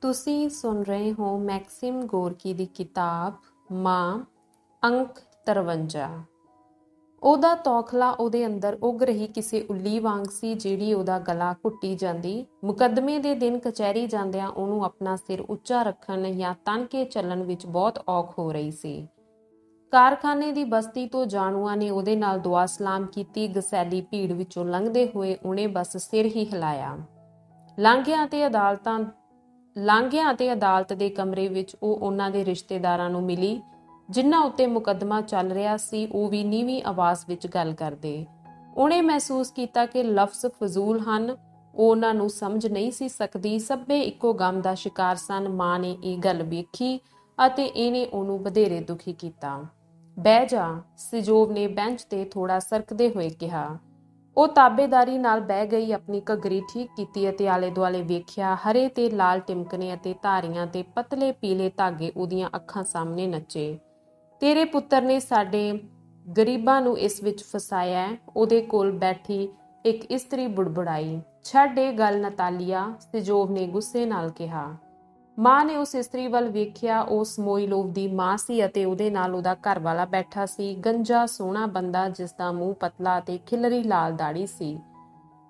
ਤੁਸੀਂ ਸੁਣ ਰਹੇ ਹੋ ਮੈਕਸਿਮ ਗੋਰਕੀ ਦੀ ਕਿਤਾਬ ਮਾਂ, ਅੰਕ 53। ਉਹਦਾ ਤੌਖਲਾ ਉਹਦੇ ਅੰਦਰ ਉੱਗ ਰਹੀ ਕਿਸੇ ਉੱਲੀ ਵਾਂਗ ਸੀ, ਜਿਹੜੀ ਉਹਦਾ ਗਲਾ ਘੁੱਟੀ ਜਾਂਦੀ। ਮੁਕੱਦਮੇ ਦੇ ਦਿਨ ਕਚਹਿਰੀ ਜਾਂਦਿਆਂ ਉਹਨੂੰ ਆਪਣਾ ਸਿਰ ਉੱਚਾ ਰੱਖਣ ਜਾਂ ਤਣ ਕੇ ਚੱਲਣ ਵਿੱਚ ਬਹੁਤ ਔਖ ਹੋ ਰਹੀ ਸੀ। ਕਾਰਖਾਨੇ ਦੀ ਬਸਤੀ ਤੋਂ ਜਾਣੂਆਂ ਨੇ ਉਹਦੇ ਨਾਲ ਦੁਆ ਸਲਾਮ ਕੀਤੀ। ਗਸੈਲੀ ਭੀੜ ਵਿੱਚੋਂ ਲੰਘਦੇ ਹੋਏ ਉਹਨੇ ਬਸ ਸਿਰ ਹੀ ਹਿਲਾਇਆ। ਲਾਂਘਿਆਂ ਅਤੇ ਅਦਾਲਤ ਦੇ ਕਮਰੇ ਵਿੱਚ ਉਹ ਉਹਨਾਂ ਦੇ ਰਿਸ਼ਤੇਦਾਰਾਂ ਨੂੰ ਮਿਲੀ, ਜਿਨ੍ਹਾਂ ਉੱਤੇ ਮੁਕੱਦਮਾ ਚੱਲ ਰਿਹਾ ਸੀ। ਉਹ ਵੀ ਨੀਵੀਂ ਆਵਾਜ਼ ਵਿੱਚ ਗੱਲ ਕਰਦੇ। ਉਹਨੇ ਮਹਿਸੂਸ ਕੀਤਾ ਕਿ ਲਫ਼ਜ਼ ਫਜ਼ੂਲ ਹਨ। ਉਹ ਉਹਨਾਂ ਨੂੰ ਸਮਝ ਨਹੀਂ ਸੀ ਸਕਦੀ। ਸਭੇ ਇੱਕੋ ਗਮ ਦਾ ਸ਼ਿਕਾਰ ਸਨ। ਮਾਂ ਨੇ ਇਹ ਗੱਲ ਵੇਖੀ ਅਤੇ ਇਹਨੇ ਉਹਨੂੰ ਵਧੇਰੇ ਦੁਖੀ ਕੀਤਾ। ਬਹਿ ਜਾ, ਸਿਜੋਵ ਨੇ ਬੈਂਚ ਤੇ ਥੋੜਾ ਸਰਕਦੇ ਹੋਏ ਕਿਹਾ। ਉਹ ਤਾਬੇਦਾਰੀ ਨਾਲ ਬਹਿ ਗਈ, ਆਪਣੀ ਘੱਗਰੀ ਠੀਕ ਕੀਤੀ ਅਤੇ ਆਲੇ ਦੁਆਲੇ ਵੇਖਿਆ। ਹਰੇ ਤੇ ਲਾਲ ਟਿਮਕਣੇ ਅਤੇ ਧਾਰੀਆਂ ਤੇ ਪਤਲੇ ਪੀਲੇ ਧਾਗੇ ਉਹਦੀਆਂ ਅੱਖਾਂ ਸਾਹਮਣੇ ਨੱਚੇ। ਤੇਰੇ ਪੁੱਤਰ ਨੇ ਸਾਡੇ ਗਰੀਬਾਂ ਨੂੰ ਇਸ ਵਿੱਚ ਫਸਾਇਆ, ਉਹਦੇ ਕੋਲ ਬੈਠੀ ਇੱਕ ਇਸਤਰੀ ਬੁੜਬੁੜਾਈ। ਛੱਡ ਇਹ ਗੱਲ ਨਤਾਲੀਆ, ਸਿਜੋਵ ਨੇ ਗੁੱਸੇ ਨਾਲ ਕਿਹਾ। ਮਾਂ ਨੇ ਉਸ ਇਸਤਰੀ ਵੱਲ ਵੇਖਿਆ। ਉਹ ਸਮੋਇਲੋਵ ਦੀ ਮਾਂ ਸੀ ਅਤੇ ਉਹਦੇ ਨਾਲ ਉਹਦਾ ਘਰ ਵਾਲਾ ਬੈਠਾ ਸੀ, ਗੰਜਾ ਸੋਹਣਾ ਬੰਦਾ ਜਿਸ ਦਾ ਮੂੰਹ ਪਤਲਾ ਅਤੇ ਖਿਲਰੀ ਲਾਲ ਦਾੜੀ ਸੀ।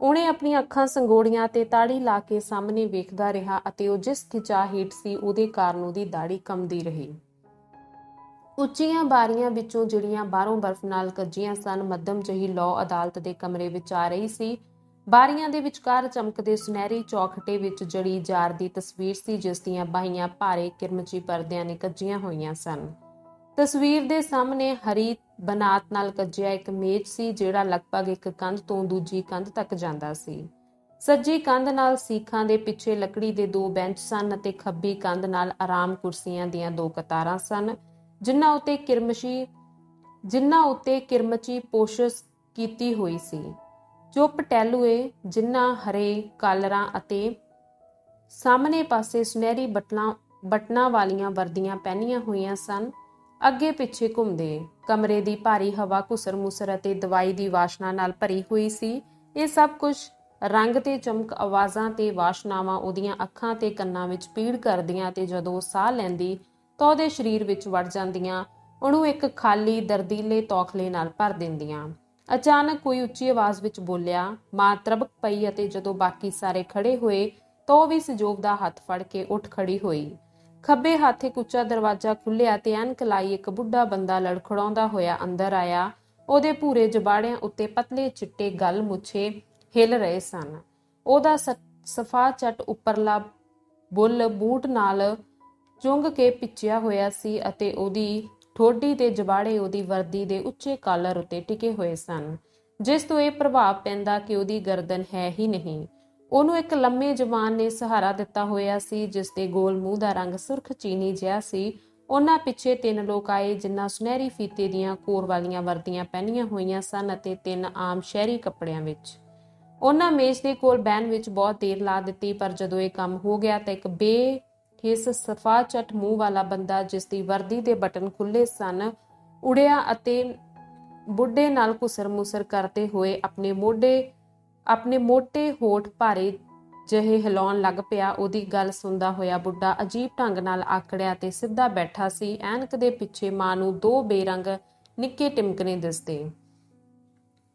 ਉਹਨੇ ਆਪਣੀਆਂ ਅੱਖਾਂ ਸੰਗੋੜੀਆਂ ਤੇ ਤਾੜੀ ਲਾ ਕੇ ਸਾਹਮਣੇ ਵੇਖਦਾ ਰਿਹਾ ਅਤੇ ਉਹ ਜਿਸ ਖਿਚਾਅ ਹੇਠ ਸੀ ਉਹਦੇ ਕਾਰਨ ਉਹਦੀ ਦਾੜੀ ਕੰਬਦੀ ਰਹੀ। ਉੱਚੀਆਂ ਬਾਰੀਆਂ ਵਿੱਚੋਂ, ਜਿਹੜੀਆਂ ਬਾਹਰੋਂ ਬਰਫ਼ ਨਾਲ ਕੱਜੀਆਂ ਸਨ, ਮੱਧਮ ਜਿਹੀ ਲੌ ਅਦਾਲਤ ਦੇ ਕਮਰੇ ਵਿੱਚ ਆ ਰਹੀ ਸੀ। ਬਾਰੀਆਂ ਦੇ ਵਿਚਕਾਰ ਚਮਕਦੇ ਸੁਨਹਿਰੀ ਚੌਖਟੇ ਵਿੱਚ ਜੜੀ ਜਾਰ ਦੀ ਤਸਵੀਰ ਸੀ, ਜਿਸ ਦੀਆਂ ਬਾਹੀਆਂ ਭਾਰੇ ਕਿਰਮਚੀ ਪਰਦਿਆਂ ਨੇ ਕੱਜੀਆਂ ਹੋਈਆਂ ਸਨ। ਤਸਵੀਰ ਦੇ ਸਾਹਮਣੇ ਹਰੀ ਬਨਾਤ ਨਾਲ ਕੱਜਿਆ ਇੱਕ ਮੇਜ਼ ਸੀ, ਜਿਹੜਾ ਲਗਭਗ ਇੱਕ ਕੰਧ ਤੋਂ ਦੂਜੀ ਕੰਧ ਤੱਕ ਜਾਂਦਾ ਸੀ। ਸੱਜੀ ਕੰਧ ਨਾਲ ਸੀਖਾਂ ਦੇ ਪਿੱਛੇ ਲੱਕੜੀ ਦੇ 2 ਬੈਂਚ ਸਨ ਅਤੇ ਖੱਬੀ ਕੰਧ ਨਾਲ ਆਰਾਮ ਕੁਰਸੀਆਂ ਦੀਆਂ 2 ਕਤਾਰਾਂ ਸਨ, ਜਿਨ੍ਹਾਂ ਉੱਤੇ ਕਿਰਮਚੀ ਪੋਸ਼ਸ਼ ਕੀਤੀ ਹੋਈ ਸੀ। ਚੁੱਪ ਟਹਿਲੂਏ, ਜਿਨ੍ਹਾਂ ਹਰੇ ਕਾਲਰਾਂ ਅਤੇ ਸਾਹਮਣੇ ਪਾਸੇ ਸੁਨਹਿਰੀ ਬਟਨਾਂ ਵਾਲੀਆਂ ਵਰਦੀਆਂ ਪਹਿਨੀਆਂ ਹੋਈਆਂ ਸਨ, ਅੱਗੇ ਪਿੱਛੇ ਘੁੰਮਦੇ। ਕਮਰੇ ਦੀ ਭਾਰੀ ਹਵਾ ਘੁਸਰ-ਮੁਸਰ ਅਤੇ ਦਵਾਈ ਦੀ ਵਾਸ਼ਨਾ ਨਾਲ ਭਰੀ ਹੋਈ ਸੀ। ਇਹ ਸਭ ਕੁਝ ਰੰਗ ਤੇ ਚਮਕ, ਆਵਾਜ਼ਾਂ ਤੇ ਵਾਸ਼ਨਾਵਾਂ ਉਹਦੀਆਂ ਅੱਖਾਂ ਤੇ ਕੰਨਾਂ ਵਿੱਚ ਪੀੜ ਕਰਦੀਆਂ ਤੇ ਜਦੋਂ ਉਹ ਸਾਹ ਲੈਂਦੀ ਤਾਂ ਉਹਦੇ ਸਰੀਰ ਵਿੱਚ ਵੜ ਜਾਂਦੀਆਂ, ਉਹਨੂੰ ਇੱਕ ਖਾਲੀ ਦਰਦੀਲੇ ਤੌਖਲੇ ਨਾਲ ਭਰ ਦਿੰਦੀਆਂ। ਅਚਾਨਕ ਕੋਈ ਉੱਚੀ ਆਵਾਜ਼ ਵਿੱਚ ਬੋਲਿਆ। ਮਾਂ ਤਰਬਕ ਪਈ ਅਤੇ ਜਦੋਂ ਬਾਕੀ ਸਾਰੇ ਖੜੇ ਹੋਏ ਤਾਂ ਉਹ ਵੀ ਸਿਜੋਵ ਦਾ ਹੱਥ ਫੜ ਕੇ ਉੱਠ ਖੜੀ ਹੋਈ। ਖੱਬੇ ਹੱਥ ਇੱਕ ਉੱਚਾ ਦਰਵਾਜ਼ਾ ਖੁੱਲਿਆ ਤੇ ਐਨਕ ਲਾਈ ਇੱਕ ਬੁੱਢਾ ਬੰਦਾ ਲੜਖੜਾਉਂਦਾ ਹੋਇਆ ਅੰਦਰ ਆਇਆ। ਉਹਦੇ ਭੂਰੇ ਜਬਾੜਿਆਂ ਉੱਤੇ ਪਤਲੇ ਚਿੱਟੇ ਗਲ ਮੁੱਛੇ ਹਿੱਲ ਰਹੇ ਸਨ। ਉਹਦਾ ਸਫਾ ਚੱਟ ਉੱਪਰਲਾ ਬੁੱਲ ਬੂਟ ਨਾਲ ਚੁੰਘ ਕੇ ਪਿੱਚਿਆ ਹੋਇਆ ਸੀ ਅਤੇ ਉਹਦੀ ਠੋਡੀ ਤੇ ਜਬਾੜੇ ਉਹਦੀ ਵਰਦੀ ਦੇ ਉੱਚੇ ਕਾਲਰ ਉੱਤੇ ਟਿਕੇ ਹੋਏ ਸਨ, ਜਿਸ ਤੋਂ ਇਹ ਪ੍ਰਭਾਵ ਪੈਂਦਾ ਕਿ ਉਹਦੀ ਗਰਦਨ ਹੈ ਹੀ ਨਹੀਂ। ਉਹਨੂੰ ਇੱਕ ਲੰਮੇ ਜਵਾਨ ਨੇ ਸਹਾਰਾ ਦਿੱਤਾ ਹੋਇਆ ਸੀ, ਜਿਸ ਦੇ ਗੋਲ ਮੂੰਹ ਦਾ ਰੰਗ ਸੁਰਖ ਚੀਨੀ ਜਿਹਾ ਸੀ। ਉਹਨਾਂ ਪਿੱਛੇ 3 ਲੋਕ ਆਏ, ਜਿਨ੍ਹਾਂ ਸੁਨਹਿਰੀ ਫੀਤੇ ਦੀਆਂ ਕੋਰ ਵਾਲੀਆਂ ਵਰਦੀਆਂ ਪਹਿਨੀਆਂ ਹੋਈਆਂ ਸਨ ਅਤੇ 3 ਆਮ ਸ਼ਹਿਰੀ ਕੱਪੜਿਆਂ ਵਿੱਚ। ਉਹਨਾਂ ਮੇਜ਼ ਦੇ ਕੋਲ ਬਹਿਣ ਵਿੱਚ ਬਹੁਤ ਦੇਰ ਲਾ ਦਿੱਤੀ, ਪਰ ਜਦੋਂ ਇਹ ਕੰਮ ਹੋ ਗਿਆ ਤਾਂ ਇੱਕ ਬੇਹਿੱਸ ਸਫਾ ਚੱਟ ਮੂੰਹ ਵਾਲਾ ਬੰਦਾ, ਜਿਸ ਦੀ ਵਰਦੀ ਦੇ ਬਟਨ ਖੁੱਲੇ ਸਨ, ਉੜਿਆ ਅਤੇ ਬੁੱਢੇ ਨਾਲ ਘੁਸਰ-ਮੁਸਰ ਕਰਦੇ ਹੋਏ ਆਪਣੇ ਮੋਟੇ ਹੋਠ ਭਾਰੇ ਜਿਹੇ ਹਿਲਾਉਣ ਲੱਗ ਪਿਆ। ਉਹਦੀ ਗੱਲ ਸੁਣਦਾ ਹੋਇਆ ਬੁੱਢਾ ਅਜੀਬ ਢੰਗ ਨਾਲ ਆਕੜਿਆ ਤੇ ਸਿੱਧਾ ਬੈਠਾ ਸੀ। ਐਨਕ ਦੇ ਪਿੱਛੇ ਮਾਂ ਨੂੰ 2 ਬੇਰੰਗ ਨਿੱਕੇ ਟਿਮਕਣੇ ਦਿਸਦੇ।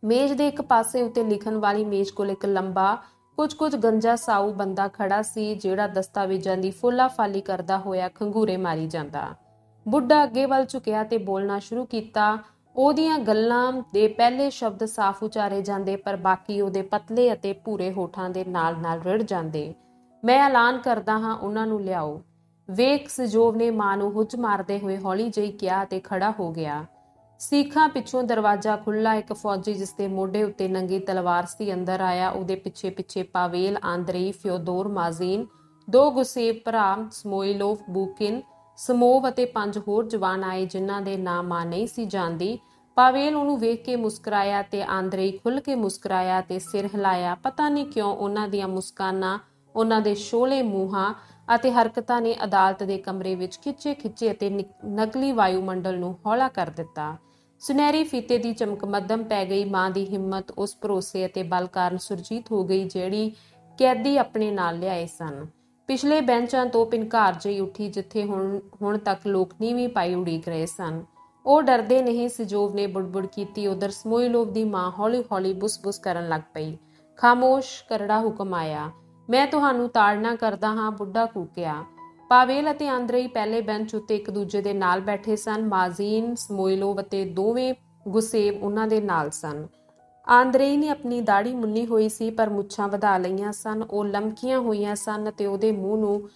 ਮੇਜ਼ ਦੇ ਇੱਕ ਪਾਸੇ ਉੱਤੇ ਲਿਖਣ ਵਾਲੀ ਮੇਜ਼ ਕੋਲ ਇੱਕ ਲੰਬਾ, ਕੁਝ ਗੰਜਾ ਸਾਊ ਬੰਦਾ ਖੜਾ ਸੀ, ਜਿਹੜਾ ਦਸਤਾਵੇਜ਼ਾਂ ਦੀ ਫੋਲਾ-ਫਾਲੀ ਕਰਦਾ ਹੋਇਆ ਖੰਗੂਰੇ ਮਾਰੀ ਜਾਂਦਾ। ਬੁੱਢਾ ਅੱਗੇ ਵੱਲ ਝੁਕਿਆ ਤੇ ਬੋਲਣਾ ਸ਼ੁਰੂ ਕੀਤਾ। ਉਹਦੀਆਂ ਗੱਲਾਂ ਦੇ ਪਹਿਲੇ ਸ਼ਬਦ ਸਾਫ਼ ਉਚਾਰੇ ਜਾਂਦੇ, ਪਰ ਬਾਕੀ ਉਹਦੇ ਪਤਲੇ ਅਤੇ ਭੂਰੇ ਹੋਠਾਂ ਦੇ ਨਾਲ-ਨਾਲ ਰਿੜ ਜਾਂਦੇ। ਮੈਂ ਐਲਾਨ ਕਰਦਾ ਹਾਂ, ਉਹਨਾਂ ਨੂੰ ਲਿਆਓ। ਵੇਖ, ਸਿਜੋਵ ਨੇ ਮਾਂ ਨੂੰ ਹੁੱਜ ਮਾਰਦੇ ਹੋਏ ਹੌਲੀ ਜਿਹੀ ਕਿਹਾ ਅਤੇ ਖੜਾ ਹੋ ਗਿਆ। ਸੀਖਾਂ ਪਿੱਛੋਂ ਦਰਵਾਜ਼ਾ ਖੁੱਲ੍ਹਾ। ਇੱਕ ਫੌਜੀ, ਜਿਸ ਦੇ ਮੋਢੇ ਉੱਤੇ ਨੰਗੀ ਤਲਵਾਰ ਸੀ, ਅੰਦਰ ਆਇਆ। ਉਹਦੇ ਪਿੱਛੇ ਪਾਵੇਲ, ਆਂਦਰੇਈ, ਫਿਓਦੋਰ, ਮਾਜ਼ੀਨ, 2 ਗੁਸੇਵ ਭਰਾ, ਸਮੋਇਲੋਵ, ਬੂਕਿਨ, ਸਮੋਵ ਅਤੇ 5 ਹੋਰ ਜਵਾਨ ਆਏ, ਜਿਨ੍ਹਾਂ ਦੇ ਨਾਂ ਮਾਂ ਨਹੀਂ ਸੀ ਜਾਣਦੀ। ਪਾਵੇਲ ਉਹਨੂੰ ਵੇਖ ਕੇ ਮੁਸਕਰਾਇਆ ਤੇ ਆਂਦਰੇਈ ਖੁੱਲ੍ਹ ਕੇ ਮੁਸਕਰਾਇਆ ਤੇ ਸਿਰ ਹਿਲਾਇਆ। ਪਤਾ ਨਹੀਂ ਕਿਉਂ ਉਹਨਾਂ ਦੀਆਂ ਮੁਸਕਾਨਾਂ, ਉਹਨਾਂ ਦੇ ਸ਼ੋਲੇ ਮੂੰਹਾਂ ਅਤੇ ਹਰਕਤਾਂ ਨੇ ਅਦਾਲਤ ਦੇ ਕਮਰੇ ਵਿੱਚ ਖਿੱਚੇ ਅਤੇ ਨਕਲੀ ਵਾਯੂਮੰਡਲ ਨੂੰ ਹੌਲਾ ਕਰ ਦਿੱਤਾ। ਸੁਨਹਿਰੀ ਫੀਤੇ ਦੀ ਚਮਕ ਮੱਧਮ ਪੈ ਗਈ। ਮਾਂ ਦੀ ਹਿੰਮਤ ਉਸ ਭਰੋਸੇ ਅਤੇ ਬਲ ਕਾਰਨ ਸੁਰਜੀਤ ਹੋ ਗਈ, ਜਿਹੜੀ ਕੈਦੀ ਆਪਣੇ ਨਾਲ ਲਿਆਏ ਸਨ। ਪਿਛਲੇ ਬੈਂਚਾਂ ਤੋਂ ਪਿੰਕਾਰ ਜਿਹੀ ਉੱਠੀ, ਜਿੱਥੇ ਹੁਣ ਤੱਕ ਲੋਕ ਨੀਵੀਂ ਪਾਈ ਉਡੀਕ ਰਹੇ ਸਨ। ਉਹ ਡਰਦੇ ਨਹੀਂ। ਸਿਜੋਵ ਨੇ ਬੁੜਬੁੜ ਕੀਤੀ। ਉਧਰ ਸਮੋਇਲੋਵ ਦੀ ਮਾਂ ਹੌਲੀ ਹੌਲੀ ਬੁਸ-ਬੁਸ ਕਰਨ ਲੱਗ ਪਈ। ਖਾਮੋਸ਼, ਕਰੜਾ ਹੁਕਮ ਆਇਆ। ਮੈਂ ਤੁਹਾਨੂੰ ਤਾੜਨਾ ਕਰਦਾ ਹਾਂ, ਬੁੱਢਾ ਕੂਕਿਆ। ਪਾਵੇਲ ਅਤੇ ਆਂਦਰੇਈ ਪਹਿਲੇ ਬੈਂਚ ਉੱਤੇ ਇੱਕ ਦੂਜੇ ਦੇ ਨਾਲ ਬੈਠੇ ਸਨ। ਮਾਜ਼ੀਨ, ਸਮੋਇਲੋਵ ਅਤੇ ਦੋਵੇਂ ਗੁਸੇਵ ਉਹਨਾਂ ਦੇ ਨਾਲ ਸਨ। ਆਂਦਰੇਈ ਨੇ ਆਪਣੀ ਦਾੜੀ ਮੁੰਨੀ ਹੋਈ ਸੀ, ਪਰ ਮੁੱਛਾਂ ਵਧਾ ਲਈਆਂ ਸਨ। ਉਹ ਲਮਕੀਆਂ ਹੋਈਆਂ ਸਨ ਅਤੇ ਉਹਦੇ ਮੂੰਹ ਨੂੰ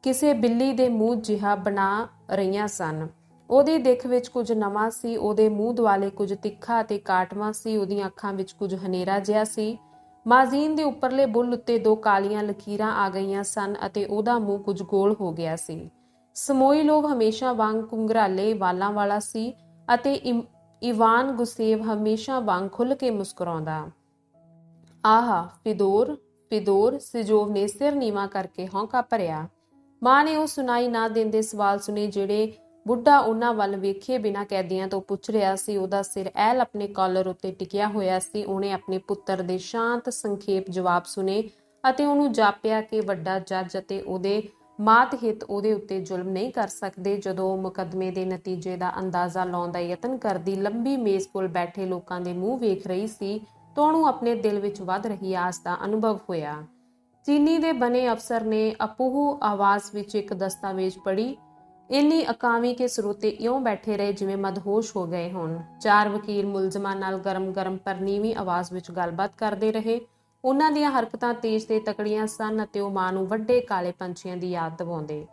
ਕਿਸੇ ਬਿੱਲੀ ਦੇ ਮੂੰਹ ਜਿਹਾ ਬਣਾ ਰਹੀਆਂ ਸਨ। ਉਹਦੀ ਦਿੱਖ ਵਿੱਚ ਕੁਝ ਨਵਾਂ ਸੀ। ਉਹਦੇ ਮੂੰਹ ਦੁਆਲੇ ਕੁਝ ਤਿੱਖਾ ਅਤੇ ਕਾਟਵਾਂ ਸੀ। ਉਹਦੀਆਂ ਅੱਖਾਂ ਵਿੱਚ ਕੁਝ ਹਨੇਰਾ ਜਿਹਾ ਸੀ। ਮਾਜ਼ੀਨ ਦੇ ਉੱਪਰਲੇ ਬੁੱਲ੍ਹ ਉੱਤੇ ਦੋ ਕਾਲੀਆਂ ਲਕੀਰਾਂ ਆ ਗਈਆਂ ਸਨ ਅਤੇ ਉਹਦਾ ਮੂੰਹ ਕੁਝ ਗੋਲ ਹੋ ਗਿਆ ਸੀ। ਸਮੋਇਲੋਵ ਹਮੇਸ਼ਾ ਵਾਂਗ ਘੁੰਘਰਾਲੇ ਵਾਲਾਂ ਵਾਲਾ ਸੀ ਅਤੇ ਇਵਾਨ ਗੁਸੇਵ ਹਮੇਸ਼ਾ ਵਾਂਗ ਖੁੱਲ੍ਹ ਕੇ ਮੁਸਕਰਾਉਂਦਾ। ਆਹਾ, ਫਿਦੋਰ, ਫਿਦੋਰ, ਸਿਜੋਵ ਨੇ ਸਿਰ ਨੀਵਾਂ ਕਰਕੇ ਹੌਂਕਾ ਭਰਿਆ। ਮਾਂ ਨੇ ਉਹ ਸੁਣਾਈ ਨਾ ਦਿੰਦੇ ਸਵਾਲ ਸੁਣੇ ਜਿਹੜੇ ਬੁੱਢਾ ਉਹਨਾਂ ਵੱਲ ਵੇਖੇ ਬਿਨਾਂ ਕੈਦੀਆਂ ਤੋਂ ਪੁੱਛ ਰਿਹਾ ਸੀ। ਉਹਦਾ ਸਿਰ ਐਲ ਆਪਣੇ ਕਾਲਰ ਉੱਤੇ ਟਿਕਿਆ ਹੋਇਆ ਸੀ। ਉਹਨੇ ਆਪਣੇ ਪੁੱਤਰ ਦੇ ਸ਼ਾਂਤ ਸੰਖੇਪ ਜਵਾਬ ਸੁਣੇ ਅਤੇ ਉਹਨੂੰ ਜਾਪਿਆ ਕਿ ਵੱਡਾ ਜੱਜ ਅਤੇ ਉਹਦੇ ਮਾਤਹਿਤ ਉਹਦੇ ਉੱਤੇ ਜ਼ੁਲਮ ਨਹੀਂ ਕਰ ਸਕਦੇ। ਜਦੋਂ ਉਹ ਮੁਕੱਦਮੇ ਦੇ ਨਤੀਜੇ ਦਾ ਅੰਦਾਜ਼ਾ ਲਾਉਣ ਦਾ ਯਤਨ ਕਰਦੀ ਲੰਬੀ ਮੇਜ਼ ਕੋਲ ਬੈਠੇ ਲੋਕਾਂ ਦੇ ਮੂੰਹ ਵੇਖ ਰਹੀ ਸੀ ਤਾਂ ਉਹਨੂੰ ਆਪਣੇ ਦਿਲ ਵਿੱਚ ਵੱਧ ਰਹੀ ਆਸ ਦਾ ਅਨੁਭਵ ਹੋਇਆ। ਚੀਨੀ ਦੇ ਬਣੇ ਅਫਸਰ ਨੇ ਅਪੂਹ ਆਵਾਜ਼ ਵਿੱਚ ਇੱਕ ਦਸਤਾਵੇਜ਼ ਪੜ੍ਹੀ। ਇੰਨੀ ਅਕਾਵੀ ਕਿ ਸਰੋਤੇ ਇਉਂ ਬੈਠੇ ਰਹੇ ਜਿਵੇਂ ਮਦਹੋਸ਼ ਹੋ ਗਏ ਹੋਣ। ਚਾਰ ਵਕੀਲ ਮੁਲਜ਼ਮਾਂ ਨਾਲ ਗਰਮ-ਗਰਮ ਪਰ ਨੀਵੀਂ ਆਵਾਜ਼ ਵਿੱਚ ਗੱਲਬਾਤ ਕਰਦੇ ਰਹੇ। ਉਹਨਾਂ ਦੀਆਂ ਹਰਕਤਾਂ ਤੇਜ਼ ਤੇ ਤਕੜੀਆਂ ਸਨ ਅਤੇ ਉਹ ਮਾਂ ਨੂੰ ਵੱਡੇ ਕਾਲੇ ਪੰਛੀਆਂ ਦੀ ਯਾਦ ਦਿਵਾਉਂਦੇ।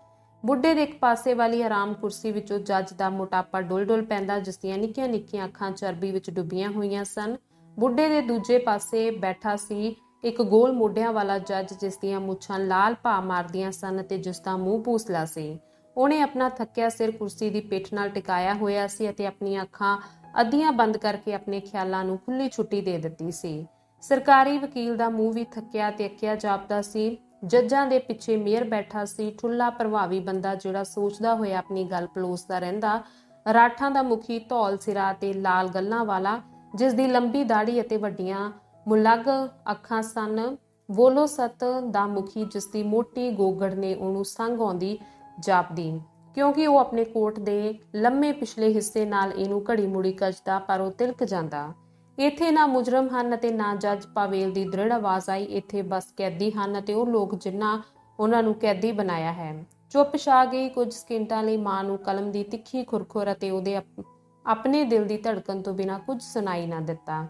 ਬੁੱਢੇ ਦੇ ਇੱਕ ਪਾਸੇ ਵਾਲੀ ਆਰਾਮ ਕੁਰਸੀ ਵਿੱਚੋਂ ਜੱਜ ਦਾ ਮੋਟਾਪਾ ਡੁੱਲ-ਡੁੱਲ ਪੈਂਦਾ, ਜਿਸ ਦੀਆਂ ਨਿੱਕੀਆਂ-ਨਿੱਕੀਆਂ ਅੱਖਾਂ ਚਰਬੀ ਵਿੱਚ ਡੁੱਬੀਆਂ ਹੋਈਆਂ ਸਨ। ਬੁੱਢੇ ਦੇ ਦੂਜੇ ਪਾਸੇ ਬੈਠਾ ਸੀ ਇੱਕ ਗੋਲ ਮੋਢਿਆਂ ਵਾਲਾ ਜੱਜ, ਜਿਸ ਦੀਆਂ ਮੁੱਛਾਂ ਲਾਲ ਭਾ ਮਾਰਦੀਆਂ ਸਨ ਅਤੇ ਜਿਸ ਦਾ ਮੂੰਹ ਭੂਸਲਾ ਸੀ। ਉਹਨੇ ਆਪਣਾ ਥੱਕਿਆ ਸਿਰ ਕੁਰਸੀ ਦੀ ਪਿੱਠ ਨਾਲ ਟਿਕਾਇਆ ਹੋਇਆ ਸੀ ਅਤੇ ਆਪਣੀਆਂ ਅੱਖਾਂ ਅੱਧੀਆਂ ਬੰਦ ਕਰਕੇ ਆਪਣੇ ਖਿਆਲਾਂ ਨੂੰ ਖੁੱਲ੍ਹੀ ਛੁੱਟੀ ਦੇ ਦਿੱਤੀ ਸੀ। ਸਰਕਾਰੀ ਵਕੀਲ ਦਾ ਮੂੰਹ ਵੀ ਥੱਕਿਆ ਤੇ ਅੱਕਿਆ ਜਾਪਦਾ ਸੀ। ਜੱਜਾਂ ਦੇ ਪਿੱਛੇ ਮੇਅਰ ਬੈਠਾ ਸੀ, ਠੁੱਲਾ ਪ੍ਰਭਾਵੀ ਬੰਦਾ ਜਿਹੜਾ ਸੋਚਦਾ ਹੋਇਆ ਆਪਣੀ ਗੱਲ ਪਲੋਸਦਾ ਰਹਿੰਦਾ। ਰਾਠਾਂ ਦਾ ਮੁਖੀ, ਧੌਲ ਸਿਰਾ ਤੇ ਲਾਲ ਗੱਲਾਂ ਵਾਲਾ, ਜਿਸ ਦੀ ਲੰਬੀ ਦਾੜੀ ਅਤੇ ਵੱਡੀਆਂ ਮੁਲੱਗ ਅੱਖਾਂ ਸਨ। ਵੋਲੋਸਤ ਦਾ ਮੁਖੀ, ਜਿਸ ਦੀ ਮੋਟੀ ਗੋਗੜ ਨੇ ਉਹਨੂੰ ਸੰਗ ਆਉਂਦੀ ਜਾਪਦੀ, ਕਿਉਂਕਿ ਉਹ ਆਪਣੇ ਕੋਟ ਦੇ ਲੰਮੇ ਪਿਛਲੇ ਹਿੱਸੇ ਨਾਲ ਇਹਨੂੰ ਘੜੀ ਮੁੜੀ ਕੱਜਦਾ, ਪਰ ਉਹ ਤਿਲਕ ਜਾਂਦਾ। ਇੱਥੇ ਨਾ ਮੁਜਰਮ ਹਨ ਅਤੇ ਨਾ ਜੱਜ, ਪਾਵੇਲ ਦੀ ਦ੍ਰਿੜ ਆਵਾਜ਼ ਆਈ। ਇੱਥੇ ਬਸ ਕੈਦੀ ਹਨ ਅਤੇ ਉਹ ਲੋਕ ਜਿਨ੍ਹਾਂ ਉਹਨਾਂ ਨੂੰ ਕੈਦੀ ਬਣਾਇਆ ਹੈ। ਚੁੱਪ ਛਾ ਗਈ। ਕੁਝ ਸਕਿੰਟਾਂ ਲਈ ਮਾਂ ਨੂੰ ਕਲਮ ਦੀ ਤਿੱਖੀ ਖੁਰਖੁਰ ਅਤੇ ਉਹਦੇ ਆਪਣੇ ਦਿਲ ਦੀ ਧੜਕਣ ਤੋਂ ਬਿਨਾਂ ਕੁਝ ਸੁਣਾਈ ਨਾ ਦਿੱਤਾ।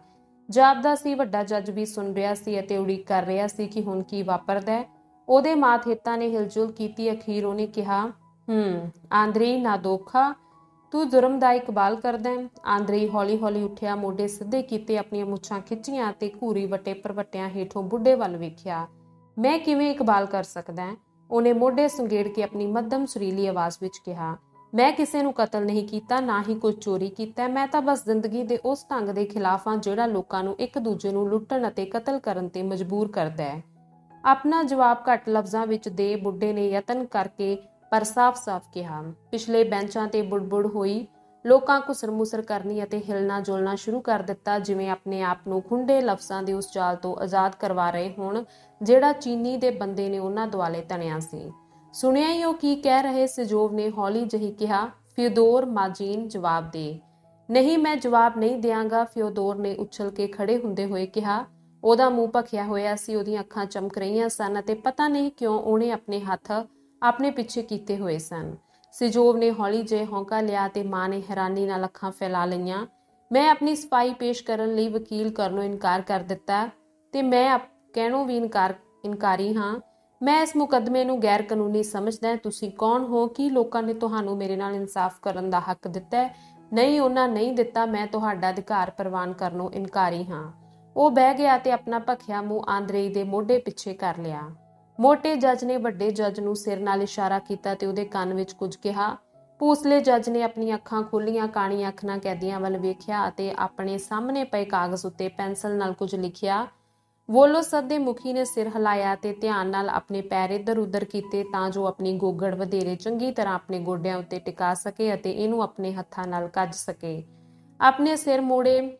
ਜਾਪਦਾ ਸੀ ਵੱਡਾ ਜੱਜ ਵੀ ਸੁਣ ਰਿਹਾ ਸੀ ਅਤੇ ਉਡੀਕ ਕਰ ਰਿਹਾ ਸੀ ਕਿ ਹੁਣ ਕੀ ਵਾਪਰਦਾ। ਉਹਦੇ ਮਾਤਹਿਤਾਂ ਨੇ ਹਿਲਜੁਲ ਕੀਤੀ। ਅਖੀਰ ਉਹਨੇ ਕਿਹਾ, ਆਂਦਰੇਈ ਨਾਦੋਖਾ, ਤੂੰ ਜੁਰਮ ਦਾ ਇਕਬਾਲ ਕਰਦਾ ਹੈ। ਆਂਦਰੇਈ ਹੌਲੀ-ਹੌਲੀ ਉੱਠਿਆ, ਮੋਢੇ ਸਿੱਧੇ ਕੀਤੇ, ਆਪਣੀਆਂ ਮੁੱਛਾਂ ਖਿੱਚੀਆਂ ਅਤੇ ਘੂਰੀ ਵੱਟੇ ਪਰਵੱਟਿਆਂ ਹੇਠੋਂ ਬੁੱਢੇ ਵੱਲ ਵੇਖਿਆ। ਮੈਂ ਕਿਵੇਂ ਇਕਬਾਲ ਕਰ ਸਕਦਾ? ਉਹਨੇ ਮੋਢੇ ਸੁੰਗੇੜ ਕੇ ਆਪਣੀ ਮੱਧਮ ਸੁਰੀਲੀ ਆਵਾਜ਼ ਵਿੱਚ ਕਿਹਾ। ਮੈਂ ਕਿਸੇ ਨੂੰ ਕਤਲ ਨਹੀਂ ਕੀਤਾ, ਨਾ ਹੀ ਕੋਈ ਚੋਰੀ ਕੀਤਾ। ਮੈਂ ਤਾਂ ਬਸ ਜ਼ਿੰਦਗੀ ਦੇ ਉਸ ਢੰਗ ਦੇ ਖਿਲਾਫ ਹਾਂ ਜਿਹੜਾ ਲੋਕਾਂ ਨੂੰ ਇੱਕ ਦੂਜੇ ਨੂੰ ਲੁੱਟਣ ਅਤੇ ਕਤਲ ਕਰਨ ਤੇ ਮਜਬੂਰ ਕਰਦਾ ਹੈ। ਆਪਣਾ ਜਵਾਬ ਘੱਟ ਲਫ਼ਜ਼ਾਂ ਵਿੱਚ ਦੇ ਬੁੱਢੇ ਨੇ ਯਤਨ ਕਰਕੇ ਪਰ ਸਾਫ਼-ਸਾਫ਼ ਕਿਹਾ। ਪਿਛਲੇ ਬੈਂਚਾਂ ਤੇ ਬੁੜਬੁੜ ਹੋਈ। ਲੋਕਾਂ ਘੁਸਰ-ਮੁਸਰ ਕਰਨੀ ਅਤੇ ਹਿਲਣਾ ਜੁਲਣਾ ਸ਼ੁਰੂ ਕਰ ਦਿੱਤਾ, ਜਿਵੇਂ ਆਪਣੇ ਆਪ ਨੂੰ ਖੁੰਡੇ ਲਫ਼ਜ਼ਾਂ ਦੇ ਉਸ ਜਾਲ ਤੋਂ ਆਜ਼ਾਦ ਕਰਵਾ ਰਹੇ ਹੋਣ ਜਿਹੜਾ ਚੀਨੀ ਦੇ ਬੰਦੇ ਨੇ ਉਹਨਾਂ ਦੁਆਲੇ ਤਣਿਆ ਸੀ। ਸੁਣਿਆ ਹੀ ਉਹ ਕੀ ਕਹਿ ਰਹੇ? ਸਿਜੋਵ ਨੇ ਹੌਲੀ ਜਿਹੀ ਕਿਹਾ। ਫਿਓਦੋਰ ਮਾਜੀਨ, ਜਵਾਬ ਦੇ। ਨਹੀਂ, ਮੈਂ ਜਵਾਬ ਨਹੀਂ ਦਿਆਂਗਾ, ਫਿਓਦੋਰ ਨੇ ਉਛਲ ਕੇ ਖੜੇ ਹੁੰਦੇ ਹੋਏ ਕਿਹਾ। ਉਹਦਾ ਮੂੰਹ ਭਖਿਆ ਹੋਇਆ ਸੀ, ਉਹਦੀਆਂ ਅੱਖਾਂ ਚਮਕ ਰਹੀਆਂ ਸਨ ਅਤੇ ਪਤਾ ਨਹੀਂ ਕਿਉਂ ਉਹਨੇ ਆਪਣੇ ਹੱਥ ਆਪਣੇ ਪਿੱਛੇ ਕੀਤੇ ਹੋਏ ਸਨ। ਸਿਜੋਵ ਨੇ ਹੌਲੀ ਜਿਹੇ ਹੌਂਕਾ ਲਿਆ ਤੇ ਮਾਂ ਨੇ ਹੈਰਾਨੀ ਨਾਲ ਅੱਖਾਂ ਫੈਲਾ ਲਈਆਂ। ਮੈਂ ਆਪਣੀ ਸਫਾਈ ਪੇਸ਼ ਕਰਨ ਲਈ ਵਕੀਲ ਕਰਨੋਂ ਇਨਕਾਰ ਕਰ ਦਿੱਤਾ ਤੇ ਮੈਂ ਕਹਿਣੋਂ ਵੀ ਇਨਕਾਰੀ ਹਾਂ। ਮੈਂ ਇਸ ਮੁਕੱਦਮੇ ਨੂੰ ਗੈਰ ਕਾਨੂੰਨੀ ਸਮਝਦਾ। ਤੁਸੀਂ ਕੌਣ ਹੋ? ਕੀ ਲੋਕਾਂ ਨੇ ਤੁਹਾਨੂੰ ਮੇਰੇ ਨਾਲ ਇਨਸਾਫ ਕਰਨ ਦਾ ਹੱਕ ਦਿੱਤਾ ਹੈ? ਨਹੀਂ, ਉਹਨਾਂ ਨਹੀਂ ਦਿੱਤਾ। ਮੈਂ ਤੁਹਾਡਾ ਅਧਿਕਾਰ ਪ੍ਰਵਾਨ ਕਰਨੋਂ ਇਨਕਾਰੀ ਹਾਂ। ਉਹ ਬਹਿ ਗਿਆ ਤੇ ਆਪਣਾ ਭਖਿਆ ਮੂੰਹ ਆਂਦਰੇਈ ਦੇ ਮੋਢੇ ਪਿੱਛੇ ਕਰ ਲਿਆ। ਮੋਟੇ ਜੱਜ ਨੇ ਵੱਡੇ ਜੱਜ ਨੂੰ ਸਿਰ ਨਾਲ ਇਸ਼ਾਰਾ ਕੀਤਾ ਤੇ ਉਹਦੇ ਕੰਨ ਵਿੱਚ ਕੁਝ ਕਿਹਾ। ਭੂਸਲੇ ਜੱਜ ਨੇ ਆਪਣੀਆਂ ਅੱਖਾਂ ਖੋਲ੍ਹੀਆਂ, ਕਾਣੀ ਅੱਖ ਨਾਲ ਕੈਦੀਆਂ ਵੱਲ ਵੇਖਿਆ ਅਤੇ ਆਪਣੇ ਸਾਹਮਣੇ ਪਏ ਕਾਗਜ਼ ਉੱਤੇ ਪੈਨਸਲ ਨਾਲ ਕੁਝ ਲਿਖਿਆ। ਵੋਲੋਸਤ ਦੇ ਮੁਖੀ ਨੇ ਸਿਰ ਹਿਲਾਇਆ ਤੇ ਧਿਆਨ ਨਾਲ ਆਪਣੇ ਪੈਰ ਇੱਧਰ-ਉੱਧਰ ਕੀਤੇ ਤਾਂ ਜੋ ਆਪਣੀ ਗੋਗੜ ਵਧੇਰੇ ਚੰਗੀ ਤਰ੍ਹਾਂ ਆਪਣੇ ਗੋਡਿਆਂ ਉੱਤੇ ਟਿਕਾ ਸਕੇ ਅਤੇ ਇਹਨੂੰ ਆਪਣੇ ਹੱਥਾਂ ਨਾਲ ਕੱਜ ਸਕੇ। ਆਪਣੇ ਸਿਰ ਮੋੜੇ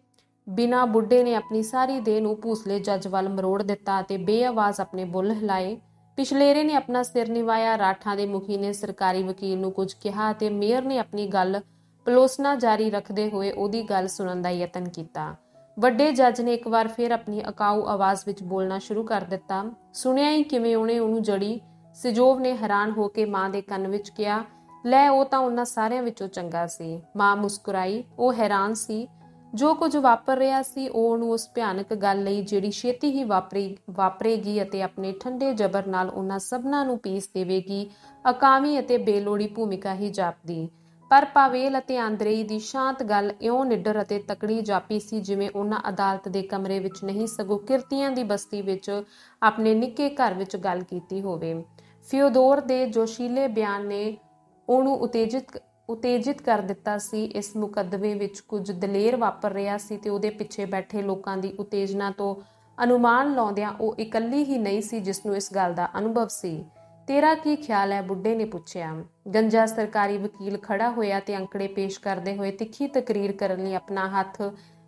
ਬਿਨਾਂ ਬੁੱਢੇ ਨੇ ਆਪਣੀ ਸਾਰੀ ਦੇਹ ਨੂੰ ਭੂਸਲੇ ਜੱਜ ਵੱਲ ਮਰੋੜ ਦਿੱਤਾ ਅਤੇ ਬੇਆਵਾਜ਼ ਆਪਣੇ ਬੁੱਲ੍ਹ ਹਿਲਾਏ। ਪਿਛਲੇਰੇ ਨੇ ਆਪਣਾ ਸਿਰ ਨਿਵਾਇਆ। ਰਾਠਾਂ ਦੇ ਮੁਖੀ ਨੇ ਸਰਕਾਰੀ ਵਕੀਲ ਨੂੰ ਕੁਝ ਕਿਹਾ ਅਤੇ ਮੇਅਰ ਨੇ ਆਪਣੀ ਗੱਲ ਪਲੋਸਣਾ ਜਾਰੀ ਰੱਖਦੇ ਹੋਏ ਉਹਦੀ ਗੱਲ ਸੁਣਨ ਦਾ ਯਤਨ ਕੀਤਾ। ਵੱਡੇ ਜੱਜ ਨੇ ਇੱਕ ਵਾਰ ਫਿਰ ਆਪਣੀ ਅਕਾਊ ਆਵਾਜ਼ ਵਿੱਚ ਬੋਲਣਾ ਸ਼ੁਰੂ ਕਰ ਦਿੱਤਾ। ਸੁਣਿਆ ਹੀ ਕਿਵੇਂ ਉਹਨੂੰ ਜੜੀ। ਸਿਜੋਵ ਨੇ ਹੈਰਾਨ ਹੋ ਕੇ ਮਾਂ ਦੇ ਕੰਨ ਵਿੱਚ ਕਿਹਾ, ਲੈ ਉਹ ਤਾਂ ਉਹਨਾਂ ਸਾਰਿਆਂ ਵਿੱਚੋਂ ਚੰਗਾ ਸੀ। ਮਾਂ ਮੁਸਕਰਾਈ। ਉਹ ਹੈਰਾਨ ਸੀ। ਜੋ ਕੁਝ ਵਾਪਰ ਰਿਹਾ ਸੀ ਉਹ ਉਹਨੂੰ ਉਸ ਭਿਆਨਕ ਗੱਲ ਲਈ ਜਿਹੜੀ ਛੇਤੀ ਹੀ ਵਾਪਰੇਗੀ ਅਤੇ ਆਪਣੇ ਠੰਡੇ ਜ਼ਬਰ ਨਾਲ ਉਹਨਾਂ ਸਭਨਾਂ ਨੂੰ ਪੀਸ ਦੇਵੇਗੀ ਅਕਾਮੀ ਅਤੇ ਬੇਲੋੜੀ ਭੂਮਿਕਾ ਹੀ ਜਾਪਦੀ। ਪਰ ਪਾਵੇਲ ਅਤੇ ਆਂਦਰੇਈ ਦੀ ਸ਼ਾਂਤ ਗੱਲ ਇਉਂ ਨਿੱਡਰ ਅਤੇ ਤਕੜੀ ਜਾਪੀ ਸੀ ਜਿਵੇਂ ਉਹਨਾਂ ਅਦਾਲਤ ਦੇ ਕਮਰੇ ਵਿੱਚ ਨਹੀਂ ਸਗੋਂ ਕਿਰਤੀਆਂ ਦੀ ਬਸਤੀ ਵਿੱਚ ਆਪਣੇ ਨਿੱਕੇ ਘਰ ਵਿੱਚ ਗੱਲ ਕੀਤੀ ਹੋਵੇ। ਫਿਓਦੋਰ ਦੇ ਜੋਸ਼ੀਲੇ ਬਿਆਨ ਨੇ ਉਹਨੂੰ ਉਤੇਜਿਤ ਕਰ ਦਿੱਤਾ ਸੀ। ਇਸ ਮੁਕੱਦਮੇ ਵਿੱਚ ਕੁਝ ਦਲੇਰ ਵਾਪਰ ਰਿਹਾ ਸੀ ਤੇ ਉਹਦੇ ਪਿੱਛੇ ਬੈਠੇ ਲੋਕਾਂ ਦੀ ਉਤੇਜਨਾ ਤੋਂ ਅਨੁਮਾਨ ਲਾਉਂਦਿਆਂ ਉਹ ਇਕੱਲੀ ਹੀ ਨਹੀਂ ਸੀ ਜਿਸਨੂੰ ਇਸ ਗੱਲ ਦਾ ਅਨੁਭਵ ਸੀ। ਤੇਰਾ ਕੀ ਖਿਆਲ ਹੈ? ਬੁੱਢੇ ਨੇ ਪੁੱਛਿਆ। ਗੰਜਾ ਸਰਕਾਰੀ ਵਕੀਲ ਖੜਾ ਹੋਇਆ ਤੇ ਅੰਕੜੇ ਪੇਸ਼ ਕਰਦੇ ਹੋਏ ਤਿੱਖੀ ਤਕਰੀਰ ਕਰਨ ਲਈ ਆਪਣਾ ਹੱਥ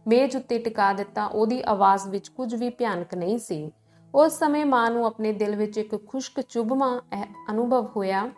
ਮੇਜ਼ ਉੱਤੇ ਟਿਕਾ ਦਿੱਤਾ। ਉਹਦੀ ਆਵਾਜ਼ ਵਿੱਚ ਕੁਝ ਵੀ ਭਿਆਨਕ ਨਹੀਂ ਸੀ। ਉਸ ਸਮੇਂ ਮਾਂ ਨੂੰ ਆਪਣੇ ਦਿਲ ਵਿੱਚ ਇੱਕ ਖੁਸ਼ਕ ਚੁਭਵਾਂ ਅਨੁਭਵ ਹੋਇਆ।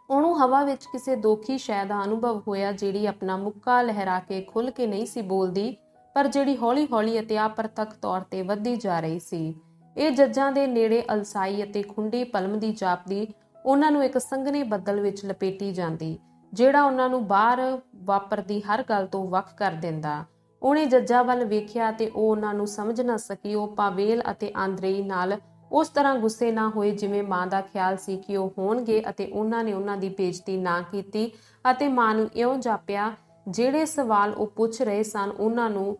ਉਹਨੂੰ ਹਵਾ ਵਿੱਚ ਕਿਸੇ ਦੋਖੀ ਸ਼ੈ ਦਾ ਅਨੁਭਵ ਹੋਇਆ ਜਿਹੜੀ ਆਪਣਾ ਮੁੱਕਾ ਲਹਿਰਾ ਕੇ ਖੁੱਲ੍ਹ ਕੇ ਨਹੀਂ ਸੀ ਬੋਲਦੀ ਪਰ ਜਿਹੜੀ ਹੌਲੀ-ਹੌਲੀ ਅਤੇ ਅਪਰਤੱਖ ਤੌਰ ਤੇ ਵੱਧਦੀ ਜਾ ਰਹੀ ਸੀ। ਇਹ ਜੱਜਾਂ ਦੇ ਨੇੜੇ ਅਲਸਾਈ ਅਤੇ ਖੁੰਡੀ ਪਲਮ ਦੀ ਜਾਪਦੀ ਉਹਨਾਂ ਨੂੰ ਇੱਕ ਸੰਘਣੇ ਬੱਦਲ ਵਿੱਚ ਲਪੇਟੀ ਜਾਂਦੀ ਜਿਹੜਾ ਉਹਨਾਂ ਨੂੰ ਬਾਹਰ ਵਾਪਰਦੀ ਹਰ ਗੱਲ ਤੋਂ ਵੱਖ ਕਰ ਦਿੰਦਾ। ਉਹਨੇ ਜੱਜਾਂ ਵੱਲ ਵੇਖਿਆ ਤੇ ਉਹ ਉਹਨਾਂ ਨੂੰ ਸਮਝ ਨਾ ਸਕੀ। ਉਹ ਪਾਵੇਲ ਅਤੇ ਆਂਦਰੇਈ ਨਾਲ ਉਸ ਤਰ੍ਹਾਂ ਗੁੱਸੇ ਨਾ ਹੋਏ ਜਿਵੇਂ ਮਾਂ ਦਾ ਖਿਆਲ ਸੀ ਕਿ ਉਹ ਹੋਣਗੇ ਅਤੇ ਉਹਨਾਂ ਨੇ ਉਹਨਾਂ ਦੀ ਬੇਇੱਜ਼ਤੀ ਨਾ ਕੀਤੀ ਅਤੇ ਮਾਂ ਨੂੰ ਇਉਂ ਜਾਪਿਆ ਜਿਹੜੇ ਸਵਾਲ ਉਹ ਪੁੱਛ ਰਹੇ ਸਨ ਉਹਨਾਂ ਨੂੰ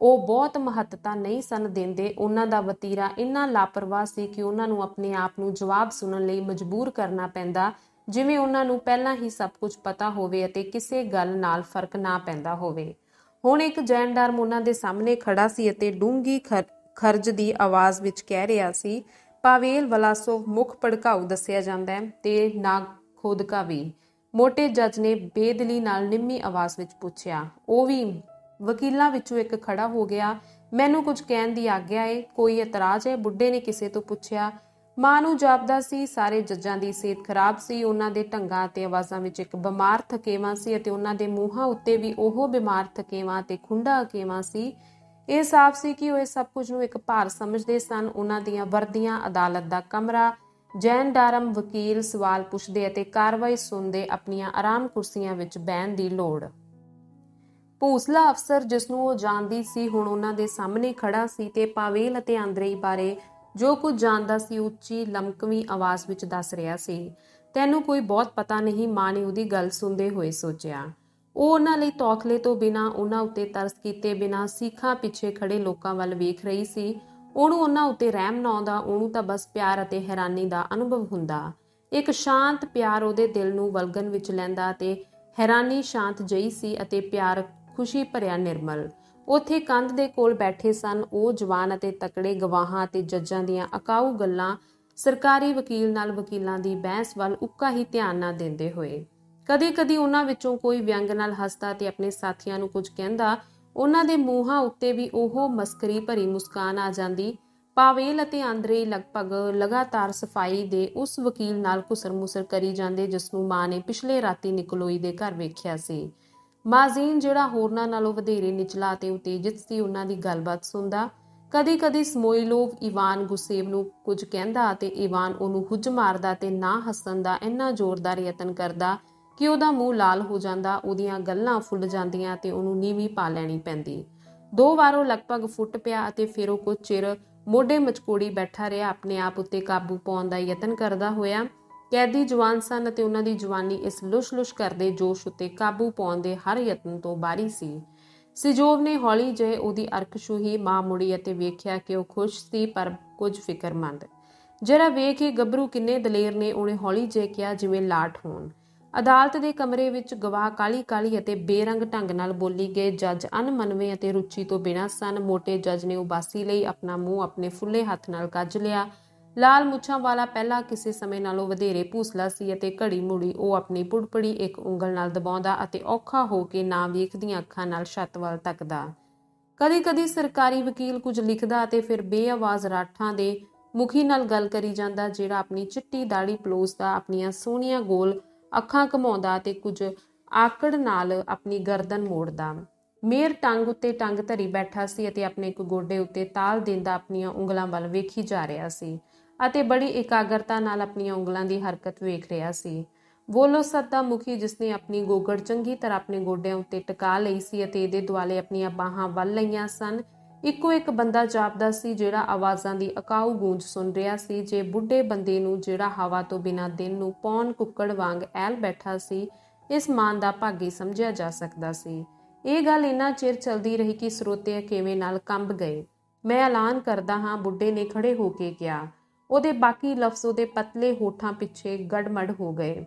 ਉਹ ਬਹੁਤ ਮਹੱਤਤਾ ਨਹੀਂ ਸਨ ਦਿੰਦੇ। ਉਹਨਾਂ ਦਾ ਵਤੀਰਾ ਇੰਨਾ ਲਾਪਰਵਾਹ ਸੀ ਕਿ ਉਹਨਾਂ ਨੂੰ ਆਪਣੇ ਆਪ ਨੂੰ ਜਵਾਬ ਸੁਣਨ ਲਈ ਮਜਬੂਰ ਕਰਨਾ ਪੈਂਦਾ ਜਿਵੇਂ ਉਹਨਾਂ ਨੂੰ ਪਹਿਲਾਂ ਹੀ ਸਭ ਕੁਝ ਪਤਾ ਹੋਵੇ ਅਤੇ ਕਿਸੇ ਗੱਲ ਨਾਲ ਫਰਕ ਨਾ ਪੈਂਦਾ ਹੋਵੇ। ਹੁਣ ਇੱਕ ਜੈਨਡਾਰਮ ਉਹਨਾਂ ਦੇ ਸਾਹਮਣੇ ਖੜਾ ਸੀ ਅਤੇ ਡੂੰਘੀ ਖਰਜ ਦੀ ਆਵਾਜ਼ ਵਿੱਚ ਕਹਿ ਰਿਹਾ ਸੀ, ਪਾਵੇਲ ਵਲਾਸੋਵ ਮੁੱਖ ਭੜਕਾਊ ਦੱਸਿਆ ਜਾਂਦਾ ਹੈ ਤੇ ਨਾਖੋਦਕਾ ਵੀ। ਮੋਟੇ ਜੱਜ ਨੇ ਬੇਦਿਲੀ ਨਾਲ ਨਿੰਮੀ ਆਵਾਜ਼ ਵਿੱਚ ਪੁੱਛਿਆ। ਉਹ ਵੀ? ਵਕੀਲਾਂ ਵਿੱਚੋਂ ਇੱਕ ਖੜਾ ਹੋ ਗਿਆ। ਮੈਨੂੰ ਕੁਝ ਕਹਿਣ ਦੀ ਆਗਿਆ ਏ? ਕੋਈ ਇਤਰਾਜ਼ ਹੈ? ਬੁੱਢੇ ਨੇ ਕਿਸੇ ਤੋਂ ਪੁੱਛਿਆ। ਮਾਂ ਨੂੰ ਜਾਪਦਾ ਸੀ ਸਾਰੇ ਜੱਜਾਂ ਦੀ ਸਿਹਤ ਖਰਾਬ ਸੀ। ਉਹਨਾਂ ਦੇ ਢੰਗਾਂ ਅਤੇ ਆਵਾਜ਼ਾਂ ਵਿੱਚ ਇੱਕ ਬਿਮਾਰ ਥਕੇਵਾਂ ਸੀ ਅਤੇ ਉਹਨਾਂ ਦੇ ਮੂੰਹਾਂ ਉੱਤੇ ਵੀ ਉਹ ਬਿਮਾਰ ਥਕੇਵਾਂ ਅਤੇ ਖੁੰਡਾ ਅਕੇਵਾਂ ਸੀ। ਇਹ ਸਾਫ਼ ਸੀ ਕਿ ਉਹ ਇਸ ਸਭ ਕੁਝ ਨੂੰ ਇੱਕ ਭਾਰ ਸਮਝਦੇ ਸਨ। ਉਹਨਾਂ ਦੀਆਂ ਵਰਦੀਆਂ, ਅਦਾਲਤ ਦਾ ਕਮਰਾ, ਜੈਨਡਾਰਮ ਵਕੀਲ ਸਵਾਲ ਪੁੱਛਦੇ ਅਤੇ ਕਾਰਵਾਈ ਸੁਣਦੇ ਆਪਣੀਆਂ ਆਰਾਮ ਕੁਰਸੀਆਂ ਵਿੱਚ ਬਹਿਣ ਦੀ ਲੋੜ। ਭੂਸਲਾ ਅਫਸਰ ਜਿਸਨੂੰ ਉਹ ਜਾਣਦੀ ਸੀ ਹੁਣ ਉਹਨਾਂ ਦੇ ਸਾਹਮਣੇ ਖੜਾ ਸੀ ਤੇ ਪਾਵੇਲ ਅਤੇ ਆਂਦਰੇਈ ਬਾਰੇ ਜੋ ਕੁਝ ਜਾਣਦਾ ਸੀ ਉੱਚੀ ਲਮਕਵੀਂ ਆਵਾਜ਼ ਵਿੱਚ ਦੱਸ ਰਿਹਾ ਸੀ। ਤੈਨੂੰ ਕੋਈ ਬਹੁਤ ਪਤਾ ਨਹੀਂ, ਮਾਂ ਨੇ ਉਹਦੀ ਗੱਲ ਸੁਣਦੇ ਹੋਏ ਸੋਚਿਆ। ਉਹ ਉਹਨਾਂ ਲਈ ਤੌਖਲੇ ਤੋਂ ਬਿਨਾਂ, ਉਹਨਾਂ ਉੱਤੇ ਤਰਸ ਕੀਤੇ ਬਿਨਾਂ ਸੀਖਾਂ ਪਿੱਛੇ ਖੜੇ ਲੋਕਾਂ ਵੱਲ ਵੇਖ ਰਹੀ ਸੀ। ਉਹਨੂੰ ਉਹਨਾਂ ਉੱਤੇ ਰਹਿਮ ਨਾ ਆਉਂਦਾ, ਉਹਨੂੰ ਤਾਂ ਬਸ ਪਿਆਰ ਅਤੇ ਹੈਰਾਨੀ ਦਾ ਅਨੁਭਵ ਹੁੰਦਾ। ਇੱਕ ਸ਼ਾਂਤ ਪਿਆਰ ਉਹਦੇ ਦਿਲ ਨੂੰ ਵਲਗਣ ਵਿੱਚ ਲੈਂਦਾ ਅਤੇ ਹੈਰਾਨੀ ਸ਼ਾਂਤ ਜਿਹੀ ਸੀ ਅਤੇ ਪਿਆਰ ਖੁਸ਼ੀ ਭਰਿਆ ਨਿਰਮਲ। ਉੱਥੇ ਕੰਧ ਦੇ ਕੋਲ ਬੈਠੇ ਸਨ ਉਹ ਜਵਾਨ ਅਤੇ ਤਕੜੇ ਗਵਾਹਾਂ ਅਤੇ ਜੱਜਾਂ ਦੀਆਂ ਅਕਾਊ ਗੱਲਾਂ ਸਰਕਾਰੀ ਵਕੀਲ ਨਾਲ ਵਕੀਲਾਂ ਦੀ ਬਹਿਸ ਵੱਲ ਉੱਕਾ ਹੀ ਧਿਆਨ ਨਾ ਦਿੰਦੇ ਹੋਏ। ਕਦੀ-ਕਦੀ ਉਹਨਾਂ ਵਿੱਚੋਂ ਕੋਈ ਵਿਅੰਗ ਨਾਲ ਹੱਸਦਾ ਤੇ ਆਪਣੇ ਸਾਥੀਆਂ ਨੂੰ ਕੁਝ ਕਹਿੰਦਾ। ਉਹਨਾਂ ਦੇ ਮੂੰਹਾਂ ਉੱਤੇ ਵੀ ਉਹ ਮਸਕਰੀ ਭਰੀ ਮੁਸਕਾਨ ਆ ਜਾਂਦੀ। ਪਾਵੇਲ ਅਤੇ ਆਂਦਰੇਈ ਲਗਭਗ ਲਗਾਤਾਰ ਸਫਾਈ ਦੇ ਉਸ ਵਕੀਲ ਨਾਲ ਘੁਸਰ-ਮੁਸਰ ਕਰੀ ਜਾਂਦੇ ਜਿਸਨੂੰ ਮਾਂ ਨੇ ਪਿਛਲੇ ਰਾਤੀ ਨਿਕੋਲੋਈ ਦੇ ਘਰ ਵੇਖਿਆ ਸੀ। ਮਾਜ਼ੀਨ ਜਿਹੜਾ ਹੋਰਨਾਂ ਨਾਲੋਂ ਵਧੇਰੇ ਨਿਚਲਾ ਅਤੇ ਉਤੇਜਿਤ ਸੀ ਉਹਨਾਂ ਦੀ ਗੱਲਬਾਤ ਸੁਣਦਾ। ਕਦੀ-ਕਦੀ ਸਮੋਇਲੋਵ ਇਵਾਨ ਗੁਸੇਵ ਨੂੰ ਕੁਝ ਕਹਿੰਦਾ ਅਤੇ ਇਵਾਨ ਉਹਨੂੰ ਹੁੱਜ ਮਾਰਦਾ ਤੇ ਨਾ ਹੱਸਣ ਦਾ ਇੰਨਾ ਜ਼ੋਰਦਾਰ ਯਤਨ ਕਰਦਾ ਕਿ ਉਹਦਾ ਮੂੰਹ ਲਾਲ ਹੋ ਜਾਂਦਾ, ਉਹਦੀਆਂ ਗੱਲਾਂ ਫੁੱਲ ਜਾਂਦੀਆਂ ਤੇ ਉਹਨੂੰ ਨੀਵੀਂ ਪਾ ਲੈਣੀ ਪੈਂਦੀ। 2 ਵਾਰ ਉਹ ਲਗਭਗ ਫੁੱਟ ਪਿਆ ਅਤੇ ਫਿਰ ਉਹ ਕੁਝ ਚਿਰ ਮੋਢੇ ਮਚਕੋੜੀ ਬੈਠਾ ਰਿਹਾ ਆਪਣੇ ਆਪ ਉੱਤੇ ਕਾਬੂ ਪਾਉਣ ਦਾ ਯਤਨ ਕਰਦਾ ਹੋਇਆ। ਕੈਦੀ ਜਵਾਨ ਸਨ ਅਤੇ ਉਹਨਾਂ ਦੀ ਜਵਾਨੀ ਇਸ ਲੁਸ਼-ਲੁਸ਼ ਕਰਦੇ ਜੋਸ਼ ਉੱਤੇ ਕਾਬੂ ਪਾਉਣ ਦੇ ਹਰ ਯਤਨ ਤੋਂ ਬਾਹਰੀ ਸੀ। ਸਿਜੋਵ ਨੇ ਹੌਲੀ ਜਿਹੇ ਉਹਦੀ ਅਰਕ ਛੂਹੀ। ਮਾਂ ਮੁੜੀ ਅਤੇ ਵੇਖਿਆ ਕਿ ਉਹ ਖੁਸ਼ ਸੀ ਪਰ ਕੁਝ ਫਿਕਰਮੰਦ। ਜਰਾ ਵੇਖ ਇਹ ਗੱਭਰੂ ਕਿੰਨੇ ਦਲੇਰ ਨੇ, ਉਹਨੇ ਹੌਲੀ ਜਿਹੇ ਕਿਹਾ ਜਿਵੇਂ ਲਾਟ ਹੋਣ। ਅਦਾਲਤ ਦੇ ਕਮਰੇ ਵਿੱਚ ਗਵਾਹ ਕਾਲੀ-ਕਾਲੀ ਅਤੇ ਬੇਰੰਗ ਢੰਗ ਨਾਲ ਬੋਲੀ ਗਏ। ਜੱਜ ਅਣਮਨਵੇਂ ਅਤੇ ਰੁਚੀ ਤੋਂ ਬਿਨਾਂ ਸਨ। ਮੋਟੇ ਜੱਜ ਨੇ ਉਬਾਸੀ ਲਈ ਆਪਣਾ ਮੂੰਹ ਆਪਣੇ ਫੁੱਲੇ ਹੱਥ ਨਾਲ ਕੱਜ ਲਿਆ। ਲਾਲ ਮੁੱਛਾਂ ਵਾਲਾ ਪਹਿਲਾਂ ਕਿਸੇ ਸਮੇਂ ਨਾਲੋਂ ਵਧੇਰੇ ਭੂਸਲਾ ਸੀ ਅਤੇ ਘੜੀ ਮੁੜੀ ਉਹ ਆਪਣੀ ਪੁੜਪੜੀ ਇੱਕ ਉਂਗਲ ਨਾਲ ਦਬਾਉਂਦਾ ਅਤੇ ਔਖਾ ਹੋ ਕੇ ਨਾ ਵੇਖਦੀਆਂ ਅੱਖਾਂ ਨਾਲ ਛੱਤ ਵੱਲ ਤੱਕਦਾ। ਕਦੀ-ਕਦੀ ਸਰਕਾਰੀ ਵਕੀਲ ਕੁਝ ਲਿਖਦਾ ਅਤੇ ਫਿਰ ਬੇਆਵਾਜ਼ ਰਾਠਾਂ ਦੇ ਮੁਖੀ ਨਾਲ ਗੱਲ ਕਰੀ ਜਾਂਦਾ, ਜਿਹੜਾ ਆਪਣੀ ਚਿੱਟੀ ਦਾੜੀ ਪਲੋਸਦਾ, ਆਪਣੀਆਂ ਸੋਹਣੀਆਂ ਗੋਲ ਅੱਖਾਂ ਘਮਾਉਂਦਾ ਤੇ ਕੁਝ ਆਕੜ ਨਾਲ ਆਪਣੀ ਗਰਦਨ ਮੋੜਦਾ। ਮੇਰ ਟੰਗ ਉੱਤੇ ਟੰਗ ਧਰੀ ਬੈਠਾ ਸੀ ਅਤੇ ਆਪਣੇ ਇੱਕ ਗੋਡੇ ਉੱਤੇ ਤਾਲ ਦਿੰਦਾ ਆਪਣੀਆਂ ਉਂਗਲਾਂ ਵੱਲ ਵੇਖੀ ਜਾ ਰਿਹਾ ਸੀ ਅਤੇ ਬੜੀ ਇਕਾਗਰਤਾ ਨਾਲ ਆਪਣੀਆਂ ਉਂਗਲਾਂ ਦੀ ਹਰਕਤ ਵੇਖ ਰਿਹਾ ਸੀ। ਵੋਲੋਸਤ ਦਾ ਮੁਖੀ, ਜਿਸਨੇ ਆਪਣੀ ਗੋਗੜ ਚੰਗੀ ਤਰ੍ਹਾਂ ਆਪਣੇ ਗੋਡਿਆਂ ਉੱਤੇ ਟਿਕਾ ਲਈ ਸੀ ਅਤੇ ਇਹਦੇ ਦੁਆਲੇ ਆਪਣੀਆਂ ਬਾਹਾਂ ਵੱਲ ਲਈਆਂ ਸਨ, ਇੱਕੋ ਇੱਕ ਬੰਦਾ ਜਾਪਦਾ ਸੀ ਜਿਹੜਾ ਆਵਾਜ਼ਾਂ ਦੀ ਅਕਾਊ ਗੂੰਜ ਸੁਣ ਰਿਹਾ ਸੀ। ਜੇ ਬੁੱਢੇ ਬੰਦੇ ਨੂੰ, ਜਿਹੜਾ ਹਵਾ ਤੋਂ ਬਿਨਾਂ ਦਿਨ ਨੂੰ ਪੌਣ ਕੁੱਕੜ ਵਾਂਗ ਐਲ ਬੈਠਾ ਸੀ, ਇਸ ਮਾਨ ਦਾ ਭਾਗੀ ਸਮਝਿਆ ਜਾ ਸਕਦਾ ਸੀ। ਇਹ ਗੱਲ ਇੰਨਾ ਚਿਰ ਚਲਦੀ ਰਹੀ ਕਿ ਸਰੋਤੇ ਕਿਵੇਂ ਨਾਲ ਕੰਬ ਗਏ। ਮੈਂ ਐਲਾਨ ਕਰਦਾ ਹਾਂ, ਬੁੱਢੇ ਨੇ ਖੜੇ ਹੋ ਕੇ ਕਿਹਾ। ਉਹਦੇ ਬਾਕੀ ਲਫ਼ਜ਼ ਉਹਦੇ ਪਤਲੇ ਹੋਠਾਂ ਪਿੱਛੇ ਗੜਮੜ ਹੋ ਗਏ।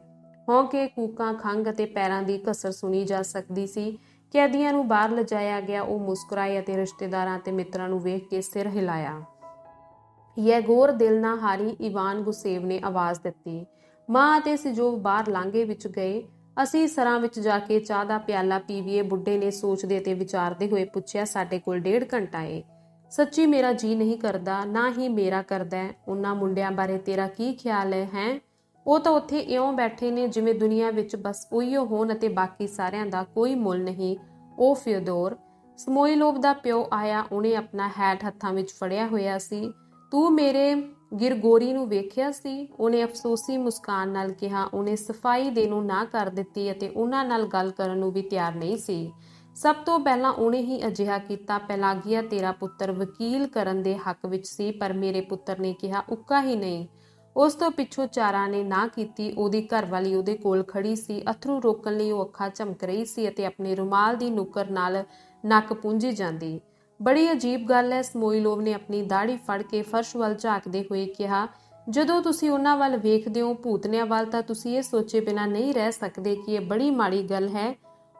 ਹੌਂਕੇ, ਕੂਕਾਂ, ਖੰਘ ਅਤੇ ਪੈਰਾਂ ਦੀ ਘਸਰ ਸੁਣੀ ਜਾ ਸਕਦੀ ਸੀ। ਕੈਦੀਆਂ ਨੂੰ ਬਾਹਰ ਲਿਜਾਇਆ ਗਿਆ। ਉਹ ਮੁਸਕਰਾਏ ਅਤੇ ਰਿਸ਼ਤੇਦਾਰਾਂ ਤੇ ਮਿੱਤਰਾਂ ਨੂੰ ਵੇਖ ਕੇ ਸਿਰ ਹਿਲਾਇਆ। ਯੈਗੋਰ ਦਿਲ ਨਾ ਹਾਰੀ, ਇਵਾਨ ਗੁਸੇਵ ਨੇ ਆਵਾਜ਼ ਦਿੱਤੀ। ਮਾਂ ਅਤੇ ਸਿਜੋਵ ਬਾਹਰ ਲਾਂਘੇ ਵਿੱਚ ਗਏ। ਅਸੀਂ ਸਰਾਂ ਵਿੱਚ ਜਾ ਕੇ ਚਾਹ ਦਾ ਪਿਆਲਾ ਪੀਵੀਏ, ਬੁੱਢੇ ਨੇ ਸੋਚਦੇ ਤੇ ਵਿਚਾਰਦੇ ਹੋਏ ਪੁੱਛਿਆ। ਸਾਡੇ ਕੋਲ 1.5 ਘੰਟਾ ਏ। ਸੱਚੀ ਮੇਰਾ ਜੀ ਨਹੀਂ ਕਰਦਾ, ਨਾ ਹੀ ਮੇਰਾ ਕਰਦਾ। ਉਹਨਾਂ ਮੁੰਡਿਆਂ ਬਾਰੇ ਤੇਰਾ ਕੀ ਖਿਆਲ ਹੈ? ਉਹ ਤਾਂ ਉੱਥੇ ਇਉਂ ਬੈਠੇ ਨੇ ਜਿਵੇਂ ਦੁਨੀਆ ਵਿੱਚ ਬਸ ਉਹੀਓ ਹੋਣ ਅਤੇ ਬਾਕੀ ਸਾਰਿਆਂ ਦਾ ਕੋਈ ਮੁੱਲ ਨਹੀਂ। ਉਹ ਫਿਓਦੋਰ ਸਮੋਇਲੋਵ ਦਾ ਪਿਓ ਆਇਆ। ਉਹਨੇ ਆਪਣਾ ਹੈਟ ਹੱਥਾਂ ਵਿੱਚ ਫੜਿਆ ਹੋਇਆ ਸੀ। ਤੂੰ ਮੇਰੇ ਗਿਰਗੋਰੀ ਨੂੰ ਵੇਖਿਆ ਸੀ? ਉਹਨੇ ਅਫਸੋਸੀ ਮੁਸਕਾਨ ਨਾਲ ਕਿਹਾ। ਉਹਨੇ ਸਫਾਈ ਦੇਣੋਂ ਨਾ ਕਰ ਦਿੱਤੀ ਅਤੇ ਉਹਨਾਂ ਨਾਲ ਗੱਲ ਕਰਨ ਨੂੰ ਵੀ ਤਿਆਰ ਨਹੀਂ ਸੀ। ਸਭ ਤੋਂ ਪਹਿਲਾਂ ਉਹਨੇ ਹੀ ਅਜਿਹਾ ਕੀਤਾ। ਪੈਲਾਗੀਆ ਤੇਰਾ ਪੁੱਤਰ ਵਕੀਲ ਕਰਨ ਦੇ ਹੱਕ ਵਿੱਚ ਸੀ, ਪਰ ਮੇਰੇ ਪੁੱਤਰ ਨੇ ਕਿਹਾ ਉੱਕਾ ਹੀ ਨਹੀਂ। ਉਸ ਤੋਂ ਪਿੱਛੋਂ ਚਾਰਾਂ ਨੇ ਨਾ ਕੀਤੀ। ਉਹਦੀ ਘਰਵਾਲੀ ਉਹਦੇ ਕੋਲ ਖੜੀ ਸੀ। ਅਥਰੂ ਰੋਕਣ ਲਈ ਉਹ ਅੱਖਾਂ ਝਮਕ ਰਹੀ ਸੀ ਅਤੇ ਆਪਣੇ ਰੁਮਾਲ ਦੀ ਨੁੱਕਰ ਨਾਲ ਨੱਕ ਪੂੰਝੀ ਜਾਂਦੀ। ਬੜੀ ਅਜੀਬ ਗੱਲ ਹੈ, ਸਮੋਇਲੋਵ ਨੇ ਆਪਣੀ ਦਾੜੀ ਫੜ ਕੇ ਫਰਸ਼ ਵੱਲ ਝਾਕਦੇ ਹੋਏ ਕਿਹਾ। ਜਦੋਂ ਤੁਸੀਂ ਉਹਨਾਂ ਵੱਲ ਵੇਖਦੇ ਹੋ, ਭੂਤਨਿਆਂ ਵੱਲ, ਤਾਂ ਤੁਸੀਂ ਇਹ ਸੋਚੇ ਬਿਨਾਂ ਨਹੀਂ ਰਹਿ ਸਕਦੇ ਕਿ ਇਹ ਬੜੀ ਮਾੜੀ ਗੱਲ ਹੈ।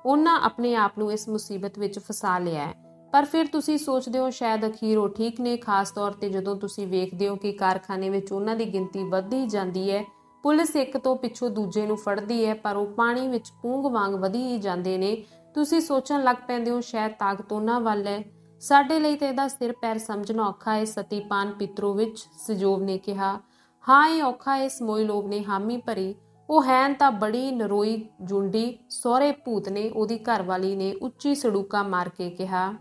ਉਹਨਾਂ ਆਪਣੇ ਆਪ ਨੂੰ ਇਸ ਮੁਸੀਬਤ ਵਿੱਚ ਫਸਾ ਲਿਆ ਹੈ। ਪਰ ਫਿਰ ਤੁਸੀਂ ਸੋਚਦੇ ਹੋ ਸ਼ਾਇਦ ਅਖੀਰ ਉਹ ਠੀਕ ਨੇ, ਖਾਸ ਤੌਰ ਤੇ ਜਦੋਂ ਤੁਸੀਂ ਵੇਖਦੇ ਹੋ ਕਿ ਕਾਰਖਾਨੇ ਵਿੱਚ ਉਹਨਾਂ ਦੀ ਗਿਣਤੀ ਵੱਧਦੀ ਜਾਂਦੀ ਹੈ। ਪੁਲਿਸ ਇੱਕ ਤੋਂ ਪਿੱਛੋਂ ਦੂਜੇ ਨੂੰ ਫੜਦੀ ਹੈ, ਪਰ ਉਹ ਪਾਣੀ ਵਿੱਚ ਪੂੰਗ ਵਾਂਗ ਵਧੀ ਹੀ ਜਾਂਦੇ ਨੇ। ਤੁਸੀਂ ਸੋਚਣ ਲੱਗ ਪੈਂਦੇ ਹੋ ਸ਼ਾਇਦ ਤਾਕਤ ਉਹਨਾਂ ਵੱਲ ਹੈ। ਸਾਡੇ ਲਈ ਤਾਂ ਇਹਦਾ ਸਿਰ ਪੈਰ ਸਮਝਣਾ ਔਖਾ ਹੈ, ਸਤੀਪਾਨ ਪਿਤਰੋਵਿਚ, ਸਿਜੋਵ ਨੇ ਕਿਹਾ। ਹਾਂ, ਇਹ ਔਖਾ ਹੈ, ਸਮੋਇਲੋਵ ਨੇ ਹਾਮੀ ਭਰੀ। ਉਹ ਹੈਨ ਤਾਂ ਬੜੀ ਨਰੋਈ ਜੁੰਡੀ ਸਹੁਰੇ ਭੂਤ ਨੇ, ਉਹਦੀ ਘਰਵਾਲੀ ਨੇ ਉੱਚੀ ਸੜੂਕਾ ਮਾਰ ਕੇ ਕਿਹਾ।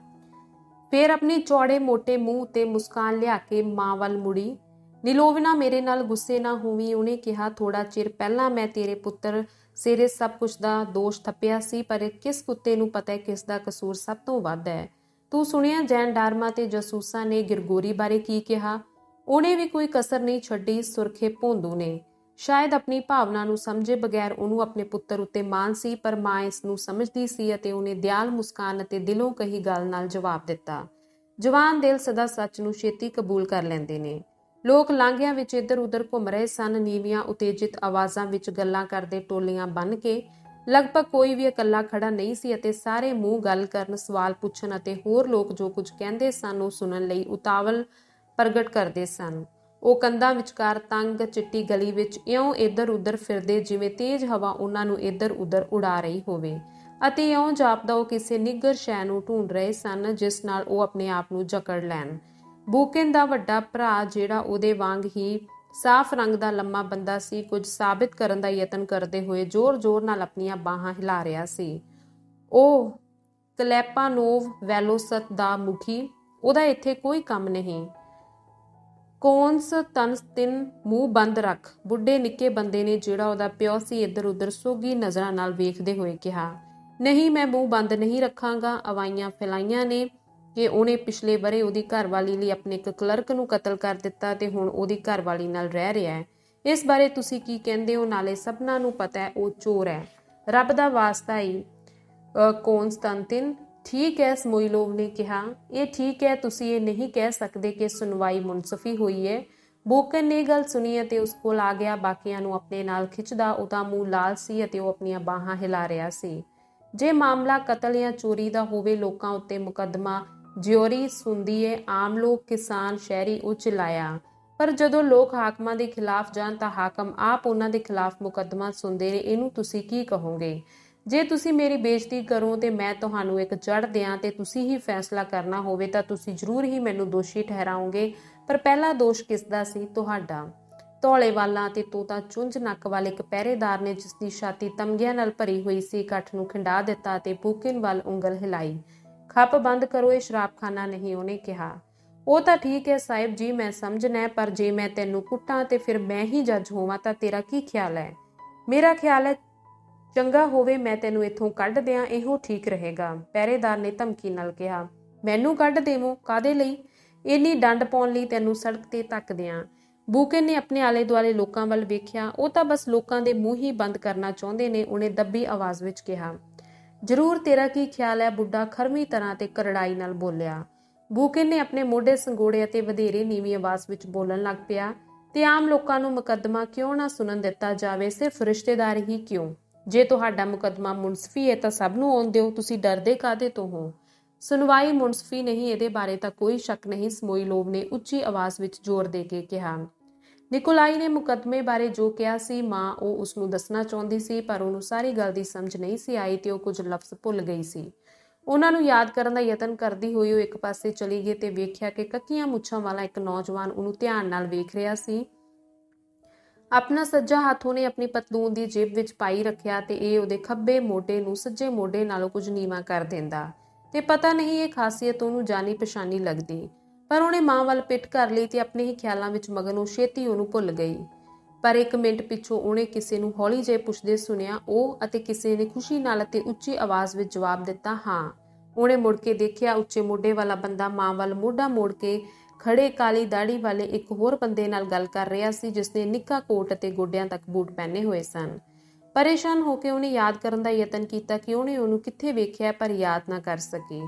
ਫਿਰ ਆਪਣੀ ਚੌੜੇ ਮੋਟੇ ਮੂੰਹ ਉੱਤੇ ਮੁਸਕਾਨ ਲਿਆ ਕੇ ਮਾਂ ਵੱਲ ਮੁੜੀ। ਨੀਲੋਵਨਾ, ਮੇਰੇ ਨਾਲ ਗੁੱਸੇ ਨਾ ਹੋਵੀਂ, ਉਹਨੇ ਕਿਹਾ। ਥੋੜਾ ਚਿਰ ਪਹਿਲਾਂ ਮੈਂ ਤੇਰੇ ਪੁੱਤਰ ਸਿਰੇ ਸਭ ਕੁਝ ਦਾ ਦੋਸ਼ ਥੱਪਿਆ ਸੀ, ਪਰ ਕਿਸ ਕੁੱਤੇ ਨੂੰ ਪਤਾ ਹੈ ਕਿਸ ਦਾ ਕਸੂਰ ਸਭ ਤੋਂ ਵੱਧ ਹੈ। ਤੂੰ ਸੁਣਿਆ ਜੈਨਡਾਰਮਾਂ ਤੇ ਜਾਸੂਸਾਂ ਨੇ ਗਿਰਗੋਰੀ ਬਾਰੇ ਕੀ ਕਿਹਾ? ਉਹਨੇ ਵੀ ਕੋਈ ਕਸਰ ਨਹੀਂ ਛੱਡੀ। ਸੁਰਖੇ ਭੋਂਦੂ ਨੇ ਸ਼ਾਇਦ ਆਪਣੀ ਭਾਵਨਾ ਨੂੰ ਸਮਝੇ ਬਗੈਰ ਉਹਨੂੰ ਆਪਣੇ ਪੁੱਤਰ ਉੱਤੇ ਮਾਣ ਸੀ, ਪਰ ਮਾਂ ਇਸ ਨੂੰ ਸਮਝਦੀ ਸੀ ਅਤੇ ਉਹਨੇ ਦਿਆਲ ਮੁਸਕਾਨ ਅਤੇ ਦਿਲੋਂ ਕਹੀ ਗੱਲ ਨਾਲ ਜਵਾਬ ਦਿੱਤਾ। ਜਵਾਨ ਦਿਲ ਸਦਾ ਸੱਚ ਨੂੰ ਛੇਤੀ ਕਬੂਲ ਕਰ ਲੈਂਦੇ ਨੇ। ਲੋਕ ਲਾਂਘਿਆਂ ਵਿੱਚ ਇੱਧਰ ਉੱਧਰ ਘੁੰਮ ਰਹੇ ਸਨ, ਨੀਵੀਆਂ ਉਤੇਜਿਤ ਆਵਾਜ਼ਾਂ ਵਿੱਚ ਗੱਲਾਂ ਕਰਦੇ, ਟੋਲੀਆਂ ਬੰਨ ਕੇ। ਲਗਭਗ ਕੋਈ ਵੀ ਇਕੱਲਾ ਖੜਾ ਨਹੀਂ ਸੀ ਅਤੇ ਸਾਰੇ ਮੂੰਹ ਗੱਲ ਕਰਨ, ਸਵਾਲ ਪੁੱਛਣ ਅਤੇ ਹੋਰ ਲੋਕ ਜੋ ਕੁਝ ਕਹਿੰਦੇ ਸਨ ਉਹ ਸੁਣਨ ਲਈ ਉਤਾਵਲ ਪ੍ਰਗਟ ਕਰਦੇ ਸਨ। ਉਹ ਕੰਧਾਂ ਵਿਚਕਾਰ ਤੰਗ ਚਿੱਟੀ ਗਲੀ ਵਿੱਚ ਇਉਂ ਇੱਧਰ ਉੱਧਰ ਫਿਰਦੇ ਜਿਵੇਂ ਤੇਜ਼ ਹਵਾ ਉਹਨਾਂ ਨੂੰ ਇੱਧਰ ਉੱਧਰ ਉਡਾ ਰਹੀ ਹੋਵੇ, ਅਤੇ ਇਉਂ ਜਾਪਦਾ ਉਹ ਕਿਸੇ ਨਿੱਘਰ ਸ਼ੈ ਨੂੰ ਢੂੰਡ ਰਹੇ ਸਨ ਜਿਸ ਨਾਲ ਉਹ ਆਪਣੇ ਆਪ ਨੂੰ ਜਕੜ ਲੈਣ। ਬੂਕਨ ਦਾ ਵੱਡਾ ਭਰਾ, ਜਿਹੜਾ ਉਹਦੇ ਵਾਂਗ ਹੀ ਸਾਫ਼ ਰੰਗ ਦਾ ਲੰਮਾ ਬੰਦਾ ਸੀ, ਕੁਝ ਸਾਬਿਤ ਕਰਨ ਦਾ ਯਤਨ ਕਰਦੇ ਹੋਏ ਜ਼ੋਰ-ਜ਼ੋਰ ਨਾਲ ਆਪਣੀਆਂ ਬਾਹਾਂ ਹਿਲਾ ਰਿਹਾ ਸੀ। ਉਹ ਕਲੈਪਾਨੋਵ ਵੈਲੋਸਤ ਦਾ ਮੁਖੀ, ਉਹਦਾ ਇੱਥੇ ਕੋਈ ਕੰਮ ਨਹੀਂ। ਕੋਨਸਤਨਤਿਨ, ਮੂੰਹ ਬੰਦ ਰੱਖ, ਬੁੱਢੇ ਨਿੱਕੇ ਬੰਦੇ ਨੇ, ਜਿਹੜਾ ਉਹਦਾ ਪਿਓ ਸੀ, ਇੱਧਰ ਉੱਧਰ ਸੋਗੀ ਨਜ਼ਰਾਂ ਨਾਲ ਵੇਖਦੇ ਹੋਏ ਕਿਹਾ। ਨਹੀਂ, ਮੈਂ ਮੂੰਹ ਬੰਦ ਨਹੀਂ ਰੱਖਾਂਗਾ। ਅਵਾਈਆਂ ਫੈਲਾਈਆਂ ਨੇ ਕਿ ਉਹਨੇ ਪਿਛਲੇ ਵਰੇ ਉਹਦੀ ਘਰਵਾਲੀ ਲਈ ਆਪਣੇ ਇੱਕ ਕਲਰਕ ਨੂੰ ਕਤਲ ਕਰ ਦਿੱਤਾ ਤੇ ਹੁਣ ਉਹਦੀ ਘਰਵਾਲੀ ਨਾਲ ਰਹਿ ਰਿਹਾ ਹੈ। ਇਸ ਬਾਰੇ ਤੁਸੀਂ ਕੀ ਕਹਿੰਦੇ ਹੋ? ਨਾਲੇ ਸਭਨਾਂ ਨੂੰ ਪਤਾ ਹੈ ਉਹ ਚੋਰ ਹੈ। ਰੱਬ ਦਾ ਵਾਸਤਾ ਹੀ ਕੋਨਸਤਨਤਿਨ। ਠੀਕ ਹੈ, ਸਮੋਇਲੋਵ ਨੇ ਕਿਹਾ। ਇਹ ਠੀਕ ਹੈ, ਤੁਸੀਂ ਇਹ ਨਹੀਂ ਕਹਿ ਸਕਦੇ ਕਿ ਸੁਣਵਾਈ ਮੁਨਸਫੀ ਹੋਈ ਹੈ। ਬੂਕਨ ਨੇ ਗੱਲ ਸੁਣੀ ਅਤੇ ਉਸ ਕੋਲ ਆ ਗਿਆ, ਬਾਕੀਆਂ ਨੂੰ ਆਪਣੇ ਨਾਲ ਖਿੱਚਦਾ। ਉਹਦਾ ਮੂੰਹ ਲਾਲ ਸੀ ਅਤੇ ਉਹ ਆਪਣੀਆਂ ਬਾਹਾਂ ਹਿਲਾ ਰਿਹਾ ਸੀ। ਜੇ ਮਾਮਲਾ ਕਤਲ ਜਾਂ ਚੋਰੀ ਦਾ ਹੋਵੇ, ਲੋਕਾਂ ਉੱਤੇ ਮੁਕੱਦਮਾ ਜਿਉਰੀ ਸੁਣਦੀ ਏ, ਆਮ ਲੋਕ, ਕਿਸਾਨ, ਸ਼ਹਿਰੀ, ਉਹ ਚਿਲਾਇਆ। ਪਰ ਜਦੋਂ ਲੋਕ ਹਾਕਮਾਂ ਦੇ ਖਿਲਾਫ ਜਾਣ ਤਾਂ ਹਾਕਮ ਆਪ ਉਹਨਾਂ ਦੇ ਖਿਲਾਫ ਮੁਕੱਦਮਾ ਸੁਣਦੇ ਨੇ। ਇਹਨੂੰ ਤੁਸੀਂ ਕੀ ਕਹੋਗੇ? ਜੇ ਤੁਸੀਂ ਮੇਰੀ ਬੇਇੱਜ਼ਤੀ ਕਰੋ ਤੇ ਮੈਂ ਤੁਹਾਨੂੰ ਇੱਕ ਜੜ ਦਿਆਂ ਤੇ ਤੁਸੀਂ ਹੀ ਫੈਸਲਾ ਕਰਨਾ ਹੋਵੇ ਤਾਂ ਤੁਸੀਂ ਜ਼ਰੂਰ ਹੀ ਮੈਨੂੰ ਦੋਸ਼ੀ ਠਹਿਰਾਓਗੇ। ਪਰ ਪਹਿਲਾ ਦੋਸ਼ ਕਿਸਦਾ ਸੀ? ਤੁਹਾਡਾ। ਧੌਲੇ ਵਾਲਾਂ ਅਤੇ ਤੋਤਾ ਚੁੰਝ ਨੱਕ ਵਾਲੇ ਇੱਕ ਪਹਿਰੇਦਾਰ ਨੇ, ਜਿਸ ਦੀ ਛਾਤੀ ਤਮਗਿਆਂ ਨਾਲ ਭਰੀ ਹੋਈ ਸੀ, ਇਕੱਠ ਨੂੰ ਖਿੰਡਾ ਦਿੱਤਾ ਅਤੇ ਬੂਕਿਨ ਵੱਲ ਉਂਗਲ ਹਿਲਾਈ। ਖੱਪ ਬੰਦ ਕਰੋ, ਇਹ ਸ਼ਰਾਬਖਾਨਾ ਨਹੀਂ, ਉਹਨੇ ਕਿਹਾ। ਉਹ ਤਾਂ ਠੀਕ ਹੈ ਸਾਹਿਬ ਜੀ, ਮੈਂ ਸਮਝਣਾ, ਪਰ ਜੇ ਮੈਂ ਤੈਨੂੰ ਕੁੱਟਾਂ ਤੇ ਫਿਰ ਮੈਂ ਹੀ ਜੱਜ ਹੋਵਾਂ ਤਾਂ ਤੇਰਾ ਕੀ ਖਿਆਲ ਹੈ? ਮੇਰਾ ਖਿਆਲ ਹੈ ਚੰਗਾ ਹੋਵੇ ਮੈਂ ਤੈਨੂੰ ਇੱਥੋਂ ਕੱਢ ਦਿਆਂ, ਇਹੋ ਠੀਕ ਰਹੇਗਾ, ਪਹਿਰੇਦਾਰ ਨੇ ਧਮਕੀ ਨਾਲ ਕਿਹਾ। ਮੈਨੂੰ ਕੱਢ ਦੇਵੋ? ਕਾਹਦੇ ਲਈ? ਇੰਨੀ ਡੰਡ ਪਾਉਣ ਲਈ ਤੈਨੂੰ ਸੜਕ ਤੇ ਧੱਕ ਦਿਆਂ। ਬੂਕਿਨ ਨੇ ਆਪਣੇ ਆਲੇ ਦੁਆਲੇ ਲੋਕਾਂ ਵੱਲ ਵੇਖਿਆ। ਉਹ ਤਾਂ ਬਸ ਲੋਕਾਂ ਦੇ ਮੂੰਹ ਹੀ ਬੰਦ ਕਰਨਾ ਚਾਹੁੰਦੇ ਨੇ, ਉਹਨੇ ਦੱਬੀ ਆਵਾਜ਼ ਵਿੱਚ ਕਿਹਾ। ਜ਼ਰੂਰ, ਤੇਰਾ ਕੀ ਖਿਆਲ ਹੈ? ਬੁੱਢਾ ਖਰਮੀ ਤਰ੍ਹਾਂ ਤੇ ਕਰੜਾਈ ਨਾਲ ਬੋਲਿਆ। ਬੂਕਿਨ ਨੇ ਆਪਣੇ ਮੋਢੇ ਸੰਗੋੜੇ ਅਤੇ ਵਧੇਰੇ ਨੀਵੀਂ ਆਵਾਜ਼ ਵਿੱਚ ਬੋਲਣ ਲੱਗ ਪਿਆ, ਤੇ ਆਮ ਲੋਕਾਂ ਨੂੰ ਮੁਕੱਦਮਾ ਕਿਉਂ ਨਾ ਸੁਣਨ ਦਿੱਤਾ ਜਾਵੇ, ਸਿਰਫ ਰਿਸ਼ਤੇਦਾਰ ਹੀ ਕਿਉਂ? ਜੇ ਤੁਹਾਡਾ ਮੁਕੱਦਮਾ ਮੁਨਸਫੀ ਹੈ ਤਾਂ ਸਭ ਨੂੰ ਆਉਣ ਦਿਓ, ਤੁਸੀਂ ਡਰਦੇ ਕਾਹਦੇ ਤੋਂ ਹੋ? ਸੁਣਵਾਈ ਮੁਨਸਫੀ ਨਹੀਂ, ਇਹਦੇ ਬਾਰੇ ਤਾਂ ਕੋਈ ਸ਼ੱਕ ਨਹੀਂ, ਸਮੋਇਲੋਵ ਨੇ ਉੱਚੀ ਆਵਾਜ਼ ਵਿੱਚ ਜ਼ੋਰ ਦੇ ਕੇ ਕਿਹਾ। ਨਿਕੋਲਾਈ ਨੇ ਮੁਕੱਦਮੇ ਬਾਰੇ ਜੋ ਕਿਹਾ ਸੀ, ਮਾਂ ਉਹ ਉਸਨੂੰ ਦੱਸਣਾ ਚਾਹੁੰਦੀ ਸੀ, ਪਰ ਉਹਨੂੰ ਸਾਰੀ ਗੱਲ ਦੀ ਸਮਝ ਨਹੀਂ ਸੀ ਆਈ ਤੇ ਉਹ ਕੁਝ ਲਫ਼ਜ਼ ਭੁੱਲ ਗਈ ਸੀ। ਉਹਨਾਂ ਨੂੰ ਯਾਦ ਕਰਨ ਦਾ ਯਤਨ ਕਰਦੀ ਹੋਈ ਉਹ ਇੱਕ ਪਾਸੇ ਚਲੀ ਗਈ ਤੇ ਵੇਖਿਆ ਕਿ ਕੱਕੀਆਂ ਮੁੱਛਾਂ ਵਾਲਾ ਇੱਕ ਨੌਜਵਾਨ ਉਹਨੂੰ ਧਿਆਨ ਨਾਲ ਵੇਖ ਰਿਹਾ ਸੀ। ਆਪਣਾ ਸੱਜਾ ਹੱਥ ਉਹਨੇ ਆਪਣੀ ਪਤਲੂਨ ਦੀ ਜੇਬ ਵਿੱਚ ਪਾਈ ਰੱਖਿਆ ਤੇ ਇਹ ਉਹਦੇ ਖੱਬੇ ਮੋਢੇ ਨੂੰ ਸੱਜੇ ਮੋਢੇ ਨਾਲੋਂ ਕੁਝ ਨੀਵਾਂ ਕਰ ਦਿੰਦਾ, ਤੇ ਪਤਾ ਨਹੀਂ ਇਹ ਖਾਸੀਅਤ ਉਹਨੂੰ ਜਾਣੀ ਪਛਾਣੀ ਲੱਗਦੀ। ਪਰ ਉਹਨੇ ਮਾਂ ਵੱਲ ਪਿੱਠ ਕਰ ਲਈ ਤੇ ਆਪਣੇ ਹੀ ਖਿਆਲਾਂ ਵਿੱਚ ਮਗਨ ਉਹ ਛੇਤੀ ਉਹਨੂੰ ਭੁੱਲ ਗਈ। ਪਰ ਇੱਕ ਮਿੰਟ ਪਿੱਛੋਂ ਉਹਨੇ ਕਿਸੇ ਨੂੰ ਹੌਲੀ ਜਿਹੇ ਪੁੱਛਦੇ ਸੁਣਿਆ, ਉਹ ਅਤੇ ਕਿਸੇ ਨੇ ਖੁਸ਼ੀ ਨਾਲ ਅਤੇ ਉੱਚੀ ਆਵਾਜ਼ ਵਿੱਚ ਜਵਾਬ ਦਿੱਤਾ, ਹਾਂ। ਉਹਨੇ ਮੁੜ ਕੇ ਦੇਖਿਆ, ਉੱਚੇ ਮੋਢੇ ਵਾਲਾ ਬੰਦਾ ਮਾਂ ਵੱਲ ਮੋਢਾ ਮੋੜ ਕੇ ਖੜੇ ਕਾਲੀ ਦਾੜੀ ਵਾਲੇ ਇੱਕ ਹੋਰ ਬੰਦੇ ਨਾਲ ਗੱਲ ਕਰ ਰਿਹਾ ਸੀ, ਜਿਸਨੇ ਨਿੱਘਾ ਕੋਟ ਅਤੇ ਗੋਡਿਆਂ ਤੱਕ ਬੂਟ ਪਹਿਨੇ ਹੋਏ ਸਨ। ਪਰੇਸ਼ਾਨ ਹੋ ਕੇ ਉਹਨੇ ਯਾਦ ਕਰਨ ਦਾ ਯਤਨ ਕੀਤਾ ਕਿ ਉਹਨੇ ਉਹਨੂੰ ਕਿੱਥੇ ਵੇਖਿਆ, ਪਰ ਯਾਦ ਨਾ ਕਰ ਸਕੀ।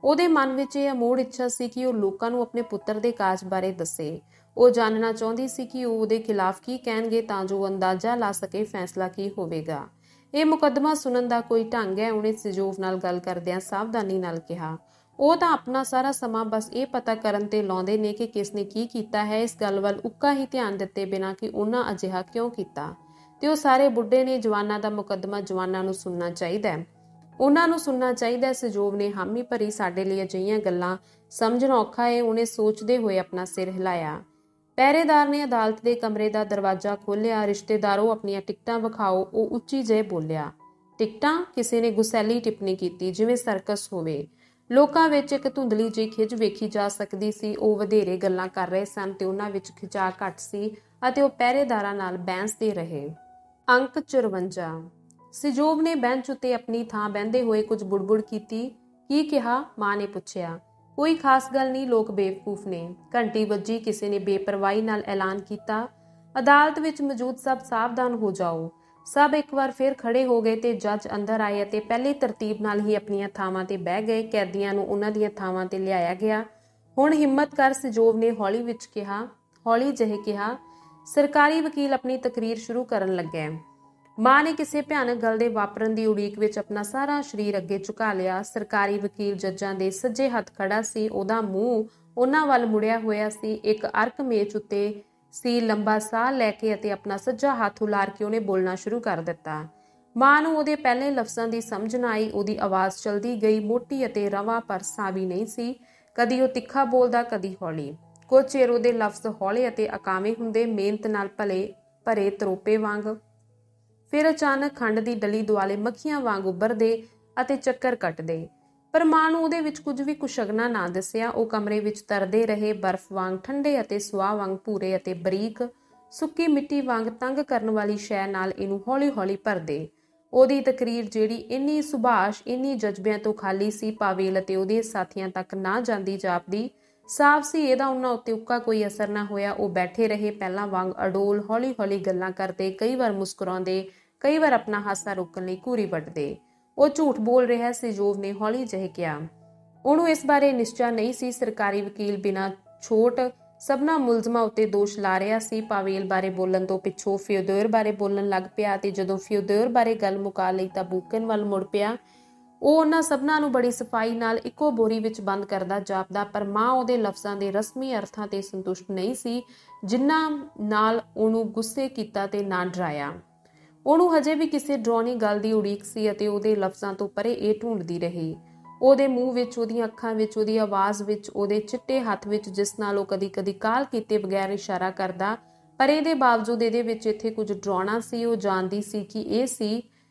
ਉਹਦੇ ਮਨ ਵਿੱਚ ਇਹ ਅਮੋੜ ਇੱਛਾ ਸੀ ਕਿ ਉਹ ਲੋਕਾਂ ਨੂੰ ਆਪਣੇ ਪੁੱਤਰ ਦੇ ਕਾਜ ਬਾਰੇ ਦੱਸੇ। ਉਹ ਜਾਣਨਾ ਚਾਹੁੰਦੀ ਸੀ ਕਿ ਉਹ ਉਹਦੇ ਖਿਲਾਫ ਕੀ ਕਹਿਣਗੇ, ਤਾਂ ਜੋ ਉਹ ਅੰਦਾਜ਼ਾ ਲਾ ਸਕੇ ਫੈਸਲਾ ਕੀ ਹੋਵੇਗਾ। ਇਹ ਮੁਕੱਦਮਾ ਸੁਣਨ ਦਾ ਕੋਈ ਢੰਗ ਹੈ? ਉਹਨੇ ਸਿਜੋਵ ਨਾਲ ਗੱਲ ਕਰਦਿਆਂ ਸਾਵਧਾਨੀ ਨਾਲ ਕਿਹਾ। ਉਹ ਤਾਂ ਆਪਣਾ ਸਾਰਾ ਸਮਾਂ ਬਸ ਇਹ ਪਤਾ ਕਰਨ ਤੇ ਲਾਉਂਦੇ ਨੇ ਕਿ ਕਿਸ ਨੇ ਕੀ ਕੀਤਾ ਹੈ, ਇਸ ਗੱਲ ਵੱਲ ਉੱਕਾ ਹੀ ਧਿਆਨ ਦਿੱਤੇ ਬਿਨਾਂ ਕਿ ਉਹਨਾਂ ਅਜਿਹਾ ਕਿਉਂ ਕੀਤਾ। ਤੇ ਉਹ ਸਾਰੇ ਬੁੱਢੇ ਨੇ, ਜਵਾਨਾਂ ਦਾ ਮੁਕੱਦਮਾ ਜਵਾਨਾਂ ਨੂੰ ਸੁਣਨਾ ਚਾਹੀਦਾ ਹੈ, ਉਹਨਾਂ ਨੂੰ ਸੁਣਨਾ ਚਾਹੀਦਾ। ਸਿਜੋਵ ਨੇ ਹਾਮੀ ਭਰੀ। ਸਾਡੇ ਲਈ ਅਜਿਹੀਆਂ ਗੱਲਾਂ ਸਮਝਣਾ ਔਖਾ ਹੈ, ਉਹਨੇ ਸੋਚਦੇ ਹੋਏ ਆਪਣਾ ਸਿਰ ਹਿਲਾਇਆ। ਪਹਿਰੇਦਾਰ ਨੇ ਅਦਾਲਤ ਦੇ ਕਮਰੇ ਦਾ ਦਰਵਾਜ਼ਾ ਖੋਲ੍ਹਿਆ। ਰਿਸ਼ਤੇਦਾਰੋ, ਆਪਣੀਆਂ ਟਿਕਟਾਂ ਵਿਖਾਓ, ਉਹ ਉੱਚੀ ਜਿਹੇ ਬੋਲਿਆ। ਟਿਕਟਾਂ? ਕਿਸੇ ਨੇ ਗੁਸੈਲੀ ਟਿੱਪਣੀ ਕੀਤੀ, ਜਿਵੇਂ ਸਰਕਸ ਹੋਵੇ। ਲੋਕਾਂ ਵਿੱਚ ਇੱਕ ਧੁੰਦਲੀ ਜਿਹੀ ਖਿਝ ਵੇਖੀ ਜਾ ਸਕਦੀ ਸੀ। ਉਹ ਵਧੇਰੇ ਗੱਲਾਂ ਕਰ ਰਹੇ ਸਨ ਤੇ ਉਹਨਾਂ ਵਿੱਚ ਖਿਚਾਅ ਘੱਟ ਸੀ ਅਤੇ ਉਹ ਪਹਿਰੇਦਾਰਾਂ ਨਾਲ ਬਹਿਸਦੇ ਰਹੇ। ਅੰਕ 54। ਸਿਜੋਵ ਨੇ ਬੈਂਚ ਉੱਤੇ ਆਪਣੀ ਥਾਂ ਬਹਿੰਦੇ ਹੋਏ ਕੁਝ ਬੁੜਬੁੜ ਕੀਤੀ। ਕੀ ਕਿਹਾ? ਮਾਂ ਨੇ ਪੁੱਛਿਆ। ਕੋਈ ਖਾਸ ਗੱਲ ਨਹੀਂ, ਲੋਕ ਬੇਵਕੂਫ ਨੇ। ਘੰਟੀ ਵੱਜੀ। ਕਿਸੇ ਨੇ ਬੇਪਰਵਾਹੀ ਨਾਲ ਐਲਾਨ ਕੀਤਾ, ਅਦਾਲਤ ਵਿੱਚ ਮੌਜੂਦ ਸਭ ਸਾਵਧਾਨ ਹੋ ਜਾਓ। ਸਭ ਇੱਕ ਵਾਰ ਫਿਰ ਖੜੇ ਹੋ ਗਏ ਤੇ ਜੱਜ ਅੰਦਰ ਆਏ ਅਤੇ ਪਹਿਲੀ ਤਰਤੀਬ ਨਾਲ ਹੀ ਆਪਣੀਆਂ ਥਾਵਾਂ ਤੇ ਬਹਿ ਗਏ। ਕੈਦੀਆਂ ਨੂੰ ਉਹਨਾਂ ਦੀਆਂ ਥਾਵਾਂ ਤੇ ਲਿਆਇਆ ਗਿਆ। ਹੁਣ ਹਿੰਮਤ ਕਰ, ਸਿਜੋਵ ਨੇ ਹੌਲੀ ਜਿਹੇ ਕਿਹਾ। ਸਰਕਾਰੀ ਵਕੀਲ ਆਪਣੀ ਤਕਰੀਰ ਸ਼ੁਰੂ ਕਰਨ ਲੱਗਾ। ਮਾਂ ਨੇ ਕਿਸੇ ਭਿਆਨਕ ਗੱਲ ਦੇ ਵਾਪਰਨ ਦੀ ਉਡੀਕ ਵਿੱਚ ਆਪਣਾ ਸਾਰਾ ਸਰੀਰ ਅੱਗੇ ਝੁਕਾ ਲਿਆ। ਸਰਕਾਰੀ ਵਕੀਲ ਜੱਜਾਂ ਦੇ ਸੱਜੇ ਹੱਥ ਖੜਾ ਸੀ। ਉਹਦਾ ਮੂੰਹ ਉਹਨਾਂ ਵੱਲ ਮੁੜਿਆ ਹੋਇਆ ਸੀ। ਇੱਕ ਅਰਕ ਮੇਜ਼ ਉੱਤੇ ਸੀ। ਲੰਬਾ ਸਾਹ ਲੈ ਕੇ ਅਤੇ ਆਪਣਾ ਸੱਜਾ ਹੱਥ ਉਲਾਰ ਕੇ ਉਹਨੇ ਬੋਲਣਾ ਸ਼ੁਰੂ ਕਰ ਦਿੱਤਾ। ਮਾਂ ਨੂੰ ਉਹਦੇ ਪਹਿਲੇ ਲਫ਼ਜ਼ਾਂ ਦੀ ਸਮਝ ਨਾ ਆਈ। ਉਹਦੀ ਆਵਾਜ਼ ਚਲਦੀ ਗਈ, ਮੋਟੀ ਅਤੇ ਰਵਾਂ, ਪਰ ਸਾਵੀ ਨਹੀਂ ਸੀ। ਕਦੀ ਉਹ ਤਿੱਖਾ ਬੋਲਦਾ, ਕਦੀ ਹੌਲੀ। ਕੁਝ ਚਿਰ ਉਹਦੇ ਲਫ਼ਜ਼ ਹੌਲੇ ਅਤੇ ਅਕਾਵੇਂ ਹੁੰਦੇ, ਮਿਹਨਤ ਨਾਲ ਭਰੇ ਤਰੋਪੇ ਵਾਂਗ। ਫਿਰ ਅਚਾਨਕ ਖੰਡ ਦੀ ਡਲੀ ਦੁਆਲੇ ਮੱਖੀਆਂ ਵਾਂਗ ਉੱਭਰਦੇ ਅਤੇ ਚੱਕਰ ਕੱਟਦੇ। ਪਰ ਮਾਂ ਨੂੰ ਉਹਦੇ ਵਿੱਚ ਕੁਝ ਵੀ ਕੁਸ਼ਗਨਾ ਨਾ ਦਿਸਿਆ। ਉਹ ਕਮਰੇ ਵਿੱਚ ਤਰਦੇ ਰਹੇ, ਬਰਫ਼ ਵਾਂਗ ਠੰਡੇ ਅਤੇ ਸੁਆਹ ਵਾਂਗ ਭੂਰੇ ਅਤੇ ਬਰੀਕ, ਸੁੱਕੀ ਮਿੱਟੀ ਵਾਂਗ ਤੰਗ ਕਰਨ ਵਾਲੀ ਸ਼ੈ ਨਾਲ ਇਹਨੂੰ ਹੌਲੀ-ਹੌਲੀ ਭਰਦੇ। ਉਹਦੀ ਤਕਰੀਰ, ਜਿਹੜੀ ਇੰਨੀ ਸੁਭਾਸ਼, ਇੰਨੀ ਜਜ਼ਬਿਆਂ ਤੋਂ ਖਾਲੀ ਸੀ, ਪਾਵੇਲ ਅਤੇ ਉਹਦੇ ਸਾਥੀਆਂ ਤੱਕ ਨਾ ਜਾਂਦੀ ਜਾਪਦੀ। ਸਾਫ਼ ਸੀ ਇਹਦਾ ਉਹਨਾਂ ਉੱਤੇ ਉੱਕਾ ਕੋਈ ਅਸਰ ਨਾ ਹੋਇਆ। ਉਹ ਬੈਠੇ ਰਹੇ, ਪਹਿਲਾਂ ਵਾਂਗ ਅਡੋਲ, ਹੌਲੀ-ਹੌਲੀ ਗੱਲਾਂ ਕਰਦੇ, ਕਈ ਵਾਰ ਮੁਸਕਰਾਉਂਦੇ, ਕਈ ਵਾਰ ਆਪਣਾ ਹਾਸਾ ਰੋਕਣ ਲਈ ਘੂਰੀ ਵੱਟਦੇ। ਉਹ ਝੂਠ ਬੋਲ ਰਿਹਾ, ਸਿਜੋਵ ਨੇ ਹੌਲੀ ਜਿਹੇ ਕਿਹਾ। ਉਹਨੂੰ ਇਸ ਬਾਰੇ ਨਿਸ਼ਚਾ ਨਹੀਂ ਸੀ। ਸਰਕਾਰੀ ਵਕੀਲ ਬਿਨਾਂ ਛੋਟ ਸਭਨਾਂ ਮੁਲਜ਼ਮਾਂ ਉੱਤੇ ਦੋਸ਼ ਲਾ ਰਿਹਾ ਸੀ। ਪਾਵੇਲ ਬਾਰੇ ਬੋਲਣ ਤੋਂ ਪਿੱਛੋਂ ਫਿਓਦੋਰ ਬਾਰੇ ਬੋਲਣ ਲੱਗ ਪਿਆ ਤੇ ਜਦੋਂ ਫਿਓਦੋਰ ਬਾਰੇ ਗੱਲ ਮੁਕਾ ਲਈ ਤਾਂ ਬੂਕਿਨ ਵੱਲ ਮੁੜ ਪਿਆ। ਉਹ ਉਹਨਾਂ ਸਭਨਾਂ ਨੂੰ ਬੜੀ ਸਫਾਈ ਨਾਲ ਇੱਕੋ ਬੋਰੀ ਵਿੱਚ ਬੰਦ ਕਰਦਾ ਜਾਪਦਾ, ਪਰ ਮਾਂ ਉਹਦੇ ਲਫ਼ਜ਼ਾਂ ਦੇ ਰਸਮੀ ਅਰਥਾਂ ਤੇ ਸੰਤੁਸ਼ਟ ਨਹੀਂ ਸੀ, ਜਿਨ੍ਹਾਂ ਨਾਲ ਉਹਨੂੰ ਗੁੱਸੇ ਕੀਤਾ ਤੇ ਨਾ ਡਰਾਇਆ। ਉਹਨੂੰ ਹਜੇ ਵੀ ਕਿਸੇ ਡਰਾਉਣੀ ਗੱਲ ਦੀ ਉਡੀਕ ਸੀ ਅਤੇ ਉਹਦੇ ਲਫ਼ਜ਼ਾਂ ਤੋਂ ਪਰੇ ਇਹ ਢੂੰਡਦੀ ਰਹੀ। ਉਹਦੇ ਮੂੰਹ ਵਿੱਚ, ਉਹਦੀਆਂ ਅੱਖਾਂ ਵਿੱਚ, ਉਹਦੀ ਆਵਾਜ਼ ਵਿੱਚ, ਉਹਦੇ ਚਿੱਟੇ ਹੱਥ ਵਿੱਚ ਜਿਸ ਨਾਲ ਉਹ ਕਦੀ-ਕਦੀ ਕਾਹਲ ਕੀਤੇ ਬਗੈਰ ਇਸ਼ਾਰਾ ਕਰਦਾ। ਪਰ ਇਹਦੇ ਬਾਵਜੂਦ ਇਹਦੇ ਵਿੱਚ ਇੱਥੇ ਕੁਝ ਡਰਾਉਣਾ ਸੀ। ਉਹ ਜਾਣਦੀ ਸੀ ਕਿ ਇਹ ਸੀ,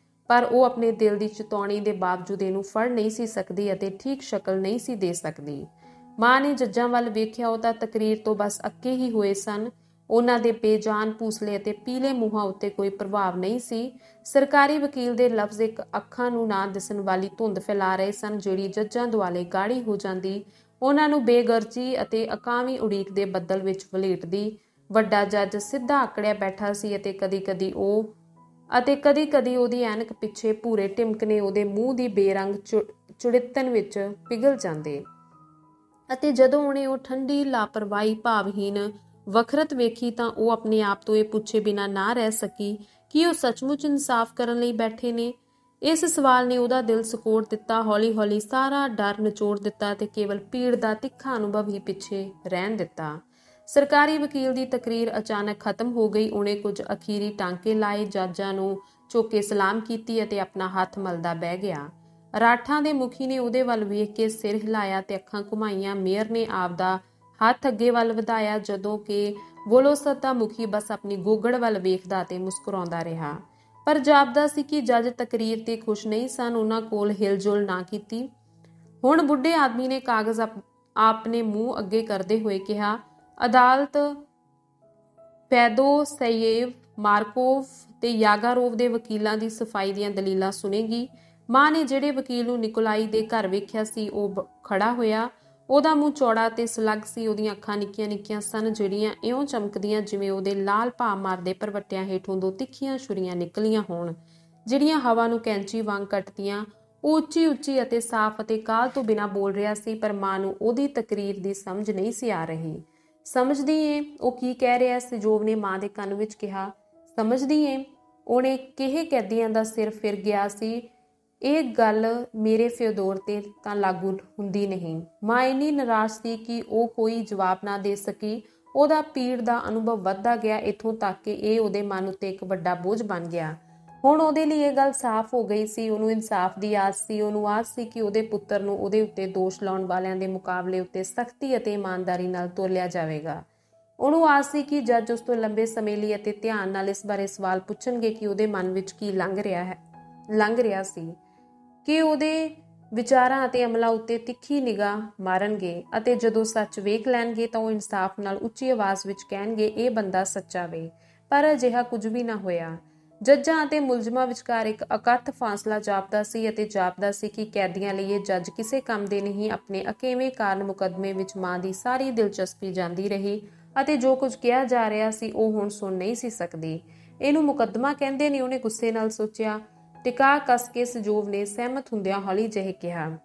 ਪਰ ਉਹ ਆਪਣੇ ਦਿਲ ਦੀ ਚੇਤਾਵਨੀ ਦੇ ਬਾਵਜੂਦ ਇਹਨੂੰ ਫੜ ਨਹੀਂ ਸੀ ਸਕਦੀ ਅਤੇ ਠੀਕ ਸ਼ਕਲ ਨਹੀਂ ਸੀ ਦੇ ਸਕਦੀ। ਮਾਂ ਨੇ ਜੱਜਾਂ ਵੱਲ ਵੇਖਿਆ। ਉਹ ਤਾਂ ਤਕਰੀਰ ਤੋਂ ਬਸ ਅੱਕੇ ਹੀ ਹੋਏ ਸਨ। ਉਹਨਾਂ ਦੇ ਬੇਜਾਨ ਪੂਸਲੇ ਅਤੇ ਪੀਲੇ ਮੂੰਹਾਂ ਉੱਤੇ ਕੋਈ ਪ੍ਰਭਾਵ ਨਹੀਂ ਸੀ। ਸਰਕਾਰੀ ਵਕੀਲ ਦੇ ਲਫ਼ਜ਼ ਇੱਕ ਅੱਖਾਂ ਨੂੰ ਨਾ ਦਿਸਣ ਵਾਲੀ ਧੁੰਦ ਫੈਲਾ ਰਹੇ ਸਨ, ਜਿਹੜੀ ਜੱਜਾਂ ਦੁਆਲੇ ਗਾੜੀ ਹੋ ਜਾਂਦੀ, ਉਹਨਾਂ ਨੂੰ ਬੇਗਰਜੀ ਅਤੇ ਅਕਾਵੀ ਉਡੀਕ ਦੇ ਬੱਦਲ ਵਿੱਚ ਵਲੇਟਦੀ। ਵੱਡਾ ਜੱਜ ਸਿੱਧਾ ਆਕੜਿਆ ਬੈਠਾ ਸੀ ਅਤੇ ਕਦੀ-ਕਦੀ ਉਹਦੀ ਐਨਕ ਪਿੱਛੇ ਭੂਰੇ ਟਿਮਕਣੇ ਉਹਦੇ ਮੂੰਹ ਦੀ ਬੇਰੰਗ ਚੁੜਿੱਤਣ ਵਿੱਚ ਪਿਘਲ ਜਾਂਦੇ। ਅਤੇ ਜਦੋਂ ਉਹਨੇ ਉਹ ਠੰਡੀ ਲਾਪਰਵਾਹੀ ਭਾਵਹੀਨ ਵਖਰਤ ਵੇਖੀ ਤਾਂ ਉਹ ਆਪਣੇ ਆਪ ਤੋਂ ਇਹ ਪੁੱਛੇ ਬਿਨਾਂ ਨਾ ਰਹਿ ਸਕੀ ਕਿ ਉਹ ਸੱਚਮੁੱਚ ਇਨਸਾਫ ਕਰਨ ਲਈ ਬੈਠੇ ਨੇ। ਇਸ ਸਵਾਲ ਨੇ ਉਹਦਾ ਦਿਲ ਸਕੋੜ ਦਿੱਤਾ। ਹੌਲੀ-ਹੌਲੀ ਸਾਰਾ ਡਰ ਨਿਚੋੜ ਦਿੱਤਾ ਤੇ ਕੇਵਲ ਪੀੜ ਦਾ ਤਿੱਖਾ ਅਨੁਭਵ ਹੀ ਪਿੱਛੇ ਰਹਿਣ ਦਿੱਤਾ। ਸਰਕਾਰੀ ਵਕੀਲ ਦੀ ਤਕਰੀਰ ਅਚਾਨਕ ਖਤਮ ਹੋ ਗਈ। ਉਹਨੇ ਕੁਝ ਅਖੀਰੀ ਟਾਂਕੇ ਲਾਏ, ਜੱਜਾਂ ਨੂੰ ਝੁੱਕ ਕੇ ਸਲਾਮ ਕੀਤੀ ਅਤੇ ਆਪਣਾ ਹੱਥ ਮਲਦਾ ਬਹਿ ਗਿਆ। ਰਾਠਾਂ ਦੇ ਮੁਖੀ ਨੇ ਉਹਦੇ ਵੱਲ ਵੇਖ ਕੇ ਸਿਰ ਹਿਲਾਇਆ ਤੇ ਅੱਖਾਂ ਘੁਮਾਈਆਂ। ਮੇਅਰ ਨੇ ਆਪਦਾ ਹੱਥ ਅੱਗੇ ਵੱਲ ਵਧਾਇਆ, ਜਦੋਂ ਕਿ ਵੋਲੋਸਤ ਦਾ ਮੁਖੀ ਬਸ ਆਪਣੀ ਗੋਗੜ ਵੱਲ ਵੇਖਦਾ ਤੇ ਮੁਸਕਰਾਉਂਦਾ ਰਿਹਾ। ਪਰ ਜਾਪਦਾ ਸੀ ਕਿ ਜੱਜ ਤਕਰੀਰ ਤੇ ਖੁਸ਼ ਨਹੀਂ ਸਨ। ਉਹਨਾਂ ਕੋਲ ਹਿਲਜੁਲ ਨਾ ਕੀਤੀ। ਹੁਣ ਬੁੱਢੇ ਆਦਮੀ ਨੇ ਕਾਗਜ਼ ਆਪਣੇ ਮੂੰਹ ਅੱਗੇ ਕਰਦੇ ਹੋਏ ਕਿਹਾ, ਅਦਾਲਤ ਫੈਦੋਸੇਯੇਵ, ਮਾਰਕੋਵ ਤੇ ਯਾਗਾਰੋਵ ਦੇ ਵਕੀਲਾਂ ਦੀ ਸਫਾਈ ਦੀਆਂ ਦਲੀਲਾਂ ਸੁਣੇਗੀ। ਮਾਂ ਨੇ ਜਿਹੜੇ ਵਕੀਲ ਨੂੰ ਨਿਕੋਲਾਈ ਦੇ ਘਰ ਵੇਖਿਆ ਸੀ, ਉਹ ਖੜਾ ਹੋਇਆ। ਉਹਦਾ ਮੂੰਹ ਚੌੜਾ ਤੇ ਸਲੱਗ ਸੀ। ਉਹਦੀਆਂ ਅੱਖਾਂ ਨਿੱਕੀਆਂ-ਨਿੱਕੀਆਂ ਸਨ, ਜਿਹੜੀਆਂ ਇਉਂ ਚਮਕਦੀਆਂ ਜਿਵੇਂ ਉਹਦੇ ਲਾਲ ਭਾ ਮਾਰਦੇ ਪਰਵੱਟਿਆਂ ਹੇਠੋਂ ਦੋ ਤਿੱਖੀਆਂ ਛੁਰੀਆਂ ਨਿਕਲੀਆਂ ਹੋਣ, ਜਿਹੜੀਆਂ ਹਵਾ ਨੂੰ ਕੈਂਚੀ ਵਾਂਗ ਕੱਟਦੀਆਂ। ਉਹ ਉੱਚੀ-ਉੱਚੀ ਅਤੇ ਸਾਫ਼ ਅਤੇ ਕਾਹਲ ਤੋਂ ਬਿਨਾਂ ਬੋਲ ਰਿਹਾ ਸੀ, ਪਰ ਮਾਂ ਨੂੰ ਉਹਦੀ ਤਕਰੀਰ ਦੀ ਸਮਝ ਨਹੀਂ ਸੀ ਆ ਰਹੀ। ਸਮਝਦੀ ਏ ਉਹ ਕੀ ਕਹਿ ਰਿਹਾ? ਸਜੋਵ ਨੇ ਮਾਂ ਦੇ ਕੰਨ ਵਿੱਚ ਕਿਹਾ। ਸਮਝਦੀ ਏ? ਉਹਨੇ ਕਿਹੇ ਕੈਦੀਆਂ ਦਾ ਸਿਰ ਫਿਰ ਗਿਆ ਸੀ। ਇਹ ਗੱਲ ਮੇਰੇ ਫਿਓਦੋਰ ਤੇ ਤਾਂ ਲਾਗੂ ਹੁੰਦੀ ਨਹੀਂ। ਮਾਂ ਇੰਨੀ ਨਿਰਾਸ਼ ਸੀ ਕਿ ਉਹ ਕੋਈ ਜਵਾਬ ਨਾ ਦੇ ਸਕੀ। ਉਹਦਾ ਪੀੜ ਦਾ ਅਨੁਭਵ ਵੱਧਦਾ ਗਿਆ, ਇੱਥੋਂ ਤੱਕ ਕਿ ਇਹ ਉਹਦੇ ਮਨ ਉੱਤੇ ਇੱਕ ਵੱਡਾ ਬੋਝ ਬਣ ਗਿਆ। ਹੁਣ ਉਹਦੇ ਲਈ ਇਹ ਗੱਲ ਸਾਫ਼ ਹੋ ਗਈ ਸੀ। ਉਹਨੂੰ ਇਨਸਾਫ ਦੀ ਆਸ ਸੀ। ਉਹਨੂੰ ਆਸ ਸੀ ਕਿ ਉਹਦੇ ਪੁੱਤਰ ਨੂੰ ਉਹਦੇ ਉੱਤੇ ਦੋਸ਼ ਲਾਉਣ ਵਾਲਿਆਂ ਦੇ ਮੁਕਾਬਲੇ ਉੱਤੇ ਸਖਤੀ ਅਤੇ ਇਮਾਨਦਾਰੀ ਨਾਲ ਤੋਲਿਆ ਜਾਵੇਗਾ। ਉਹਨੂੰ ਆਸ ਸੀ ਕਿ ਜੱਜ ਉਸ ਤੋਂ ਲੰਬੇ ਸਮੇਂ ਲਈ ਅਤੇ ਧਿਆਨ ਨਾਲ ਇਸ ਬਾਰੇ ਸਵਾਲ ਪੁੱਛਣਗੇ ਕਿ ਉਹਦੇ ਮਨ ਵਿੱਚ ਕੀ ਲੰਘ ਰਿਹਾ ਸੀ, ਕਿ ਉਹਦੇ ਵਿਚਾਰਾਂ ਅਤੇ ਅਮਲਾਂ ਉੱਤੇ ਤਿੱਖੀ ਨਿਗਾਹ ਮਾਰਨਗੇ ਅਤੇ ਜਦੋਂ ਸੱਚ ਵੇਖ ਲੈਣਗੇ ਤਾਂ ਉਹ ਇਨਸਾਫ ਨਾਲ ਉੱਚੀ ਆਵਾਜ਼ ਵਿੱਚ ਕਹਿਣਗੇ, ਇਹ ਬੰਦਾ ਸੱਚਾ ਵੇ। ਪਰ ਅਜਿਹਾ ਕੁਝ ਵੀ ਨਾ ਹੋਇਆ। ਜੱਜਾਂ ਅਤੇ ਮੁਲਜ਼ਮਾਂ ਵਿਚਕਾਰ ਇੱਕ ਅਕੱਥ ਫਾਸਲਾ ਜਾਪਦਾ ਸੀ ਅਤੇ ਜਾਪਦਾ ਸੀ ਕਿ ਕੈਦੀਆਂ ਲਈ ਇਹ ਜੱਜ ਕਿਸੇ ਕੰਮ ਦੇ ਨਹੀਂ। ਆਪਣੇ ਅਕੇਵੇਂ ਕਾਰਨ ਮੁਕੱਦਮੇ ਵਿੱਚ ਮਾਂ ਦੀ ਸਾਰੀ ਦਿਲਚਸਪੀ ਜਾਂਦੀ ਰਹੀ ਅਤੇ ਜੋ ਕੁਝ ਕਿਹਾ ਜਾ ਰਿਹਾ ਸੀ ਉਹ ਹੁਣ ਸੁਣ ਨਹੀਂ ਸੀ ਸਕਦੀ। ਇਹਨੂੰ ਮੁਕੱਦਮਾ ਕਹਿੰਦੇ ਨੇ, ਉਹਨੇ ਗੁੱਸੇ ਨਾਲ ਸੋਚਿਆ। ਟਿਕਾ ਕੱਸ ਕੇ ਸਜੋਵ ਨੇ ਸਹਿਮਤ ਹੁੰਦਿਆਂ ਹੌਲੀ ਜਿਹੇ ਕਿਹਾ।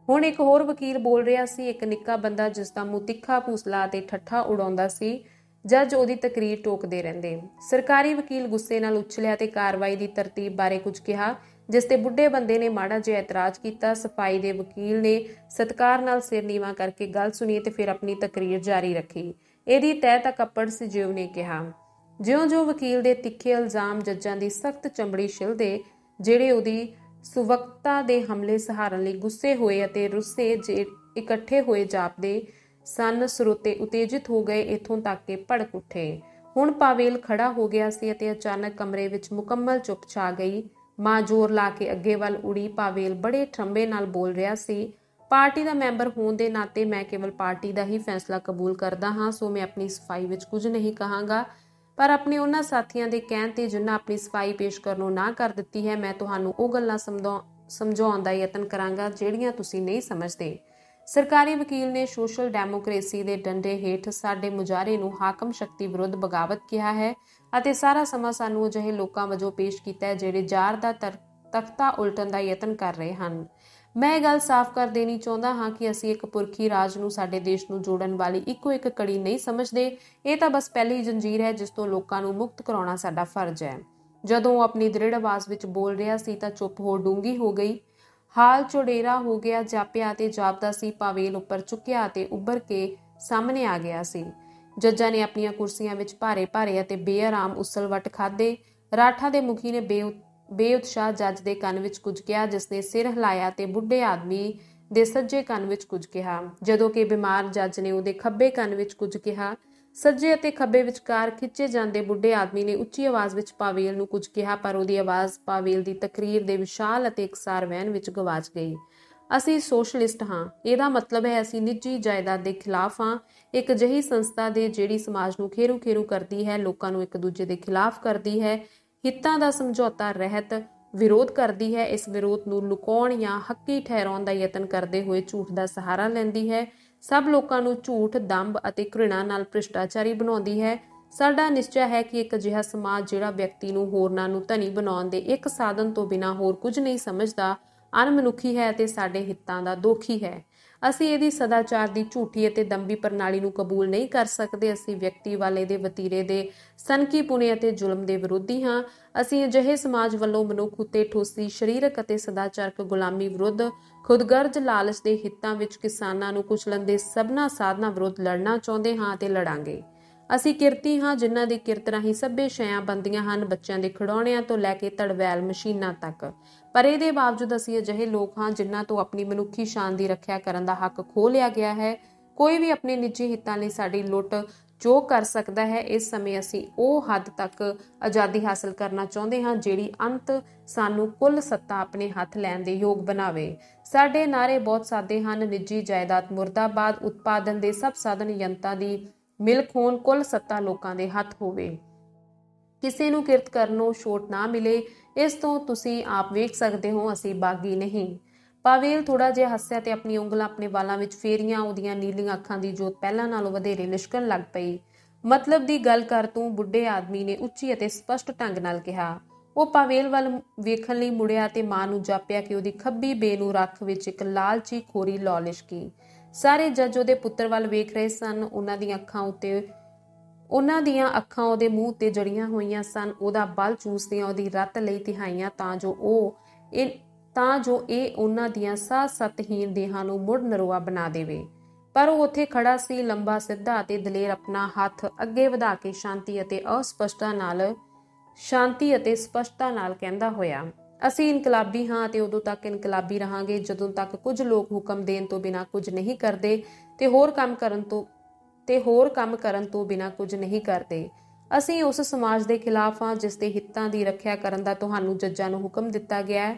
ਹੁਣ ਇੱਕ ਹੋਰ ਵਕੀਲ ਬੋਲ ਰਿਹਾ ਸੀ, ਇੱਕ ਨਿੱਕਾ ਬੰਦਾ ਜਿਸ ਦਾ ਮੂੰਹ ਤਿੱਖਾ ਪੂਸਲਾ ਅਤੇ ਠੱਠਾ ਉਡਾਉਂਦਾ ਸੀ। ਜੱਜ ਉਹਦੀ ਤਕਰੀਰ ਟੋਕਦੇ ਰਹਿੰਦੇ। ਸਰਕਾਰੀ ਵਕੀਲ ਗੁੱਸੇ ਨਾਲ ਉਛਲਿਆ ਤੇ ਕਾਰਵਾਈ ਦੀ ਤਰਤੀਬ ਬਾਰੇ ਕੁਝ ਕਿਹਾ, ਜਿਸ ਤੇ ਬੁੱਢੇ ਬੰਦੇ ਨੇ ਮਾੜਾ ਜਿਹਾ ਇਤਰਾਜ਼ ਕੀਤਾ। ਸਫਾਈ ਦੇ ਵਕੀਲ ਨੇ ਸਤਿਕਾਰ ਨਾਲ ਸਿਰ ਨੀਵਾਂ ਕਰਕੇ ਗੱਲ ਸੁਣੀ ਤੇ ਫਿਰ ਆਪਣੀ ਤਕਰੀਰ ਜਾਰੀ ਰੱਖੀ। ਇਹਦੀ ਤਹਿ ਤੱਕ ਕੱਪੜ ਸਜੀਵ ਨੇ ਕਿਹਾ। ਜਿਉਂ-ਜਿਉਂ ਵਕੀਲ ਦੇ ਤਿੱਖੇ ਇਲਜ਼ਾਮ ਜੱਜਾਂ ਦੀ ਸਖਤ ਚਮੜੀ ਛਿਲਦੇ, ਜਿਹੜੇ ਉਹਦੀ ਸੁਵਕਤਾ ਦੇ ਹਮਲੇ ਸਹਾਰਨ ਲਈ ਗੁੱਸੇ ਹੋਏ ਅਤੇ ਰੁੱਸੇ ਜੇ ਇਕੱਠੇ ਹੋਏ ਜਾਪਦੇ ਸਨ, ਸਰੋਤੇ ਉਤੇਜਿਤ ਹੋ ਗਏ, ਇੱਥੋਂ ਤੱਕ ਕਿ ਭੜਕ ਉੱਠੇ। ਹੁਣ ਪਾਵੇਲ ਖੜਾ ਹੋ ਗਿਆ ਸੀ ਅਤੇ ਅਚਾਨਕ ਕਮਰੇ ਵਿੱਚ ਮੁਕੰਮਲ ਚੁੱਪ ਛਾ ਗਈ। ਮਾਂ ਜ਼ੋਰ ਲਾ ਕੇ ਅੱਗੇ ਵੱਲ ਉੜੀ। ਪਾਵੇਲ ਬੜੇ ਠੰਬੇ ਨਾਲ ਬੋਲ ਰਿਹਾ ਸੀ, ਪਾਰਟੀ ਦਾ ਮੈਂਬਰ ਹੋਣ ਦੇ ਨਾਤੇ ਮੈਂ ਕੇਵਲ ਪਾਰਟੀ ਦਾ ਹੀ ਫੈਸਲਾ ਕਬੂਲ ਕਰਦਾ ਹਾਂ, ਸੋ ਮੈਂ ਆਪਣੀ ਸਫਾਈ ਵਿੱਚ ਕੁਝ ਨਹੀਂ ਕਹਾਂਗਾ। ਪਰ ਆਪਣੇ ਉਹਨਾਂ ਸਾਥੀਆਂ ਦੇ ਕਹਿਣ ਤੇ ਜਿਨ੍ਹਾਂ ਆਪਣੀ ਸਫਾਈ ਪੇਸ਼ ਕਰਨੋਂ ਨਾ ਕਰ ਦਿੱਤੀ ਹੈ, ਮੈਂ ਤੁਹਾਨੂੰ ਉਹ ਗੱਲਾਂ ਸਮਝਾਉਣ ਦਾ ਯਤਨ ਕਰਾਂਗਾ ਜਿਹੜੀਆਂ ਤੁਸੀਂ ਨਹੀਂ ਸਮਝਦੇ। ਸਰਕਾਰੀ ਵਕੀਲ ਨੇ ਸੋਸ਼ਲ ਡੈਮੋਕ੍ਰੇਸੀ ਦੇ ਡੰਡੇ ਹੇਠ ਸਾਡੇ ਮੁਜ਼ਾਹਰੇ ਨੂੰ ਹਾਕਮ ਸ਼ਕਤੀ ਵਿਰੁੱਧ ਬਗਾਵਤ ਕਿਹਾ ਹੈ ਅਤੇ ਸਾਰਾ ਸਮਾਂ ਸਾਨੂੰ ਅਜਿਹੇ ਲੋਕਾਂ ਵਜੋਂ ਪੇਸ਼ ਕੀਤਾ ਹੈ ਜਿਹੜੇ ਜ਼ਾਰ ਦਾ ਤਖਤਾ ਉਲਟਣ ਦਾ ਯਤਨ ਕਰ ਰਹੇ ਹਨ। ਮੈਂ ਇਹ ਗੱਲ ਸਾਫ਼ ਕਰ ਦੇਣੀ ਚਾਹੁੰਦਾ ਹਾਂ ਕਿ ਅਸੀਂ ਇੱਕ ਪੁਰਖੀ ਰਾਜ ਨੂੰ ਸਾਡੇ ਦੇਸ਼ ਨੂੰ ਜੋੜਨ ਵਾਲੀ ਇੱਕੋ ਇੱਕ ਕੜੀ ਨਹੀਂ ਸਮਝਦੇ। ਇਹ ਤਾਂ ਬਸ ਪਹਿਲੀ ਜੰਜੀਰ ਹੈ ਜਿਸ ਤੋਂ ਲੋਕਾਂ ਨੂੰ ਮੁਕਤ ਕਰਾਉਣਾ ਸਾਡਾ ਫਰਜ਼ ਹੈ। ਜਦੋਂ ਉਹ ਆਪਣੀ ਦ੍ਰਿੜ ਆਵਾਜ਼ ਵਿੱਚ ਬੋਲ ਰਿਹਾ ਸੀ ਤਾਂ ਚੁੱਪ ਹੋ ਡੂੰਗੀ ਹੋ ਗਈ। ਹਾਲ ਚੌੜੇਰਾ ਹੋ ਗਿਆ, ਜਾਪਿਆ ਅਤੇ ਜਾਪਦਾ ਸੀ ਪਾਵੇਲ ਉੱਪਰ ਚੁੱਕਿਆ ਅਤੇ ਉੱਭਰ ਕੇ ਸਾਹਮਣੇ ਆ ਗਿਆ ਸੀ। ਜੱਜਾਂ ਨੇ ਆਪਣੀਆਂ ਕੁਰਸੀਆਂ ਵਿੱਚ ਭਾਰੇ ਅਤੇ ਬੇਆਰਾਮ ਉਸਲ-ਵੱਟ ਖਾਧੇ। ਰਾਠਾਂ ਦੇ ਮੁਖੀ ਨੇ ਬੇਉਤਸ਼ਾਹ ਜੱਜ ਦੇ ਕੰਨ ਵਿੱਚ ਕੁਝ ਕਿਹਾ, ਜਿਸਨੇ ਸਿਰ ਹਿਲਾਇਆ ਤੇ ਬੁੱਢੇ ਆਦਮੀ ਦੇ ਸੱਜੇ ਕੰਨ ਵਿੱਚ ਕੁਝ ਕਿਹਾ, ਜਦੋਂ ਕਿ ਬਿਮਾਰ ਜੱਜ ਨੇ ਉਹਦੇ ਖੱਬੇ ਕੰਨ ਵਿੱਚ ਕੁਝ ਕਿਹਾ। ਸੱਜੇ ਅਤੇ ਖੱਬੇ ਵਿਚਕਾਰ ਖਿੱਚੇ ਜਾਂਦੇ ਬੁੱਢੇ ਆਦਮੀ ਨੇ ਉੱਚੀ ਆਵਾਜ਼ ਵਿੱਚ ਪਾਵੇਲ ਨੂੰ ਕੁਝ ਕਿਹਾ, ਪਰ ਉਹਦੀ ਆਵਾਜ਼ ਪਾਵੇਲ ਦੀ ਤਕਰੀਰ ਦੇ ਵਿਸ਼ਾਲ ਅਤੇ ਇਕਸਾਰ ਵਹਿਣ ਵਿੱਚ ਗਵਾਚ ਗਈ। ਅਸੀਂ ਸੋਸ਼ਲਿਸਟ ਹਾਂ, ਇਹਦਾ ਮਤਲਬ ਹੈ ਅਸੀਂ ਨਿੱਜੀ ਜਾਇਦਾਦ ਦੇ ਖਿਲਾਫ ਹਾਂ, ਇੱਕ ਅਜਿਹੀ ਸੰਸਥਾ ਦੇ ਜਿਹੜੀ ਸਮਾਜ ਨੂੰ ਖੇਰੂ ਖੇਰੂ ਕਰਦੀ ਹੈ, ਲੋਕਾਂ ਨੂੰ ਇੱਕ ਦੂਜੇ ਦੇ ਖਿਲਾਫ ਕਰਦੀ ਹੈ, ਹਿੱਤਾਂ ਦਾ ਸਮਝੌਤਾ ਰਹਿਤ ਵਿਰੋਧ ਕਰਦੀ ਹੈ, ਇਸ ਵਿਰੋਧ ਨੂੰ ਲੁਕਾਉਣ ਜਾਂ ਹੱਕੀ ਠਹਿਰਾਉਣ ਦਾ ਯਤਨ ਕਰਦੇ ਹੋਏ ਝੂਠ ਦਾ ਸਹਾਰਾ ਲੈਂਦੀ ਹੈ, ਸਭ ਲੋਕਾਂ ਨੂੰ ਝੂਠ, ਦੰਭ ਅਤੇ ਘ੍ਰਿਣਾ ਨਾਲ ਭ੍ਰਿਸ਼ਟਾਚਾਰੀ ਬਣਾਉਂਦੀ ਹੈ। ਸਾਡਾ ਨਿਸ਼ਚਾ ਹੈ ਕਿ ਇੱਕ ਅਜਿਹਾ ਸਮਾਜ ਜਿਹੜਾ ਵਿਅਕਤੀ ਨੂੰ ਹੋਰਨਾਂ ਨੂੰ ਧਨੀ ਬਣਾਉਣ ਦੇ ਇੱਕ ਸਾਧਨ ਤੋਂ ਬਿਨਾਂ ਹੋਰ ਕੁਝ ਨਹੀਂ ਸਮਝਦਾ, ਅਣਮਨੁੱਖੀ ਹੈ ਅਤੇ ਸਾਡੇ ਹਿੱਤਾਂ ਦਾ ਦੋਖੀ ਹੈ। ਅਸੀਂ ਇਹਦੀ ਸਦਾਚਾਰ ਦੀ ਝੂਠੀ ਅਤੇ ਦੰਭੀ ਪ੍ਰਣਾਲੀ ਨੂੰ ਕਬੂਲ ਨਹੀਂ ਕਰ ਸਕਦੇ। ਅਸੀਂ ਵਿਅਕਤੀ ਵਾਲੇ ਦੇ ਵਤੀਰੇ ਦੇ ਸਨਕੀਪੁਣੇ ਅਤੇ ਜ਼ੁਲਮ ਦੇ ਵਿਰੋਧੀ ਹਾਂ। ਅਸੀਂ ਅਜਿਹੇ ਸਮਾਜ ਵੱਲੋਂ ਮਨੁੱਖ ਉੱਤੇ ਠੋਸੀ ਸਰੀਰਕ ਅਤੇ ਸਦਾਚਾਰਕ ਗੁਲਾਮੀ ਵਿਰੁੱਧ, ਖੁਦਗਰਜ਼ ਲਾਲਚ ਦੇ ਹਿੱਤਾਂ ਵਿੱਚ ਕਿਸਾਨਾਂ ਨੂੰ ਕੁਚਲਣ ਦੇ ਸਭਨਾ ਸਾਧਨਾਂ ਵਿਰੁੱਧ ਲੜਨਾ ਚਾਹੁੰਦੇ ਹਾਂ ਅਤੇ ਲੜਾਂਗੇ। ਅਸੀਂ ਕਿਰਤੀ ਹਾਂ ਜਿਨ੍ਹਾਂ ਦੀ ਕਿਰਤ ਰਾਹੀਂ ਸਭੇ ਸ਼ੈਆਂ ਬਣਦੀਆਂ ਹਨ, ਬੱਚਿਆਂ ਦੇ ਖਿਡੌਣਿਆਂ ਤੋਂ ਲੈ ਕੇ ਤੜਵੈਲ ਮਸ਼ੀਨਾਂ ਤੱਕ। ਪਰ ਇਹਦੇ ਬਾਵਜੂਦ ਅਸੀਂ ਅਜਿਹੇ ਲੋਕ ਹਾਂ ਜਿਨ੍ਹਾਂ ਤੋਂ ਆਪਣੀ ਮਨੁੱਖੀ ਸ਼ਾਨ ਦੀ ਰੱਖਿਆ ਕਰਨ ਦਾ ਹੱਕ ਖੋਹ ਲਿਆ ਗਿਆ ਹੈ। ਕੋਈ ਵੀ ਆਪਣੇ ਨਿੱਜੀ ਹਿੱਤਾਂ ਲਈ ਸਾਡੀ ਲੁੱਟ ਜੋ ਕਰ ਸਕਦਾ ਹੈ। ਇਸ ਸਮੇਂ ਅਸੀਂ ਉਹ ਹੱਦ ਤੱਕ ਆਜ਼ਾਦੀ ਹਾਸਲ ਕਰਨਾ ਚਾਹੁੰਦੇ ਹਾਂ ਜਿਹੜੀ ਅੰਤ ਸਾਨੂੰ ਕੁੱਲ ਸੱਤਾ ਆਪਣੇ ਹੱਥ ਲੈਣ ਦੇ ਯੋਗ ਬਣਾਵੇ। ਸਾਡੇ ਨਾਅਰੇ ਬਹੁਤ ਸਾਦੇ ਹਨ, ਨਿੱਜੀ ਜਾਇਦਾਦ ਮੁਰਦਾਬਾਦ, ਉਤਪਾਦਨ ਦੇ ਸਭ ਸਾਧਨ ਯੰਤਰਾਂ ਦੀ ਮਿਲਕ ਹੋਣ, ਕੁੱਲ ਸੱਤਾ ਲੋਕਾਂ ਦੇ ਹੱਥ ਹੋਵੇ, ਕਿਸੇ ਨੂੰ ਕਿਰਤ ਕਰਨੋਂ ਛੋਟ ਨਾ ਮਿਲੇ। ਇਸ ਤੋਂ ਤੁਸੀਂ ਆਪ ਵੇਖ ਸਕਦੇ ਹੋ ਅਸੀਂ ਬਾਗੀ ਨਹੀਂ। ਪਾਵੇਲ ਥੋੜਾ ਜਿਹਾ ਹੱਸਿਆ ਤੇ ਆਪਣੀ ਉਂਗਲਾਂ ਆਪਣੇ ਵਾਲਾਂ ਵਿੱਚ ਫੇਰੀਆਂ। ਉਹਦੀਆਂ ਨੀਲੀਆਂ ਅੱਖਾਂ ਦੀ ਜੋਤ ਪਹਿਲਾਂ ਨਾਲੋਂ ਵਧੇਰੇ ਲਿਸ਼ਕਣ ਲੱਗ ਪਈ। ਮਤਲਬ ਦੀ ਗੱਲ ਕਰ ਤੂੰ, ਬੁੱਢੇ ਆਦਮੀ ਨੇ ਉੱਚੀ ਅਤੇ ਸਪਸ਼ਟ ਢੰਗ ਨਾਲ ਕਿਹਾ। ਉਹ ਪਾਵੇਲ ਵੱਲ ਵੇਖਣ ਲਈ ਮੁੜਿਆ ਤੇ ਮਾਂ ਨੂੰ ਜਾਪਿਆ ਕਿ ਉਹਦੀ ਖੱਬੀ ਬੇਨੂਰ ਅੱਖ ਵਿੱਚ ਇੱਕ ਲਾਲਚੀ ਖੋਰੀ ਲੌ ਲਿਸ਼ਕੀ। ਸਾਰੇ ਜੱਜ ਉਹਦੇ ਪੁੱਤਰ ਵੱਲ ਵੇਖ ਰਹੇ ਸਨ। ਉਹਨਾਂ ਦੀਆਂ ਅੱਖਾਂ ਉਹਦੇ ਮੂੰਹ ਤੇ ਜੜੀਆਂ ਹੋਈਆਂ ਸਨ। ਉਹਦਾ ਬਲ ਚੂਸਦਿਆਂ ਉਹਦੀ ਰੱਤ ਲਈ ਤਿਹਾਈਆਂ ਤਾਂ ਜੋ ਇਹ ਉਹਨਾਂ ਦੀਆਂ ਸਾਹ ਸਤਹੀਣ ਦੇਹਾਂ ਨੂੰ ਮੁੜ ਨਰੋਆ ਬਣਾ ਦੇਵੇ। ਪਰ ਉਹ ਉੱਥੇ ਖੜਾ ਸੀ, ਲੰਬਾ, ਸਿੱਧਾ ਅਤੇ ਦਲੇਰ, ਆਪਣਾ ਹੱਥ ਅੱਗੇ ਵਧਾ ਕੇ ਸ਼ਾਂਤੀ ਅਤੇ ਸਪਸ਼ਟਤਾ ਨਾਲ ਕਹਿੰਦਾ ਹੋਇਆ, ਅਸੀਂ ਇਨਕਲਾਬੀ ਹਾਂ ਅਤੇ ਉਦੋਂ ਤੱਕ ਇਨਕਲਾਬੀ ਰਹਾਂਗੇ ਜਦੋਂ ਤੱਕ ਕੁਝ ਲੋਕ ਹੁਕਮ ਦੇਣ ਤੋਂ ਬਿਨਾਂ ਕੁਝ ਨਹੀਂ ਕਰਦੇ ਤੇ ਹੋਰ ਕੰਮ ਕਰਨ ਤੋਂ ਬਿਨਾਂ ਕੁਝ ਨਹੀਂ ਕਰਦੇ। ਅਸੀਂ ਉਸ ਸਮਾਜ ਦੇ ਖਿਲਾਫ ਹਾਂ ਜਿਸ ਦੇ ਹਿੱਤਾਂ ਦੀ ਰੱਖਿਆ ਕਰਨ ਦਾ ਤੁਹਾਨੂੰ ਜੱਜਾਂ ਨੂੰ ਹੁਕਮ ਦਿੱਤਾ ਗਿਆ ਹੈ।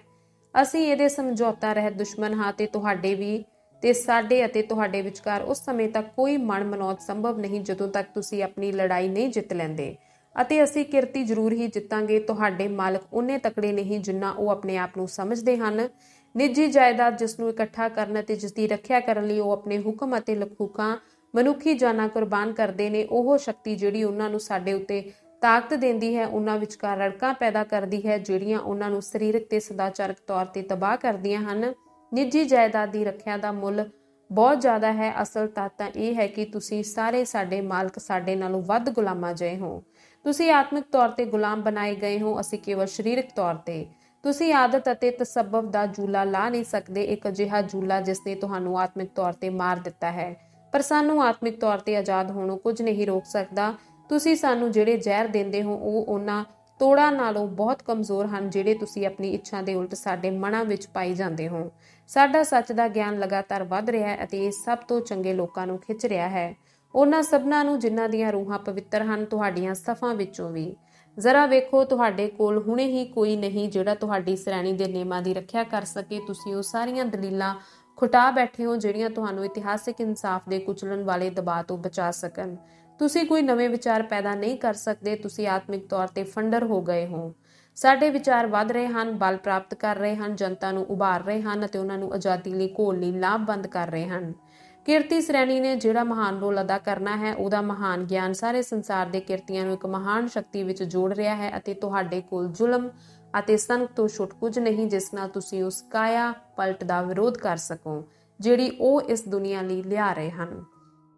ਅਸੀਂ ਇਹਦੇ ਸਮਝੌਤਾ ਰਹਿਤ ਦੁਸ਼ਮਣ ਹਾਂ ਤੇ ਤੁਹਾਡੇ ਵੀ ਤੇ ਸਾਡੇ ਅਤੇ ਤੁਹਾਡੇ ਵਿਚਕਾਰ ਉਸ ਸਮੇਂ ਤੱਕ ਕੋਈ ਮਨ ਮਨੌਤ ਸੰਭਵ ਨਹੀਂ ਜਦੋਂ ਤੱਕ ਤੁਸੀਂ ਆਪਣੀ ਲੜਾਈ ਨਹੀਂ ਜਿੱਤ ਲੈਂਦੇ, ਅਤੇ ਅਸੀਂ ਕਿਰਤੀ ਜ਼ਰੂਰ ਹੀ ਜਿੱਤਾਂਗੇ। ਤੁਹਾਡੇ ਮਾਲਕ ਉਨੇ ਤਕੜੇ ਨਹੀਂ ਜਿੰਨਾ ਉਹ ਆਪਣੇ ਆਪ ਨੂੰ ਸਮਝਦੇ ਹਨ। ਨਿੱਜੀ ਜਾਇਦਾਦ ਜਿਸ ਨੂੰ ਇਕੱਠਾ ਕਰਨ ਅਤੇ ਜਿਸ ਦੀ ਰੱਖਿਆ ਕਰਨ ਲਈ ਉਹ ਆਪਣੇ ਹੁਕਮ ਅਤੇ ਲਖੂਕਾਂ ਮਨੁੱਖੀ ਜਾਨਾਂ ਕੁਰਬਾਨ ਕਰਦੇ ਨੇ, ਉਹ ਸ਼ਕਤੀ ਜਿਹੜੀ ਉਹਨਾਂ ਨੂੰ ਸਾਡੇ ਉੱਤੇ ਤਾਕਤ ਦਿੰਦੀ ਹੈ, ਉਹਨਾਂ ਵਿਚਕਾਰ ਰੜਕਾਂ ਪੈਦਾ ਕਰਦੀ ਹੈ ਜਿਹੜੀਆਂ ਉਹਨਾਂ ਨੂੰ ਸਰੀਰਕ ਤੇ ਸਦਾਚਾਰਕ ਤੌਰ ਤੇ ਤਬਾਹ ਕਰਦੀਆਂ ਹਨ। ਨਿੱਜੀ ਜਾਇਦਾਦ ਦੀ ਰੱਖਿਆ ਦਾ ਮੁੱਲ ਬਹੁਤ ਜ਼ਿਆਦਾ ਹੈ। ਅਸਲ ਤੱਤ ਤਾਂ ਇਹ ਹੈ ਕਿ ਤੁਸੀਂ ਸਾਰੇ ਸਾਡੇ ਮਾਲਕ ਸਾਡੇ ਨਾਲੋਂ ਵੱਧ ਗੁਲਾਮਾਂ ਜਿਹੇ ਹੋ। ਤੁਸੀਂ ਆਤਮਿਕ ਤੌਰ ਤੇ ਗੁਲਾਮ ਬਣਾਏ ਗਏ ਹੋ, ਅਸੀਂ ਕੇਵਲ ਸਰੀਰਕ ਤੌਰ ਤੇ। ਤੁਸੀਂ ਆਦਤ ਅਤੇ ਤਸੱਬਬ ਦਾ ਜੂਲਾ ਲਾ ਨਹੀਂ ਸਕਦੇ, ਇੱਕ ਅਜਿਹਾ ਜੂਲਾ ਜਿਸ ਨੇ ਤੁਹਾਨੂੰ ਆਤਮਿਕ ਤੌਰ ਤੇ ਮਾਰ ਦਿੱਤਾ ਹੈ, ਪਰ ਸਾਨੂੰ ਆਤਮਿਕ ਤੌਰ ਤੇ ਆਜ਼ਾਦ ਹੋਣੋਂ ਕੁਝ ਨਹੀਂ ਰੋਕ ਸਕਦਾ। ਤੁਸੀਂ ਸਾਨੂੰ ਜਿਹੜੇ ਜ਼ਹਿਰ ਦਿੰਦੇ ਹੋ ਉਹ ਉਹਨਾਂ ਤੋੜਾਂ ਨਾਲੋਂ ਬਹੁਤ ਕਮਜ਼ੋਰ ਹਨ ਜਿਹੜੇ ਤੁਸੀਂ ਆਪਣੀ ਇੱਛਾ ਦੇ ਉਲਟ ਸਾਡੇ ਮਨਾਂ ਵਿੱਚ ਪਾਈ ਜਾਂਦੇ ਹੋ। ਸਾਡਾ ਸੱਚ ਦਾ ਗਿਆਨ ਲਗਾਤਾਰ ਵੱਧ ਰਿਹਾ ਹੈ ਅਤੇ ਇਹ ਸਭ ਤੋਂ ਚੰਗੇ ਲੋਕਾਂ ਨੂੰ ਖਿੱਚ ਰਿਹਾ ਹੈ, ਉਹਨਾਂ ਸਭਨਾਂ ਨੂੰ ਜਿਨ੍ਹਾਂ ਦੀਆਂ ਰੂਹਾਂ ਪਵਿੱਤਰ ਹਨ, ਤੁਹਾਡੀਆਂ ਸਫਾਂ ਵਿੱਚੋਂ ਵੀ। ਜ਼ਰਾ ਵੇਖੋ, ਤੁਹਾਡੇ ਕੋਲ ਹੁਣੇ ਹੀ ਕੋਈ ਨਹੀਂ ਜਿਹੜਾ ਤੁਹਾਡੀ ਸ਼੍ਰੇਣੀ ਦੇ ਨਿਯਮਾਂ ਦੀ ਰੱਖਿਆ ਕਰ ਸਕੇ। ਤੁਸੀਂ ਉਹ ਸਾਰੀਆਂ ਦਲੀਲਾਂ ਖੁਟਾ ਬੈਠੇ ਹੋ ਜਿਹੜੀਆਂ ਤੁਹਾਨੂੰ ਇਤਿਹਾਸਿਕ ਇਨਸਾਫ ਦੇ ਕੁਚਲਣ ਵਾਲੇ ਦਬਾਅ ਤੋਂ ਬਚਾ ਸਕਣ। ਤੁਸੀਂ ਕੋਈ ਨਵੇਂ ਵਿਚਾਰ ਪੈਦਾ ਨਹੀਂ ਕਰ ਸਕਦੇ। ਤੁਸੀਂ ਆਤਮਿਕ ਤੌਰ ਤੇ ਫੰਡਰ ਹੋ ਗਏ ਹੋ। ਸਾਡੇ ਵਿਚਾਰ ਵੱਧ ਰਹੇ ਹਨ, ਬਲ ਪ੍ਰਾਪਤ ਕਰ ਰਹੇ ਹਨ, ਜਨਤਾ ਨੂੰ ਉਭਾਰ ਰਹੇ ਹਨ ਅਤੇ ਉਹਨਾਂ ਨੂੰ ਆਜ਼ਾਦੀ ਲਈ ਘੋਲ ਲਈ ਲਾਭਬੰਦ ਕਰ ਰਹੇ ਹਨ। ਕਿਰਤੀ ਸ਼੍ਰੇਣੀ ਨੇ ਜਿਹੜਾ ਮਹਾਨ ਰੋਲ ਅਦਾ ਕਰਨਾ ਹੈ, ਉਹਦਾ ਮਹਾਨ ਗਿਆਨ ਸਾਰੇ ਸੰਸਾਰ ਦੇ ਕਿਰਤੀਆਂ ਨੂੰ ਇੱਕ ਮਹਾਨ ਸ਼ਕਤੀ ਵਿੱਚ ਜੋੜ ਰਿਹਾ ਹੈ ਅਤੇ ਤੁਹਾਡੇ ਕੋਲ ਜ਼ੁਲਮ ਅਤੇ ਸੰਕ ਤੋਂ ਛੁੱਟ ਕੁਝ ਨਹੀਂ ਜਿਸ ਨਾਲ ਤੁਸੀਂ ਉਸ ਕਾਇਆ ਪਲਟ ਦਾ ਵਿਰੋਧ ਕਰ ਸਕੋ ਜਿਹੜੀ ਉਹ ਇਸ ਦੁਨੀਆ ਲਈ ਲਿਆ ਰਹੇ ਹਨ।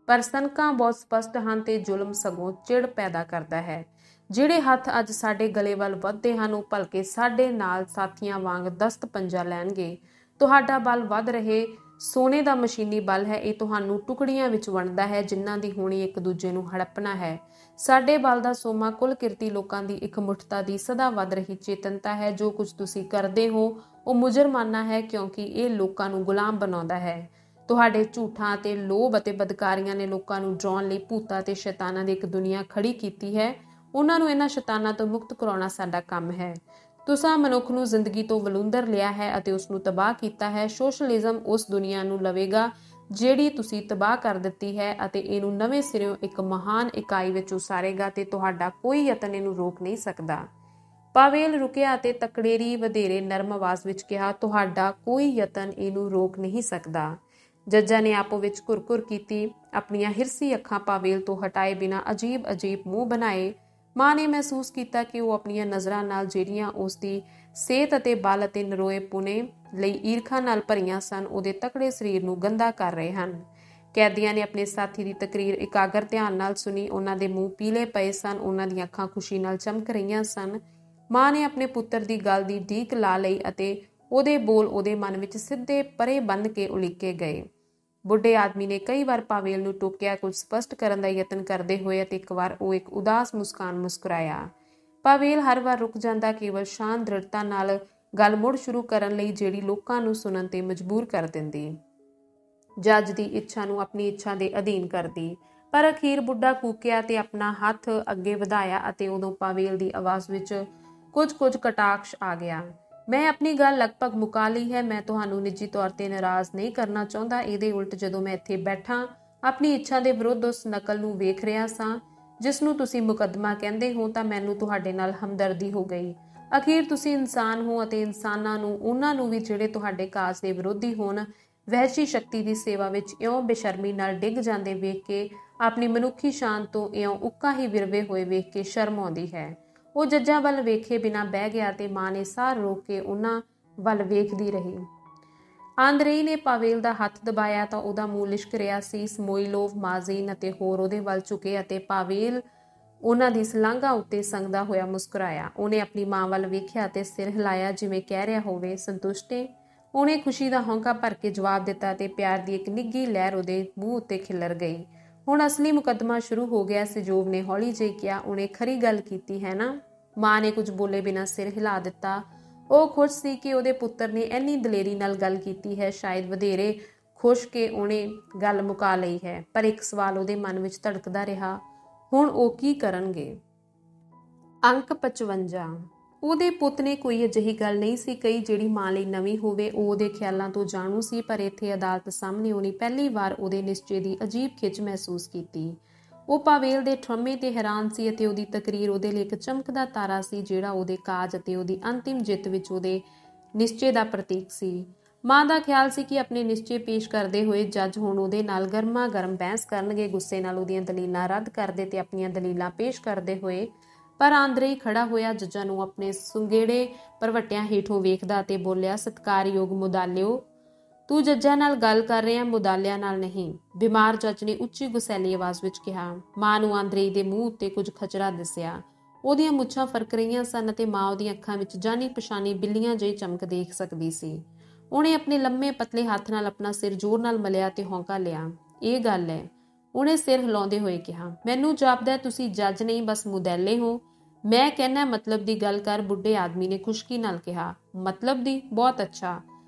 ਪਰ ਸਨਕਾਂ ਬਹੁਤ ਸਪਸ਼ਟ ਹਨ ਤੇ ਜ਼ੁਲਮ ਸਗੋਂ ਚਿੜ ਪੈਦਾ ਕਰਦਾ ਹੈ। ਜਿਹੜੇ ਹੱਥ ਅੱਜ ਸਾਡੇ ਗਲੇ ਵੱਲ ਵੱਧਦੇ ਹਨ ਉਹ ਭਲਕੇ ਸਾਡੇ ਨਾਲ ਸਾਥੀਆਂ ਵਾਂਗ ਦਸਤ ਪੰਜਾ ਲੈਣਗੇ। ਤੁਹਾਡਾ ਬਲ ਵੱਧ ਰਹੇ ਸੋਨੇ ਦਾ ਮਸ਼ੀਨੀ ਬਲ ਹੈ, ਇਹ ਤੁਹਾਨੂੰ ਟੁਕੜੀਆਂ ਵਿੱਚ ਵੰਡਦਾ ਹੈ ਜਿਨ੍ਹਾਂ ਦੀ ਹੋਣੀ ਇੱਕ ਦੂਜੇ ਨੂੰ ਹੜੱਪਣਾ ਹੈ। ਸਾਡੇ ਬਲ ਦਾ ਸੋਮਾ ਕੁੱਲ ਕਿਰਤੀ ਲੋਕਾਂ ਦੀ ਇਕਮੁੱਠਤਾ ਦੀ ਸਦਾ ਵੱਧ ਰਹੀ ਚੇਤਨਤਾ ਹੈ। ਜੋ ਕੁਝ ਤੁਸੀਂ ਕਰਦੇ ਹੋ ਉਹ ਮੁਜਰਮਾਨਾ ਹੈ, ਕਿਉਂਕਿ ਇਹ ਲੋਕਾਂ ਨੂੰ ਗੁਲਾਮ ਬਣਾਉਂਦਾ ਹੈ। ਤੁਹਾਡੇ ਝੂਠਾਂ ਅਤੇ ਲੋਭ ਅਤੇ ਬਦਕਾਰੀਆਂ ਨੇ ਲੋਕਾਂ ਨੂੰ ਡਰਾਉਣ ਲਈ ਭੂਤਾਂ ਅਤੇ ਸ਼ੈਤਾਨਾਂ ਦੀ ਇੱਕ ਦੁਨੀਆ ਖੜੀ ਕੀਤੀ ਹੈ। ਉਹਨਾਂ ਨੂੰ ਇਹਨਾਂ ਸ਼ੈਤਾਨਾਂ ਤੋਂ ਮੁਕਤ ਕਰਾਉਣਾ ਸਾਡਾ ਕੰਮ ਹੈ। ਤੁਸੀਂ ਮਨੁੱਖ ਨੂੰ ਜ਼ਿੰਦਗੀ ਤੋਂ ਵਲੂੰਧਰ ਲਿਆ ਹੈ ਅਤੇ ਉਸ ਨੂੰ ਤਬਾਹ ਕੀਤਾ ਹੈ। ਸੋਸ਼ਲਿਜ਼ਮ ਉਸ ਦੁਨੀਆ ਨੂੰ ਲਵੇਗਾ ਜਿਹੜੀ ਤੁਸੀਂ ਤਬਾਹ ਕਰ ਦਿੱਤੀ ਹੈ ਅਤੇ ਇਹਨੂੰ ਨਵੇਂ ਸਿਰਿਓਂ ਇੱਕ ਮਹਾਨ ਇਕਾਈ ਵਿੱਚ ਉਸਾਰੇਗਾ ਤੇ ਤੁਹਾਡਾ ਕੋਈ ਯਤਨ ਇਹਨੂੰ ਰੋਕ ਨਹੀਂ ਸਕਦਾ। ਪਾਵੇਲ ਰੁਕਿਆ ਅਤੇ ਤਕੜੇਰੀ ਵਧੇਰੇ ਨਰਮ ਆਵਾਜ਼ ਵਿੱਚ ਕਿਹਾ, ਤੁਹਾਡਾ ਕੋਈ ਯਤਨ ਇਹਨੂੰ ਰੋਕ ਨਹੀਂ ਸਕਦਾ। ਜੱਜਾਂ ਨੇ ਆਪੋ ਵਿੱਚ ਕੁਰਕੁਰ ਕੀਤੀ। ਆਪਣੀਆਂ ਹਿਰਸੀ ਅੱਖਾਂ ਪਾਵੇਲ ਤੋਂ ਹਟਾਏ ਬਿਨਾਂ ਅਜੀਬ ਮੂੰਹ ਬਣਾਏ। ਮਾਂ ਨੇ ਮਹਿਸੂਸ ਕੀਤਾ ਕਿ ਉਹ ਆਪਣੀਆਂ ਨਜ਼ਰਾਂ ਨਾਲ, ਜਿਹੜੀਆਂ ਉਸ ਦੀ ਸਿਹਤ ਅਤੇ ਬਲ ਅਤੇ ਨਰੋਏ ਪੁਣੇ ਲਈ ਈਰਖਾ ਨਾਲ ਭਰੀਆਂ ਸਨ, ਉਹਦੇ ਤਕੜੇ ਸਰੀਰ ਨੂੰ ਗੰਦਾ ਕਰ ਰਹੇ ਹਨ। ਕੈਦੀਆਂ ਨੇ ਆਪਣੇ ਸਾਥੀ ਦੀ ਤਕਰੀਰ ਇਕਾਗਰ ਧਿਆਨ ਨਾਲ ਸੁਣੀ। ਉਹਨਾਂ ਦੇ ਮੂੰਹ ਪੀਲੇ ਪਏ ਸਨ, ਉਹਨਾਂ ਦੀਆਂ ਅੱਖਾਂ ਖੁਸ਼ੀ ਨਾਲ ਚਮਕ ਰਹੀਆਂ ਸਨ। ਮਾਂ ਨੇ ਆਪਣੇ ਪੁੱਤਰ ਦੀ ਗੱਲ ਦੀ ਢੀਕ ਲਾ ਲਈ ਅਤੇ ਉਹਦੇ ਬੋਲ ਉਹਦੇ ਮਨ ਵਿੱਚ ਸਿੱਧੇ ਪਰੇ ਬੰਨ੍ਹ ਕੇ ਉਲੀਕੇ ਗਏ। ਬੁੱਢੇ ਆਦਮੀ ਨੇ ਕਈ ਵਾਰ ਪਾਵੇਲ ਨੂੰ ਟੋਕਿਆ, ਕੁਝ ਸਪਸ਼ਟ ਕਰਨ ਦਾ ਯਤਨ ਕਰਦੇ ਹੋਏ, ਅਤੇ ਇੱਕ ਵਾਰ ਉਹ ਇੱਕ ਉਦਾਸ ਮੁਸਕਾਨ ਮੁਸਕਰਾਇਆ। ਪਾਵੇਲ ਹਰ ਵਾਰ ਰੁਕ ਜਾਂਦਾ, ਕੇਵਲ ਸ਼ਾਂਤ ਦ੍ਰਿੜਤਾ ਨਾਲ ਗੱਲ ਮੁੜ ਸ਼ੁਰੂ ਕਰਨ ਲਈ, ਜਿਹੜੀ ਲੋਕਾਂ ਨੂੰ ਸੁਣਨ ਤੇ ਮਜਬੂਰ ਕਰ ਦਿੰਦੀ, ਜੱਜ ਦੀ ਇੱਛਾ ਨੂੰ ਆਪਣੀ ਇੱਛਾ ਦੇ ਅਧੀਨ ਕਰਦੀ। ਪਰ ਅਖੀਰ ਬੁੱਢਾ ਕੂਕਿਆ ਤੇ ਆਪਣਾ ਹੱਥ ਅੱਗੇ ਵਧਾਇਆ ਅਤੇ ਉਦੋਂ ਪਾਵੇਲ ਦੀ ਆਵਾਜ਼ ਵਿੱਚ ਕੁਝ ਕਟਾਕਸ਼ ਆ ਗਿਆ। ਮੈਂ ਆਪਣੀ ਗੱਲ ਲਗਭਗ ਮੁਕਾ ਲਈ ਹੈ। ਮੈਂ ਤੁਹਾਨੂੰ ਨਿੱਜੀ ਤੌਰ ਤੇ ਨਾਰਾਜ਼ ਨਹੀਂ ਕਰਨਾ ਚਾਹੁੰਦਾ। ਇਹਦੇ ਉਲਟ ਜਦੋਂ ਮੈਂ ਇੱਥੇ ਬੈਠਾ ਆਪਣੀ ਇੱਛਾ ਦੇ ਵਿਰੁੱਧ ਉਸ ਨਕਲ ਨੂੰ ਵੇਖ ਰਿਹਾ ਸਾਂ ਜਿਸ ਨੂੰ ਤੁਸੀਂ ਮੁਕੱਦਮਾ ਕਹਿੰਦੇ ਹੋ, ਤਾਂ ਮੈਨੂੰ ਤੁਹਾਡੇ ਨਾਲ ਹਮਦਰਦੀ ਹੋ ਗਈ। ਅਖੀਰ ਤੁਸੀਂ ਇਨਸਾਨ ਹੋ ਅਤੇ ਇਨਸਾਨਾਂ ਨੂੰ, ਉਹਨਾਂ ਨੂੰ ਵੀ ਜਿਹੜੇ ਤੁਹਾਡੇ ਕਾਜ ਦੇ ਵਿਰੋਧੀ ਹੋਣ, ਵਹਿਸ਼ੀ ਸ਼ਕਤੀ ਦੀ ਸੇਵਾ ਵਿੱਚ ਇਉਂ ਬੇਸ਼ਰਮੀ ਨਾਲ ਡਿੱਗ ਜਾਂਦੇ ਵੇਖ ਕੇ, ਆਪਣੀ ਮਨੁੱਖੀ ਸ਼ਾਨ ਤੋਂ ਇਉਂ ਉੱਕਾ ਹੀ ਵਿਰਵੇ ਹੋਏ ਵੇਖ ਕੇ ਸ਼ਰਮ ਆਉਂਦੀ ਹੈ। ਉਹ ਜੱਜਾਂ ਵੱਲ ਵੇਖੇ ਬਿਨਾਂ ਬਹਿ ਗਿਆ ਤੇ ਮਾਂ ਨੇ ਸਾਹ ਰੋਕ ਕੇ ਉਹਨਾਂ ਵੱਲ ਵੇਖਦੀ ਰਹੀ। ਆਂਦਰੇਈ ਨੇ ਪਾਵੇਲ ਦਾ ਹੱਥ ਦਬਾਇਆ ਤਾਂ ਉਹਦਾ ਮੂੰਹ ਲਿਸ਼ਕ ਰਿਹਾ ਸੀ। ਸਮੋਇਲੋਵ, ਮਾਜ਼ੀਨ ਅਤੇ ਹੋਰ ਉਹਦੇ ਵੱਲ ਝੁਕੇ ਅਤੇ ਪਾਵੇਲ ਉਹਨਾਂ ਦੀ ਸਲਾਂਘਾ ਉੱਤੇ ਸੰਗਦਾ ਹੋਇਆ ਮੁਸਕਰਾਇਆ। ਉਹਨੇ ਆਪਣੀ ਮਾਂ ਵੱਲ ਵੇਖਿਆ ਤੇ ਸਿਰ ਹਿਲਾਇਆ, ਜਿਵੇਂ ਕਹਿ ਰਿਹਾ ਹੋਵੇ, ਸੰਤੁਸ਼ਟ ਏ। ਉਹਨੇ ਖੁਸ਼ੀ ਦਾ ਹੌਂਕਾ ਭਰ ਕੇ ਜਵਾਬ ਦਿੱਤਾ ਤੇ ਪਿਆਰ ਦੀ ਇੱਕ ਨਿੱਘੀ ਲਹਿਰ ਉਹਦੇ ਮੂੰਹ ਉੱਤੇ ਖਿਲਰ ਗਈ। ਹੁਣ ਅਸਲੀ ਮੁਕੱਦਮਾ ਸ਼ੁਰੂ ਹੋ ਗਿਆ। ਸਜੋਵ ਨੇ ਹੌਲੀ ਜਿਹੀ ਕਿਹਾ, ਉਹਨੇ ਖਰੀ ਗੱਲ ਕੀਤੀ ਹੈ ਨਾ? ਮਾਂ ਨੇ ਕੁਝ ਬੋਲੇ ਬਿਨਾਂ ਸਿਰ ਹਿਲਾ ਦਿੱਤਾ। ਉਹ ਖੁਸ਼ ਸੀ ਕਿ ਉਹਦੇ ਪੁੱਤਰ ਨੇ ਇੰਨੀ ਦਲੇਰੀ ਨਾਲ ਗੱਲ ਕੀਤੀ ਹੈ, ਸ਼ਾਇਦ ਵਧੇਰੇ ਖੁਸ਼ ਕਿ ਉਹਨੇ ਗੱਲ ਮੁਕਾ ਲਈ ਹੈ। ਪਰ ਇੱਕ ਸਵਾਲ ਉਹਦੇ ਮਨ ਵਿੱਚ ਧੜਕਦਾ ਰਿਹਾ, ਹੁਣ ਉਹ ਕੀ ਕਰਨਗੇ? ਅੰਕ 55। ਉਹਦੇ ਪੁੱਤ ਨੇ ਕੋਈ ਅਜਿਹੀ ਗੱਲ ਨਹੀਂ ਸੀ ਕਹੀ ਜਿਹੜੀ ਮਾਂ ਲਈ ਨਵੀਂ ਹੋਵੇ। ਉਹ ਉਹਦੇ ਖਿਆਲਾਂ ਤੋਂ ਜਾਣੂ ਸੀ, ਪਰ ਇੱਥੇ ਅਦਾਲਤ ਸਾਹਮਣੇ ਉਹਨੇ ਪਹਿਲੀ ਵਾਰ ਉਹਦੇ ਨਿਸ਼ਚੇ ਦੀ ਅਜੀਬ ਖਿੱਚ ਮਹਿਸੂਸ ਕੀਤੀ। ਉਹ ਪਾਵੇਲ ਦੇ ਠਰਮੇ ਤੇ ਹੈਰਾਨ ਸੀ ਅਤੇ ਉਹਦੀ ਤਕਰੀਰ ਉਹਦੇ ਲਈ ਇੱਕ ਚਮਕਦਾ ਤਾਰਾ ਸੀ, ਜਿਹੜਾ ਉਹਦੇ ਕਾਜ ਅਤੇ ਉਹਦੀ ਅੰਤਿਮ ਜਿੱਤ ਵਿੱਚ ਉਹਦੇ ਨਿਸ਼ਚੇ ਦਾ ਪ੍ਰਤੀਕ ਸੀ। ਮਾਂ ਦਾ ਖਿਆਲ ਸੀ ਕਿ ਆਪਣੇ ਨਿਸ਼ਚੇ ਪੇਸ਼ ਕਰਦੇ ਹੋਏ ਜੱਜ ਹੁਣ ਉਹਦੇ ਨਾਲ ਗਰਮਾ ਗਰਮ ਬਹਿਸ ਕਰਨਗੇ, ਗੁੱਸੇ ਨਾਲ ਉਹਦੀਆਂ ਦਲੀਲਾਂ ਰੱਦ ਕਰਦੇ ਤੇ ਆਪਣੀਆਂ ਦਲੀਲਾਂ ਪੇਸ਼ ਕਰਦੇ ਹੋਏ। ਪਰ ਆਂਦਰੇਈ ਖੜਾ ਹੋਇਆ, ਜੱਜਾਂ ਨੂੰ ਆਪਣੇ ਸੁੰਗੇੜੇ ਭਰਵੱਟਿਆਂ ਹੇਠੋਂ ਵੇਖਦਾ ਅਤੇ ਬੋਲਿਆ, ਸਤਿਕਾਰਯੋਗ ਮੁਦਾਲਿਓ, ਤੂੰ ਜੱਜਾਂ ਨਾਲ ਗੱਲ ਕਰ ਰਿਹਾ, ਮੁਦਾਲਿਆਂ ਨਾਲ ਨਹੀਂ। ਬਿਮਾਰ ਜੱਜ ਨੇ ਉੱਚੀ ਗੁਸੈਲੀ ਆਵਾਜ਼ ਵਿੱਚ ਕਿਹਾ। ਮਾਂ ਨੂੰ ਆਂਦਰੇਈ ਦੇ ਮੂੰਹ ਉੱਤੇ ਕੁਝ ਖਚਰਾ ਦਿਸਿਆ। ਉਹਦੀਆਂ ਮੁੱਛਾਂ ਫਰਕ ਰਹੀਆਂ ਸਨ ਅਤੇ ਮਾਂ ਉਹਦੀਆਂ ਅੱਖਾਂ ਵਿੱਚ ਜਾਣੀ ਪਛਾਣੀ ਬਿੱਲੀਆਂ ਜਿਹੀ ਚਮਕ ਦੇਖ ਸਕਦੀ ਸੀ। ਉਹਨੇ ਆਪਣੇ ਲੰਮੇ ਪਤਲੇ ਹੱਥ ਨਾਲ ਆਪਣਾ ਸਿਰ ਜ਼ੋਰ ਨਾਲ ਮਲਿਆ ਤੇ ਹੌਂਕਾ ਲਿਆ। ਇਹ ਗੱਲ ਹੈ, ਉਹਨੇ ਸਿਰ ਹਿਲਾਉਂਦੇ ਹੋਏ ਕਿਹਾ। ਮੈਨੂੰ ਜਾਪਦਾ ਤੁਸੀਂ ਜੱਜ ਨਹੀਂ, ਬਸ ਮੁਦੱਲੇ ਹੋ। ਮੈਂ ਕਹਿਣਾ ਮਤਲਬ ਦੀ ਗੱਲ ਕਰ, ਬੁੱਢੇ ਆਦਮੀ ਨੇ ਖੁਸ਼ਕੀ ਨਾਲ ਕਿਹਾ। ਮਤਲਬ ਦੀ? ਬਹੁਤ ਅੱਛਾ।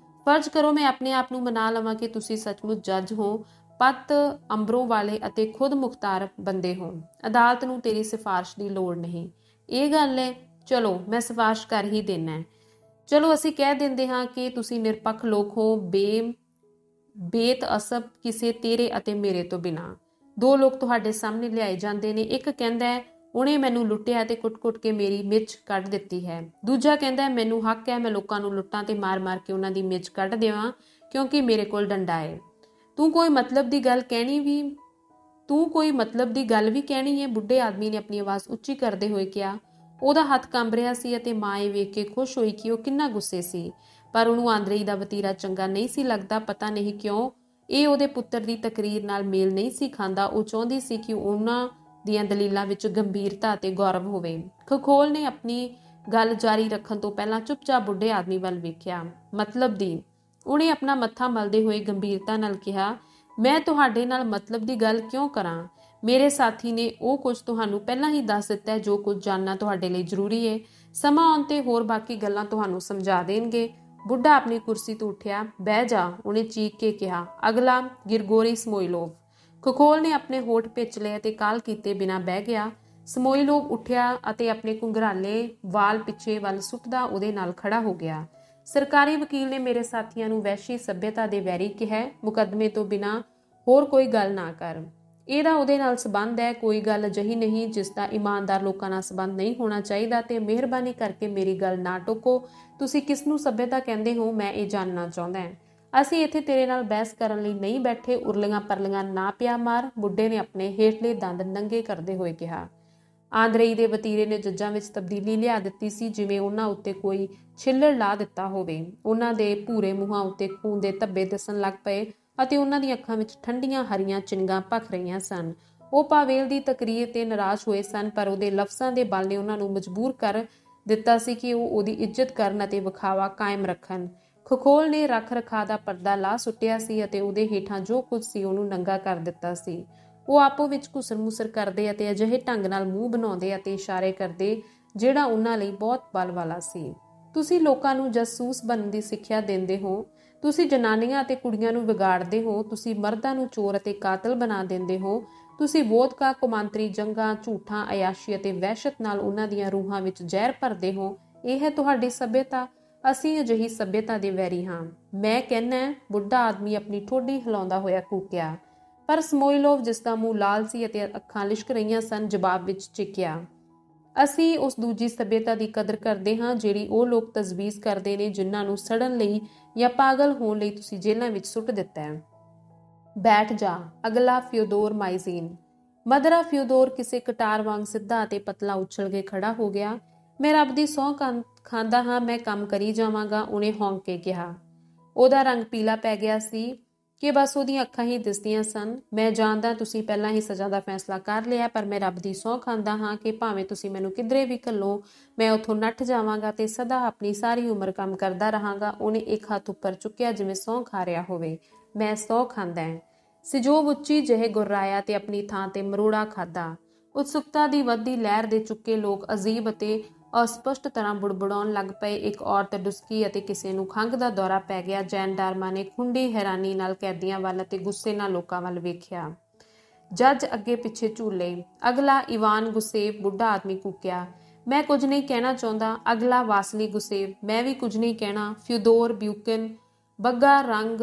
ਫਰਜ਼ ਕਰੋ ਮੈਂ ਆਪਣੇ ਆਪ ਨੂੰ ਮਨਾ ਲਵਾਂ ਕਿ ਤੁਸੀਂ ਸੱਚਮੁੱਚ ਜੱਜ ਹੋ, ਪੱਤ ਅੰਬਰੋਂ ਵਾਲੇ ਅਤੇ ਖੁਦ ਮੁਖਤਾਰ ਬੰਦੇ ਹੋ। ਅਦਾਲਤ ਨੂੰ ਤੇਰੀ ਸਿਫਾਰਿਸ਼ ਦੀ ਲੋੜ ਨਹੀਂ। ਇਹ ਗੱਲ ਹੈ? ਚਲੋ ਮੈਂ ਸਿਫਾਰਿਸ਼ ਕਰ ਹੀ ਦੇਣਾ। ਚਲੋ ਅਸੀਂ ਕਹਿ ਦਿੰਦੇ ਹਾਂ ਕਿ ਤੁਸੀਂ ਨਿਰਪੱਖ ਲੋਕ ਹੋ, ਬੇਤਅਸਬ ਕਿਸੇ ਤੇਰੇ ਅਤੇ ਮੇਰੇ ਤੋਂ ਬਿਨਾਂ। ਦੋ ਲੋਕ ਤੁਹਾਡੇ ਸਾਹਮਣੇ ਲਿਆਏ ਜਾਂਦੇ ਨੇ। ਇੱਕ ਕਹਿੰਦਾ ਹੈ ਉਹਨੇ ਮੈਨੂੰ ਲੁੱਟਿਆ ਤੇ ਕੁੱਟ-ਕੁੱਟ ਕੇ ਮੇਰੀ ਮਿੱਝ ਕੱਢ ਦਿੱਤੀ ਹੈ। ਦੂਜਾ ਕਹਿੰਦਾ ਮੈਨੂੰ ਹੱਕ ਹੈ, ਮੈਂ ਲੋਕਾਂ ਨੂੰ ਲੁੱਟਾਂ ਤੇ ਮਾਰ-ਮਾਰ ਕੇ ਉਹਨਾਂ ਦੀ ਮਿੱਝ ਕੱਢ ਦੇਵਾਂ, ਕਿਉਂਕਿ ਮੇਰੇ ਕੋਲ ਡੰਡਾ ਹੈ। ਤੂੰ ਕੋਈ ਮਤਲਬ ਦੀ ਗੱਲ ਕਹਿਣੀ ਹੈ? ਬੁੱਢੇ ਆਦਮੀ ਨੇ ਆਪਣੀ ਆਵਾਜ਼ ਉੱਚੀ ਕਰਦੇ ਹੋਏ ਕਿਹਾ। ਉਹਦਾ ਹੱਥ ਕੰਬ ਰਿਹਾ ਸੀ ਅਤੇ ਮਾਂ ਇਹ ਵੇਖ ਕੇ ਖੁਸ਼ ਹੋਈ ਕਿ ਉਹ ਕਿੰਨਾ ਗੁੱਸੇ ਸੀ। ਪਰ ਉਹਨੂੰ ਆਂਦਰੇਈ ਦਾ ਵਤੀਰਾ ਚੰਗਾ ਨਹੀਂ ਸੀ ਲੱਗਦਾ। ਪਤਾ ਨਹੀਂ ਕਿਉਂ ਇਹ ਉਹਦੇ ਪੁੱਤਰ ਦੀ ਤਕਰੀਰ ਨਾਲ ਮੇਲ ਨਹੀਂ ਸੀ ਖਾਂਦਾ। ਉਹ ਚਾਹੁੰਦੀ ਸੀ ਕਿ ਉਹਨਾਂ ਦੀਆਂ ਦਲੀਲਾਂ ਵਿੱਚ ਗੰਭੀਰਤਾ ਅਤੇ ਗੌਰਵ ਹੋਵੇ। ਖਖੋਲ ਨੇ ਆਪਣੀ ਗੱਲ ਜਾਰੀ ਰੱਖਣ ਤੋਂ ਪਹਿਲਾਂ ਚੁੱਪਚਾਪ ਬੁੱਢੇ ਆਦਮੀ ਵੱਲ ਵੇਖਿਆ। ਮਤਲਬ ਦੀ? ਉਹਨੇ ਆਪਣਾ ਮੱਥਾ ਮਲਦੇ ਹੋਏ ਗੰਭੀਰਤਾ ਨਾਲ ਕਿਹਾ। ਮੈਂ ਤੁਹਾਡੇ ਨਾਲ ਮਤਲਬ ਦੀ ਗੱਲ ਕਿਉਂ ਕਰਾਂ? ਮੇਰੇ ਸਾਥੀ ਨੇ ਉਹ ਕੁਝ ਤੁਹਾਨੂੰ ਪਹਿਲਾਂ ਹੀ ਦੱਸ ਦਿੱਤਾ ਹੈ ਜੋ ਕੁਝ ਜਾਣਨਾ ਤੁਹਾਡੇ ਲਈ ਜ਼ਰੂਰੀ ਹੈ। ਸਮਾਂ ਆਉਣ ਤੇ ਹੋਰ ਬਾਕੀ ਗੱਲਾਂ ਤੁਹਾਨੂੰ ਸਮਝਾ ਦੇਣਗੇ। ਬੁੱਢਾ ਆਪਣੀ ਕੁਰਸੀ ਤੋਂ ਉੱਠਿਆ। ਬਹਿ ਜਾ, ਉਹਨੇ ਚੀਕ ਕੇ ਕਿਹਾ। ਅਗਲਾ ਗਿਰਗੋਰੀ ਸਮੋਇਲੋਵ। ਖਖੋਲ ਨੇ ਆਪਣੇ ਹੋਠ ਭਿੱਚ ਲਏ ਅਤੇ ਕਾਲ ਕੀਤੇ ਬਿਨਾਂ ਬਹਿ ਗਿਆ। ਸਮੋਇਲੋਵ ਉੱਠਿਆ ਅਤੇ ਆਪਣੇ ਘੁੰਗਰਾਲੇ ਵਾਲ ਪਿੱਛੇ ਵੱਲ ਸੁੱਟਦਾ ਉਹਦੇ ਨਾਲ ਖੜਾ ਹੋ ਗਿਆ। ਸਰਕਾਰੀ ਵਕੀਲ ਨੇ ਮੇਰੇ ਸਾਥੀਆਂ ਨੂੰ ਵਹਿਸ਼ੀ ਸੱਭਿਅਤਾ ਦੇ ਵੈਰੀ ਕਿਹਾ। ਮੁਕੱਦਮੇ ਤੋਂ ਬਿਨਾਂ ਹੋਰ ਕੋਈ ਗੱਲ ਨਾ ਕਰ। ਇਹਦਾ ਉਹਦੇ ਨਾਲ ਸਬੰਧ ਹੈ। ਕੋਈ ਗੱਲ ਅਜਿਹੀ ਨਹੀਂ ਜਿਸ ਦਾ ਇਮਾਨਦਾਰ ਲੋਕਾਂ ਨਾਲ ਸਬੰਧ ਨਹੀਂ ਹੋਣਾ ਚਾਹੀਦਾ, ਤੇ ਮਿਹਰਬਾਨੀ ਕਰਕੇ ਮੇਰੀ ਗੱਲ ਨਾ ਟੋਕੋ। ਤੁਸੀਂ ਕਿਸ ਨੂੰ ਸੱਭਿਅਤਾ ਕਹਿੰਦੇ ਹੋ, ਮੈਂ ਇਹ ਜਾਣਨਾ ਚਾਹੁੰਦਾ ਹਾਂ। ਅਸੀਂ ਇੱਥੇ ਤੇਰੇ ਨਾਲ ਬਹਿਸ ਕਰਨ ਲਈ ਨਹੀਂ ਬੈਠੇ। ਉਰਲੀਆਂ ਪਰਲੀਆਂ ਨਾ ਪਿਆ ਮਾਰ, ਬੁੱਢੇ ਨੇ ਆਪਣੇ ਹੇਠਲੇ ਦੰਦ ਨੰਗੇ ਕਰਦੇ ਹੋਏ ਕਿਹਾ। ਆਂਦਰੇਈ ਦੇ ਵਤੀਰੇ ਨੇ ਜੱਜਾਂ ਵਿੱਚ ਤਬਦੀਲੀ ਲਿਆ ਦਿੱਤੀ ਸੀ, ਜਿਵੇਂ ਉਹਨਾਂ ਉੱਤੇ ਕੋਈ ਛਿੱਲੜ ਲਾ ਦਿੱਤਾ ਹੋਵੇ। ਉਹਨਾਂ ਦੇ ਭੂਰੇ ਮੂੰਹਾਂ ਉੱਤੇ ਖੂਨ ਦੇ ਧੱਬੇ ਦਿਸਣ ਲੱਗ ਪਏ ਅਤੇ ਉਹਨਾਂ ਦੀਆਂ ਅੱਖਾਂ ਵਿੱਚ ਠੰਡੀਆਂ ਹਰੀਆਂ ਚਿੰਗਾਂ ਭਖ ਰਹੀਆਂ ਸਨ। ਉਹ ਪਾਵੇਲ ਦੀ ਤਕਰੀਰ ਤੇ ਨਾਰਾਜ਼ ਹੋਏ ਸਨ, ਪਰ ਉਹਦੇ ਲਫ਼ਜ਼ਾਂ ਦੇ ਬਲ ਨੇ ਉਹਨਾਂ ਨੂੰ ਮਜਬੂਰ ਕਰ ਦਿੱਤਾ ਸੀ ਕਿ ਉਹ ਉਹਦੀ ਇੱਜ਼ਤ ਕਰਨ ਅਤੇ ਵਿਖਾਵਾ ਕਾਇਮ ਰੱਖਣ। ਖਖੋਲ ਨੇ ਰੱਖ ਰਖਾ ਦਾ ਪਰਦਾ ਲਾ ਸੁੱਟਿਆ ਸੀ ਅਤੇ ਉਹਦੇ ਹੇਠਾਂ ਜੋ ਕੁਝ ਸੀ ਉਹਨੂੰ ਨੰਗਾ ਕਰ ਦਿੱਤਾ ਸੀ। ਉਹ ਆਪੋ ਵਿੱਚ ਘੁਸਰ ਮੁਸਰ ਕਰਦੇ ਅਤੇ ਅਜਿਹੇ ਢੰਗ ਨਾਲ ਮੂੰਹ ਬਣਾਉਂਦੇ ਅਤੇ ਇਸ਼ਾਰੇ ਕਰਦੇ ਜਿਹੜਾ ਉਹਨਾਂ ਲਈ ਬਹੁਤ ਬਲ ਵਾਲਾ ਸੀ। ਤੁਸੀਂ ਲੋਕਾਂ ਨੂੰ ਜਾਸੂਸ ਬਣਨ ਦੀ ਸਿੱਖਿਆ ਦਿੰਦੇ ਹੋ। ਤੁਸੀਂ ਜਨਾਨੀਆਂ ਅਤੇ ਕੁੜੀਆਂ ਨੂੰ ਵਿਗਾੜਦੇ ਹੋ। ਤੁਸੀਂ ਮਰਦਾਂ ਨੂੰ ਚੋਰ ਅਤੇ ਕਾਤਲ ਬਣਾ ਦਿੰਦੇ ਹੋ। ਤੁਸੀਂ ਵੋਦਕਾ, ਕੌਮਾਂਤਰੀ ਜੰਗਾਂ, ਝੂਠਾਂ, ਅਯਾਸ਼ੀ ਅਤੇ ਵਹਿਸ਼ਤ ਨਾਲ ਉਹਨਾਂ ਦੀਆਂ ਰੂਹਾਂ ਵਿੱਚ ਜ਼ਹਿਰ ਭਰਦੇ ਹੋ। ਇਹ ਹੈ ਤੁਹਾਡੀ ਸੱਭਿਅਤਾ। ਅਸੀਂ ਅਜਿਹੀ ਸੱਭਿਅਤਾ ਦੇ ਵੈਰੀ ਹਾਂ। ਮੈਂ ਕਹਿੰਦਾ, ਬੁੱਢਾ ਆਦਮੀ ਆਪਣੀ ਠੋਡੀ ਹਿਲਾਉਂਦਾ ਹੋਇਆ ਕੂਕਿਆ। ਪਰ ਸਮੋਇਲੋਵ, ਜਿਸ ਦਾ ਮੂੰਹ ਲਾਲ ਸੀ ਅਤੇ ਅੱਖਾਂ ਲਿਸ਼ਕ ਰਹੀਆਂ ਸਨ, ਜਵਾਬ ਵਿੱਚ ਚੀਕਿਆ। ਅਸੀਂ ਉਸ ਦੂਜੀ ਸੱਭਿਅਤਾ ਦੀ ਕਦਰ ਕਰਦੇ ਹਾਂ ਜਿਹੜੀ ਉਹ ਲੋਕ ਤਜਵੀਜ਼ ਕਰਦੇ ਨੇ ਜਿਨ੍ਹਾਂ ਨੂੰ ਸੜਨ ਲਈ ਜਾਂ ਪਾਗਲ ਹੋਣ ਲਈ ਤੁਸੀਂ ਜੇਲ੍ਹਾਂ ਵਿੱਚ ਸੁੱਟ ਦਿੱਤਾ ਹੈ। ਬੈਠ ਜਾ। ਅਗਲਾ ਫਿਓਦੋਰ ਮਾਈਜ਼ੀਨ। ਮਦਰਾ ਫਿਓਦੋਰ ਕਿਸੇ ਕਟਾਰ ਵਾਂਗ ਸਿੱਧਾ ਅਤੇ ਪਤਲਾ ਉਛਲ ਕੇ ਖੜਾ ਹੋ ਗਿਆ। ਮੈਂ ਰੱਬ ਦੀ ਸਹੁੰ ਖਾਂਦਾ ਹਾਂ, ਮੈਂ ਕੰਮ ਕਰੀ ਜਾਵਾਂਗਾ, ਉਹਨੇ ਹੌਂਕ ਕੇ ਕਿਹਾ। ਉਹਦਾ ਰੰਗ ਪੀਲਾ ਪੈ ਗਿਆ ਸੀ ਕਿ ਬਸ ਉਹਦੀਆਂ ਅੱਖਾਂ ਹੀ ਦਿਸਦੀਆਂ ਸਨ। ਮੈਂ ਜਾਣਦਾ ਤੁਸੀਂ ਪਹਿਲਾਂ ਹੀ ਸਜ਼ਾ ਦਾ ਫੈਸਲਾ ਕਰ ਲਿਆ, ਪਰ ਮੈਂ ਰੱਬ ਦੀ ਸਹੁੰ ਖਾਂਦਾ ਹਾਂ ਕਿ ਭਾਵੇਂ ਤੁਸੀਂ ਮੈਨੂੰ ਕਿਧਰੇ ਵੀ ਘੱਲੋ, ਮੈਂ ਉੱਥੋਂ ਨੱਠ ਜਾਵਾਂਗਾ ਤੇ ਸਦਾ ਆਪਣੀ ਸਾਰੀ ਉਮਰ ਕੰਮ ਕਰਦਾ ਰਹਾਂਗਾ। ਉਹਨੇ ਇੱਕ ਹੱਥ ਉੱਪਰ ਚੁੱਕਿਆ ਜਿਵੇਂ ਸਹੁੰ ਖਾ ਰਿਹਾ ਹੋਵੇ। ਮੈਂ ਸਹੁੰ ਖਾਂਦਾ ਹਾਂ। ਸਿਜੋਵ ਉੱਚੀ ਜਿਹੇ ਗੁਰਰਾਇਆ ਤੇ ਆਪਣੀ ਥਾਂ ਤੇ ਮਰੋੜਾ ਖਾਧਾ। ਉਤਸੁਕਤਾ ਦੀ ਵੱਧਦੀ ਲਹਿਰ ਦੇ ਚੁੱਕੇ ਲੋਕ ਅਜੀਬ ਅਤੇ ਅਸਪਸ਼ਟ ਤਰ੍ਹਾਂ ਬੁੜਬੁੜਾਉਣ ਲੱਗ ਪਏ। ਇੱਕ ਔਰਤ ਡੁਸਕੀ ਅਤੇ ਕਿਸੇ ਨੂੰ ਖੰਘ ਦਾ ਦੌਰਾ ਪੈ ਗਿਆ। ਜੈਨਡਾਰਮਾਂ ਨੇ ਖੁੰਡੀ ਹੈਰਾਨੀ ਨਾਲ ਕੈਦੀਆਂ ਵੱਲ ਅਤੇ ਗੁੱਸੇ ਨਾਲ ਲੋਕਾਂ ਵੱਲ ਵੇਖਿਆ। ਜੱਜ ਅੱਗੇ ਪਿੱਛੇ ਝੂਲੇ। ਅਗਲਾ ਇਵਾਨ ਗੁਸੇਵ। ਬੁੱਢਾ ਆਦਮੀ ਕੂਕਿਆ। ਮੈਂ ਕੁਝ ਨਹੀਂ ਕਹਿਣਾ ਚਾਹੁੰਦਾ। ਅਗਲਾ ਵਾਸਲੀ ਗੁਸੇਵ। ਮੈਂ ਵੀ ਕੁਝ ਨਹੀਂ ਕਹਿਣਾ। ਫਿਓਦੋਰ ਬਿਊਕਨ। ਬੱਗਾ ਰੰਗ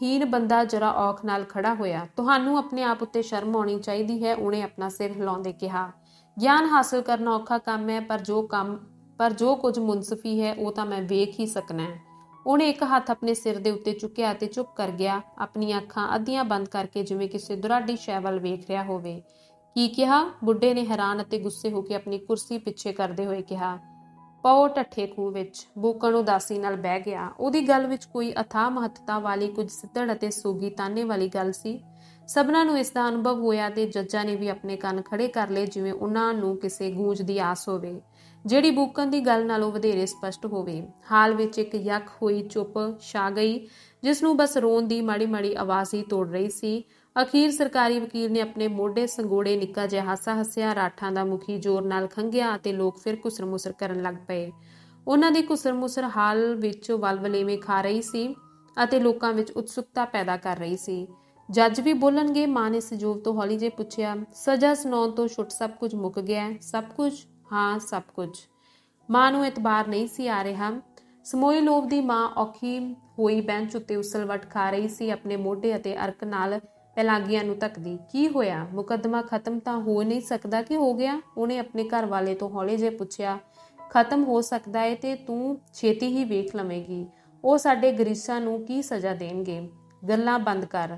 ਹੀਨ ਬੰਦਾ ਜਰਾ ਔਖ ਨਾਲ ਖੜਾ ਹੋਇਆ। ਤੁਹਾਨੂੰ ਆਪਣੇ ਆਪ ਉੱਤੇ ਸ਼ਰਮ ਆਉਣੀ ਚਾਹੀਦੀ ਹੈ, ਉਹਨੇ ਆਪਣਾ ਸਿਰ ਹਿਲਾਉਂਦੇ ਕਿਹਾ। ਗਿਆਨ ਹਾਸਲ ਕਰਨਾ ਔਖਾ ਕੰਮ ਹੈ, ਪਰ ਜੋ ਕੁਝ ਮੁਨਸਫੀ ਹੈ ਉਹ ਤਾਂ ਮੈਂ ਵੇਖ ਹੀ ਸਕਣਾ ਹੈ। ਉਹਨੇ ਇੱਕ ਹੱਥ ਆਪਣੇ ਸਿਰ ਦੇ ਉੱਤੇ ਚੁੱਕਿਆ ਅਤੇ ਚੁੱਪ ਕਰ ਗਿਆ, ਆਪਣੀਆਂ ਅੱਖਾਂ ਅੱਧੀਆਂ ਬੰਦ ਕਰਕੇ, ਜਿਵੇਂ ਕਿਸੇ ਦੁਰਾਡੀ ਸ਼ੈ ਵੱਲ ਵੇਖ ਰਿਹਾ ਹੋਵੇ। ਕੀ ਕਿਹਾ? ਬੁੱਢੇ ਨੇ ਹੈਰਾਨ ਅਤੇ ਗੁੱਸੇ ਹੋ ਕੇ ਆਪਣੀ ਕੁਰਸੀ ਪਿੱਛੇ ਕਰਦੇ ਹੋਏ ਕਿਹਾ। ਪਓ ਢੱਠੇ ਖੂਹ ਵਿੱਚ। ਬੂਕਣ ਉਦਾਸੀ ਨਾਲ ਬਹਿ ਗਿਆ। ਉਹਦੀ ਗੱਲ ਵਿੱਚ ਕੋਈ ਅਥਾਹ ਮਹੱਤਤਾ ਵਾਲੀ, ਕੁਝ ਸਿੱਧੜ ਅਤੇ ਸੋਗੀ ਤਾਨੇ ਵਾਲੀ ਗੱਲ ਸੀ। ਸਭਨਾਂ ਨੂੰ ਇਸ ਦਾ ਅਨੁਭਵ ਹੋਇਆ ਤੇ ਜੱਜਾਂ ਨੇ ਵੀ ਆਪਣੇ ਕੰਨ ਖੜੇ ਕਰ ਲਏ, ਜਿਵੇਂ ਉਹਨਾਂ ਨੂੰ ਕਿਸੇ ਗੂੰਜ ਦੀ ਆਸ ਹੋਵੇ ਜਿਹੜੀ ਬੂਕਣ ਦੀ ਗੱਲ ਨਾਲੋਂ ਵਧੇਰੇ ਸਪਸ਼ਟ ਹੋਵੇ। ਹਾਲ ਵਿੱਚ ਇੱਕ ਯੱਕ ਹੋਈ ਚੁੱਪ ਛਾ ਗਈ, ਜਿਸ ਨੂੰ ਬਸ ਰੋਣ ਦੀ ਮਾੜੀ ਮਾੜੀ ਆਵਾਜ਼ ਹੀ ਤੋੜ ਰਹੀ ਸੀ। ਅਖੀਰ ਸਰਕਾਰੀ ਵਕੀਲ ਨੇ ਆਪਣੇ ਮੋਢੇ ਸੰਗੋੜੇ ਨਿੱਕਾ ਜਿਹਾ ਹਾਸਾ ਹੱਸਿਆ। ਰਾਠਾਂ ਦਾ ਮੁਖੀ ਜ਼ੋਰ ਨਾਲ ਖੰਘਿਆ ਅਤੇ ਲੋਕ ਫਿਰ ਘੁਸਰ ਮੁਸਰ ਕਰਨ ਲੱਗ ਪਏ। ਉਹਨਾਂ ਦੀ ਘੁਸਰ ਮੁਸਰ ਹਾਲ ਵਿੱਚ ਵਲਵਲੇਵੇਂ ਖਾ ਰਹੀ ਸੀ ਅਤੇ ਲੋਕਾਂ ਵਿੱਚ ਉਤਸੁਕਤਾ ਪੈਦਾ ਕਰ ਰਹੀ ਸੀ। ਜੱਜ ਵੀ ਬੋਲਣਗੇ? ਮਾਂ ਨੇ ਸਿਜੋਵ ਤੋਂ ਹੌਲੀ ਜਿਹੇ ਪੁੱਛਿਆ। ਸਜ਼ਾ ਸੁਣਾਉਣ ਤੋਂ ਛੁੱਟ ਸਭ ਕੁਝ ਮੁੱਕ ਗਿਆ? ਸਭ ਕੁਝ? ਹਾਂ, ਸਭ ਕੁਝ। ਮਾਂ ਨੂੰ ਇਤਬਾਰ ਨਹੀਂ ਸੀ ਆ ਰਿਹਾ। ਸਮੋਇਲੋਵ ਦੀ ਮਾਂ ਔਖੀ ਹੋਈ ਬੈਂਚ ਉੱਤੇ ਉਸਲਵਟ ਖਾ ਰਹੀ ਸੀ, ਆਪਣੇ ਮੋਢੇ ਅਤੇ ਅਰਕ ਨਾਲ ਪੈਲਾਗੀਆਂ ਨੂੰ ਧੱਕਦੀ। ਕੀ ਹੋਇਆ? ਮੁਕੱਦਮਾ ਖਤਮ ਤਾਂ ਹੋ ਨਹੀਂ ਸਕਦਾ ਕਿ ਹੋ ਗਿਆ? ਉਹਨੇ ਆਪਣੇ ਘਰ ਵਾਲੇ ਤੋਂ ਹੌਲੇ ਜਿਹੇ ਪੁੱਛਿਆ। ਖਤਮ ਹੋ ਸਕਦਾ ਏ ਤੇ ਤੂੰ ਛੇਤੀ ਹੀ ਵੇਖ ਲਵੇਂਗੀ। ਉਹ ਸਾਡੇ ਗਰੀਸਾਂ ਨੂੰ ਕੀ ਸਜ਼ਾ ਦੇਣਗੇ? ਗੱਲਾਂ ਬੰਦ ਕਰ।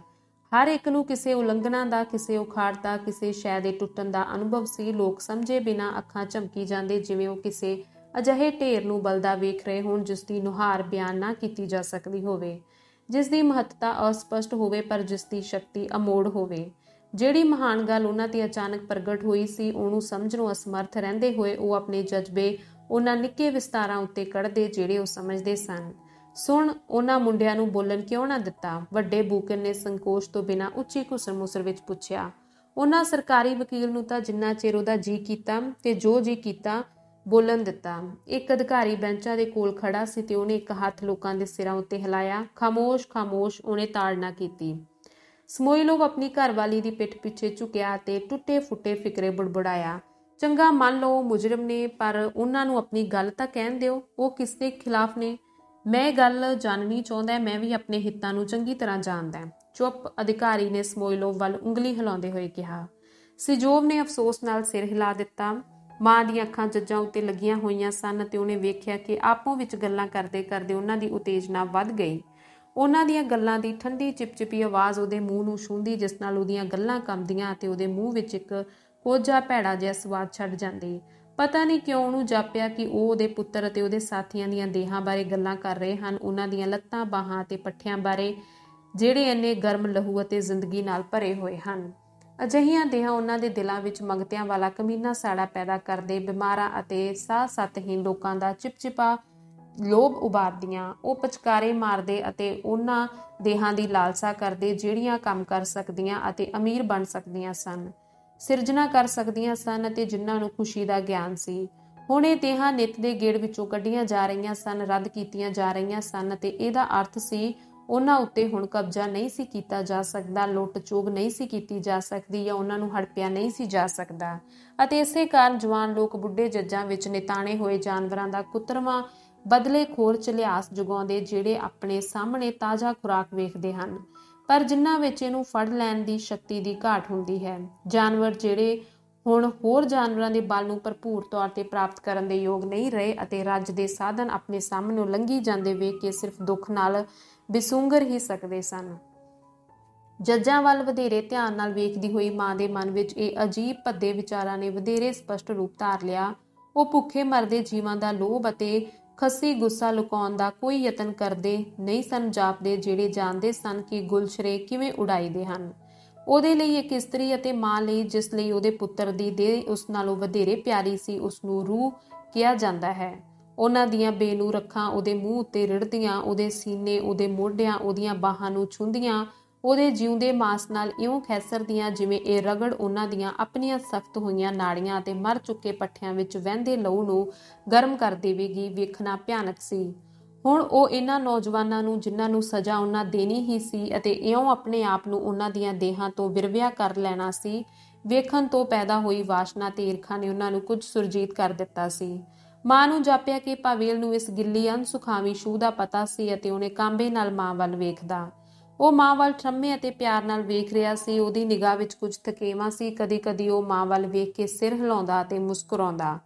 ਹਰ ਇੱਕ ਨੂੰ ਕਿਸੇ ਉਲੰਘਣਾ ਦਾ, ਕਿਸੇ ਉਖਾੜ ਦਾ, ਕਿਸੇ ਸ਼ੈ ਦੇ ਟੁੱਟਣ ਦਾ ਅਨੁਭਵ ਸੀ। ਲੋਕ ਸਮਝੇ ਬਿਨਾਂ ਅੱਖਾਂ ਝਮਕੀ ਜਾਂਦੇ, ਜਿਵੇਂ ਉਹ ਕਿਸੇ ਅਜਿਹੇ ਢੇਰ ਨੂੰ ਬਲਦਾ ਵੇਖ ਰਹੇ ਹੋਣ ਜਿਸ ਦੀ ਨੁਹਾਰ ਬਿਆਨ ਨਾ ਕੀਤੀ ਜਾ ਸਕਦੀ ਹੋਵੇ, ਜਿਸ ਦੀ ਮਹੱਤਤਾ ਅਸਪਸ਼ਟ ਹੋਵੇ ਪਰ ਜਿਸ ਦੀ ਸ਼ਕਤੀ ਅਮੋੜ ਹੋਵੇ। ਜਿਹੜੀ ਮਹਾਨ ਗੱਲ ਉਹਨਾਂ ਤੇ ਅਚਾਨਕ ਪ੍ਰਗਟ ਹੋਈ ਸੀ, ਉਹਨੂੰ ਸਮਝਣੋਂ ਅਸਮਰਥ ਰਹਿੰਦੇ ਹੋਏ ਉਹ ਆਪਣੇ ਜਜ਼ਬੇ ਉਹਨਾਂ ਨਿੱਕੇ ਵਿਸਤਾਰਾਂ ਉੱਤੇ ਕੱਢਦੇ ਜਿਹੜੇ ਉਹ ਸਮਝਦੇ ਸਨ। ਸੁਣ, ਉਹਨਾਂ ਮੁੰਡਿਆਂ ਨੂੰ ਬੋਲਣ ਕਿਉਂ ਨਾ ਦਿੱਤਾ? ਵੱਡੇ ਬੂਕਨ ਨੇ ਸੰਕੋਚ ਤੋਂ ਬਿਨਾਂ ਉੱਚੀ ਘੁਸਰ ਮੁਸਰ ਵਿੱਚ ਪੁੱਛਿਆ। ਉਹਨਾਂ ਸਰਕਾਰੀ ਵਕੀਲ ਨੂੰ ਤਾਂ ਜਿੰਨਾ ਚਿਰ ਉਹਦਾ ਜੀ ਕੀਤਾ ਤੇ ਜੋ ਜੀ ਕੀਤਾ ਬੋਲਣ ਦਿੱਤਾ। ਇੱਕ ਅਧਿਕਾਰੀ ਬੈਂਚਾਂ ਦੇ ਕੋਲ ਖੜਾ ਸੀ ਤੇ ਉਹਨੇ ਇੱਕ ਹੱਥ ਲੋਕਾਂ ਦੇ ਸਿਰਾਂ ਉੱਤੇ ਹਿਲਾਇਆ। ਖਾਮੋਸ਼ ਖਾਮੋਸ਼, ਉਹਨੇ ਤਾੜਨਾ ਕੀਤੀ। ਸਮੋਇਲੋਵ ਆਪਣੀ ਘਰਵਾਲੀ ਦੀ ਪਿੱਠ ਪਿੱਛੇ ਝੁਕਿਆ ਤੇ ਟੁੱਟੇ ਫੁੱਟੇ ਫਿਕਰੇ ਬੁੜਬੁੜਾਇਆ। ਚੰਗਾ, ਮੰਨ ਲਓ ਮੁਜਰਮ ਨੇ, ਪਰ ਉਹਨਾਂ ਨੂੰ ਆਪਣੀ ਗੱਲ ਤਾਂ ਕਹਿਣ ਦਿਓ। ਉਹ ਕਿਸ ਦੇ ਖਿਲਾਫ ਨੇ? ਮੈਂ ਇਹ ਗੱਲ ਜਾਣਨੀ ਚਾਹੁੰਦਾ। ਮੈਂ ਵੀ ਆਪਣੇ ਹਿੱਤਾਂ ਨੂੰ ਚੰਗੀ ਤਰ੍ਹਾਂ ਜਾਣਦਾ। ਚੁੱਪ, ਅਧਿਕਾਰੀ ਨੇ ਸਮੋਇਲੋਵ ਵੱਲ ਉਂਗਲੀ ਹਿਲਾਉਂਦੇ ਹੋਏ ਕਿਹਾ। ਸਿਜੋਵ ਨੇ ਅਫਸੋਸ ਨਾਲ ਸਿਰ ਹਿਲਾ ਦਿੱਤਾ। ਮਾਂ ਦੀਆਂ ਅੱਖਾਂ ਜੱਜਾਂ ਉੱਤੇ ਲੱਗੀਆਂ ਹੋਈਆਂ ਸਨ ਤੇ ਉਹਨੇ ਵੇਖਿਆ ਕਿ ਆਪੋ ਵਿੱਚ ਗੱਲਾਂ ਕਰਦੇ ਕਰਦੇ ਉਹਨਾਂ ਦੀ ਉਤੇਜਨਾ ਵੱਧ ਗਈ। ਉਹਨਾਂ ਦੀਆਂ ਗੱਲਾਂ ਦੀ ਠੰਡੀ ਚਿਪਚਿਪੀ ਆਵਾਜ਼ ਉਹਦੇ ਮੂੰਹ ਨੂੰ ਛੂੰਹਦੀ, ਜਿਸ ਨਾਲ ਉਹਦੀਆਂ ਗੱਲਾਂ ਕੰਬਦੀਆਂ ਅਤੇ ਉਹਦੇ ਮੂੰਹ ਵਿੱਚ ਇੱਕ ਕੋਝਾ ਭੈੜਾ ਜਿਹਾ ਸਵਾਦ ਛੱਡ ਜਾਂਦੀ। ਪਤਾ ਨਹੀਂ ਕਿਉਂ ਉਹਨੂੰ ਜਾਪਿਆ ਕਿ ਉਹ ਉਹਦੇ ਪੁੱਤਰ ਅਤੇ ਉਹਦੇ ਸਾਥੀਆਂ ਦੀਆਂ ਦੇਹਾਂ ਬਾਰੇ ਗੱਲਾਂ ਕਰ ਰਹੇ ਹਨ, ਉਹਨਾਂ ਦੀਆਂ ਲੱਤਾਂ, ਬਾਹਾਂ ਅਤੇ ਪੱਠਿਆਂ ਬਾਰੇ, ਜਿਹੜੇ ਇੰਨੇ ਗਰਮ ਲਹੂ ਅਤੇ ਜ਼ਿੰਦਗੀ ਨਾਲ ਭਰੇ ਹੋਏ ਹਨ। ਅਜਿਹੀਆਂ ਦੇਹਾਂ ਉਹਨਾਂ ਦੇ ਦਿਲਾਂ ਵਿੱਚ ਮੰਗਤਿਆਂ ਵਾਲਾ ਕਮੀਨਾ ਸਾੜਾ ਪੈਦਾ ਕਰਦੇ, ਬਿਮਾਰਾਂ ਅਤੇ ਸਾਹ-ਸੱਤਹੀਣ ਲੋਕਾਂ ਦਾ ਚਿਪਚਿਪਾ ਲੋਭ ਉਭਾਰਦੀਆਂ। ਉਹ ਪਚਕਾਰੇ ਮਾਰਦੇ ਅਤੇ ਉਹਨਾਂ ਦੇਹਾਂ ਦੀ ਲਾਲਸਾ ਕਰਦੇ ਜਿਹੜੀਆਂ ਕੰਮ ਕਰ ਸਕਦੀਆਂ ਅਤੇ ਅਮੀਰ ਬਣ ਸਕਦੀਆਂ ਸਨ, ਸਿਰਜਣਾ ਕਰ ਸਕਦੀਆਂ ਸਨ ਅਤੇ ਜਿਨ੍ਹਾਂ ਨੂੰ ਖੁਸ਼ੀ ਦਾ ਗਿਆਨ ਸੀ। ਹੁਣ ਇਹ ਦੇਹਾਂ ਨਿੱਤ ਦੇ ਗੇੜ ਵਿੱਚੋਂ ਕੱਢੀਆਂ ਜਾ ਰਹੀਆਂ ਸਨ, ਰੱਦ ਕੀਤੀਆਂ ਜਾ ਰਹੀਆਂ ਸਨ ਅਤੇ ਇਹਦਾ ਅਰਥ ਸੀ ਉਹਨਾਂ ਉੱਤੇ ਹੁਣ ਕਬਜ਼ਾ ਨਹੀਂ ਸੀ ਕੀਤਾ ਜਾ ਸਕਦਾ, ਲੁੱਟ ਚੋਗ ਨਹੀਂ ਸੀ ਕੀਤੀ ਜਾ ਸਕਦੀ ਜਾਂ ਉਹਨਾਂ ਨੂੰ ਹੜਪਿਆ ਨਹੀਂ ਸੀ ਜਾ ਸਕਦਾ। ਅਤੇ ਇਸੇ ਕਾਰਨ ਜਵਾਨ ਲੋਕ ਬੁੱਢੇ ਜੱਜਾਂ ਵਿੱਚ ਨਿਤਾਣੇ ਹੋਏ ਜਾਨਵਰਾਂ ਦਾ ਕੁਤਰਵਾਂ ਬਦਲੇਖੋਰ ਝਲਿਆਸ ਜਗਾਉਂਦੇ, ਜਿਹੜੇ ਆਪਣੇ ਸਾਹਮਣੇ ਤਾਜ਼ਾ ਖੁਰਾਕ ਵੇਖਦੇ ਹਨ ਪਰ ਜਿਨ੍ਹਾਂ ਵਿੱਚ ਇਹਨੂੰ ਫੜ ਲੈਣ ਦੀ ਸ਼ਕਤੀ ਦੀ ਘਾਟ ਹੁੰਦੀ ਹੈ। ਜਾਨਵਰ ਜਿਹੜੇ ਹੁਣ ਹੋਰ ਜਾਨਵਰਾਂ ਦੇ ਬਲ ਨੂੰ ਭਰਪੂਰ ਤੌਰ ਤੇ ਪ੍ਰਾਪਤ ਕਰਨ ਦੇ ਯੋਗ ਨਹੀਂ ਰਹੇ ਅਤੇ ਰੱਜ ਦੇ ਸਾਧਨ ਆਪਣੇ ਸਾਹਮਣੋਂ ਲੰਘੀ ਜਾਂਦੇ ਵੇਖ ਕੇ ਸਿਰਫ ਦੁੱਖ ਨਾਲ ਬਿਸੁੰਗਰ ਹੀ ਸਕਦੇ ਸਨ। ਜੱਜਾਂ ਵੱਲ ਵਧੇਰੇ ਧਿਆਨ ਨਾਲ ਵੇਖਦੀ ਹੋਈ ਮਾਂ ਦੇ ਮਨ ਵਿੱਚ ਇਹ ਅਜੀਬ ਭੱਦੇ ਵਿਚਾਰਾਂ ਨੇ ਵਧੇਰੇ ਸਪਸ਼ਟ ਰੂਪ ਧਾਰ ਲਿਆ। ਉਹ ਭੁੱਖੇ ਮਰਦੇ ਜੀਵਾਂ ਦਾ ਲੋਭ ਅਤੇ ਖੱਸੀ ਗੁੱਸਾ ਲੁਕਾਉਣ ਦਾ ਕੋਈ ਯਤਨ ਕਰਦੇ ਨਹੀਂ ਸਨ ਜਾਪਦੇ, ਜਿਹੜੇ ਜਾਣਦੇ ਸਨ ਕਿ ਗੁਲਸ਼ਰੇ ਕਿਵੇਂ ਉਡਾਈਦੇ ਹਨ। ਉਹਦੇ ਲਈ ਇੱਕ ਇਸਤਰੀ ਅਤੇ ਮਾਂ ਲਈ, ਜਿਸ ਲਈ ਉਹਦੇ ਪੁੱਤਰ ਦੀ ਦੇਹ ਉਸ ਨਾਲੋਂ ਵਧੇਰੇ ਪਿਆਰੀ ਸੀ, ਉਸ ਨੂੰ ਰੂਹ ਕਿਹਾ ਜਾਂਦਾ ਹੈ। ਉਹਨਾਂ ਦੀਆਂ ਬੇਨੂਰ ਅੱਖਾਂ ਉਹਦੇ ਮੂੰਹ ਉੱਤੇ ਰਿੜਦੀਆਂ, ਉਹਦੇ ਸੀਨੇ, ਉਹਦੇ ਮੋਢਿਆਂ, ਉਹਦੀਆਂ ਬਾਹਾਂ ਨੂੰ ਛੂੰਹਦੀਆਂ, ਉਹਦੇ ਜਿਉਂਦੇ ਮਾਸ ਨਾਲ ਇਉਂ ਖੈਸਰਦੀਆਂ ਜਿਵੇਂ ਇਹ ਰਗੜ ਉਹਨਾਂ ਦੀਆਂ ਆਪਣੀਆਂ ਸਖਤ ਹੋਈਆਂ ਨਾੜੀਆਂ ਅਤੇ ਮਰ ਚੁੱਕੇ ਪੱਠਿਆਂ ਵਿੱਚ ਵਹਿੰਦੇ ਲਹੂ ਨੂੰ ਗਰਮ ਕਰ ਦੇਵੇਗੀ। ਵੇਖਣਾ ਭਿਆਨਕ ਸੀ। ਹੁਣ ਉਹ ਇਹਨਾਂ ਨੌਜਵਾਨਾਂ ਨੂੰ, ਜਿਨ੍ਹਾਂ ਨੂੰ ਸਜ਼ਾ ਉਹਨਾਂ ਦੇਣੀ ਹੀ ਸੀ ਅਤੇ ਇਉਂ ਆਪਣੇ ਆਪ ਨੂੰ ਉਹਨਾਂ ਦੀਆਂ ਦੇਹਾਂ ਤੋਂ ਵਿਰਵਿਆ ਕਰ ਲੈਣਾ ਸੀ, ਵੇਖਣ ਤੋਂ ਪੈਦਾ ਹੋਈ ਵਾਸ਼ਨਾ ਤੇ ਈਰਖਾ ਨੇ ਉਹਨਾਂ ਨੂੰ ਕੁਝ ਸੁਰਜੀਤ ਕਰ ਦਿੱਤਾ ਸੀ। ਮਾਂ ਨੂੰ ਜਾਪਿਆ ਕਿ ਪਾਵੇਲ ਨੂੰ ਇਸ ਗਿੱਲੀ ਅਣਸੁਖਾਵੀਂ ਛੂਹ ਦਾ ਪਤਾ ਸੀ ਅਤੇ ਉਹਨੇ ਕਾਂਬੇ ਨਾਲ ਮਾਂ ਵੱਲ ਵੇਖਦਾ। ਉਹ ਮਾਂ ਵੱਲ ਠਰਮੇ ਅਤੇ ਪਿਆਰ ਨਾਲ ਵੇਖ ਰਿਹਾ ਸੀ। ਉਹਦੀ ਨਿਗਾਹ ਵਿੱਚ ਕੁਝ ਥਕੇਵਾਂ ਸੀ। ਕਦੀ ਕਦੀ ਉਹ ਮਾਂ ਵੱਲ ਵੇਖ ਕੇ ਸਿਰ ਹਿਲਾਉਂਦਾ ਅਤੇ ਮੁਸਕਰਾਉਂਦਾ।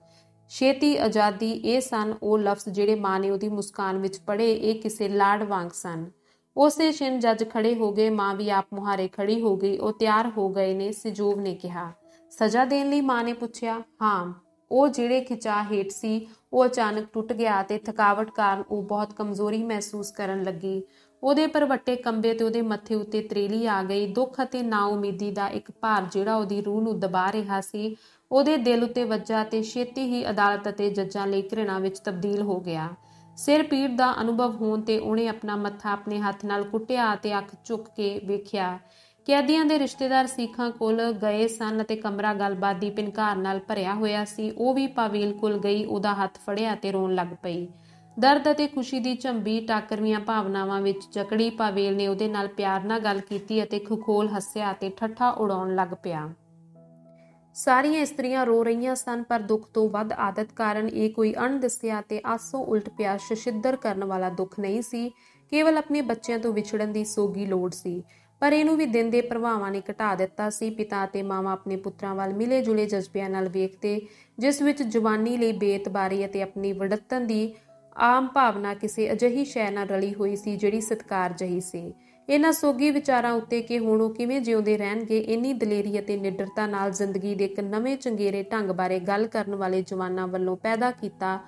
ਛੇਤੀ, ਆਜ਼ਾਦੀ, ਇਹ ਸਨ ਉਹ ਲਫ਼ਜ਼ ਜਿਹੜੇ ਮਾਂ ਨੇ ਉਹਦੀ ਮੁਸਕਾਨ ਵਿੱਚ ਪੜ੍ਹੇ। ਇਹ ਕਿਸੇ ਲਾਡ ਵਾਂਗ ਸਨ। ਉਸੇ ਛਿਣ ਜੱਜ ਖੜੇ ਹੋ ਗਏ। ਮਾਂ ਵੀ ਆਪ ਮੁਹਾਰੇ ਖੜੀ ਹੋ ਗਈ। ਉਹ ਤਿਆਰ ਹੋ ਗਏ ਨੇ, ਸਿਜੋਵ ਨੇ ਕਿਹਾ। ਸਜ਼ਾ ਦੇਣ ਲਈ? ਮਾਂ ਨੇ ਪੁੱਛਿਆ। ਹਾਂ। ਉਹ ਜਿਹੜੇ ਖਿਚਾਅ ਹੇਠ ਸੀ ਉਹ ਅਚਾਨਕ ਟੁੱਟ ਗਿਆ ਅਤੇ ਥਕਾਵਟ ਕਾਰਨ ਉਹ ਬਹੁਤ ਕਮਜ਼ੋਰੀ ਮਹਿਸੂਸ ਕਰਨ ਲੱਗੀ। ਉਹਦੇ ਭਰਵੱਟੇ ਕੰਬੇ ਤੇ ਉਹਦੇ ਮੱਥੇ ਉੱਤੇ ਤਰੇਲੀ ਆ ਗਈ। ਦੁੱਖ ਅਤੇ ਨਾਉਮੀਦੀ ਦਾ ਇੱਕ ਭਾਰ ਜਿਹੜਾ ਉਹਦੀ ਰੂਹ ਨੂੰ ਦਬਾ ਰਿਹਾ ਸੀ, ਉਹਦੇ ਦਿਲ ਉੱਤੇ ਵੱਜਾ ਅਤੇ ਛੇਤੀ ਹੀ ਅਦਾਲਤ ਅਤੇ ਜੱਜਾਂ ਲਈ ਘ੍ਰਿਣਾ ਵਿੱਚ ਤਬਦੀਲ ਹੋ ਗਿਆ। ਸਿਰ ਪੀੜ ਦਾ ਅਨੁਭਵ ਹੋਣ ਤੇ ਉਹਨੇ ਆਪਣਾ ਮੱਥਾ ਆਪਣੇ ਹੱਥ ਨਾਲ ਕੁੱਟਿਆ ਅਤੇ ਅੱਖ ਚੁੱਕ ਕੇ ਵੇਖਿਆ। ਕੈਦੀਆਂ ਦੇ ਰਿਸ਼ਤੇਦਾਰ ਸੀਖਾਂ ਕੋਲ ਗਏ ਸਨ ਅਤੇ ਕਮਰਾ ਗੱਲਬਾਤ ਦੀ ਭਿਨਕਾਰ ਨਾਲ ਭਰਿਆ ਹੋਇਆ ਸੀ। ਉਹ ਵੀ ਪਾਵੇਲ ਕੋਲ ਗਈ, ਉਹਦਾ ਹੱਥ ਫੜਿਆ ਅਤੇ ਰੋਣ ਲੱਗ ਪਈ। ਦਰਦ ਅਤੇ ਖੁਸ਼ੀ ਦੀ ਝੰਬੀ ਟਾਕਰਵੀਆਂ ਭਾਵਨਾਵਾਂ ਵਿੱਚ ਜਕੜੀ ਪਾਵੇਲ ਨੇ ਉਹਦੇ ਨਾਲ ਪਿਆਰ ਨਾਲ ਗੱਲ ਕੀਤੀ ਅਤੇ ਖੁਖੋਲ ਹੱਸਿਆ ਅਤੇ ਠੱਠਾ ਉਡਾਉਣ ਲੱਗ ਪਿਆ। ਸਾਰੀਆਂ ਇਸਤਰੀਆਂ ਰੋ ਰਹੀਆਂ ਸਨ, ਪਰ ਦੁੱਖ ਤੋਂ ਵੱਧ ਆਦਤ ਕਾਰਨ ਇਹ ਕੋਈ ਅਣਦਿਸਿਆ ਅਤੇ ਆਸੋ ਉਲਟ ਪਿਆ ਸ਼ਸ਼ਿੱਦਰ ਕਰਨ ਵਾਲਾ ਦੁੱਖ ਨਹੀਂ ਸੀ। ਕੇਵਲ ਆਪਣੇ ਬੱਚਿਆਂ ਤੋਂ ਵਿਛੜਨ ਦੀ ਸੋਗੀ ਲੋੜ ਸੀ, ਪਰ ਇਹਨੂੰ ਵੀ ਦਿਨ ਦੇ ਪ੍ਰਭਾਵਾਂ ਨੇ ਘਟਾ ਦਿੱਤਾ ਸੀ। ਪਿਤਾ ਅਤੇ ਮਾਵਾਂ ਆਪਣੇ ਪੁੱਤਰਾਂ ਵੱਲ ਮਿਲੇ ਜੁਲੇ ਜਜ਼ਬਿਆਂ ਨਾਲ ਵੇਖਦੇ, ਜਿਸ ਵਿੱਚ ਜਵਾਨੀ ਲਈ ਬੇਇਤਬਾਰੀ ਅਤੇ ਆਪਣੀ ਵਡੱਤਨ ਦੀ ਆਮ ਭਾਵਨਾ ਕਿਸੇ ਅਜਿਹੀ ਸ਼ੈ ਨਾਲ ਰਲੀ ਹੋਈ ਸੀ ਜਿਹੜੀ ਸਤਿਕਾਰ ਜਹੀ ਸੀ। ਇਹਨਾਂ ਸੋਗੀ ਵਿਚਾਰਾਂ ਉੱਤੇ ਕਿ ਹੁਣ ਉਹ ਕਿਵੇਂ ਜਿਉਂਦੇ ਰਹਿਣਗੇ, ਇੰਨੀ ਦਲੇਰੀ ਅਤੇ ਨਿਡਰਤਾ ਨਾਲ ਜ਼ਿੰਦਗੀ ਦੇ ਇੱਕ ਨਵੇਂ ਚੰਗੇਰੇ ਢੰਗ ਬਾਰੇ ਗੱਲ ਕਰਨ ਵਾਲੇ ਜਵਾਨਾਂ ਵੱਲੋਂ ਪੈਦਾ ਕੀਤਾ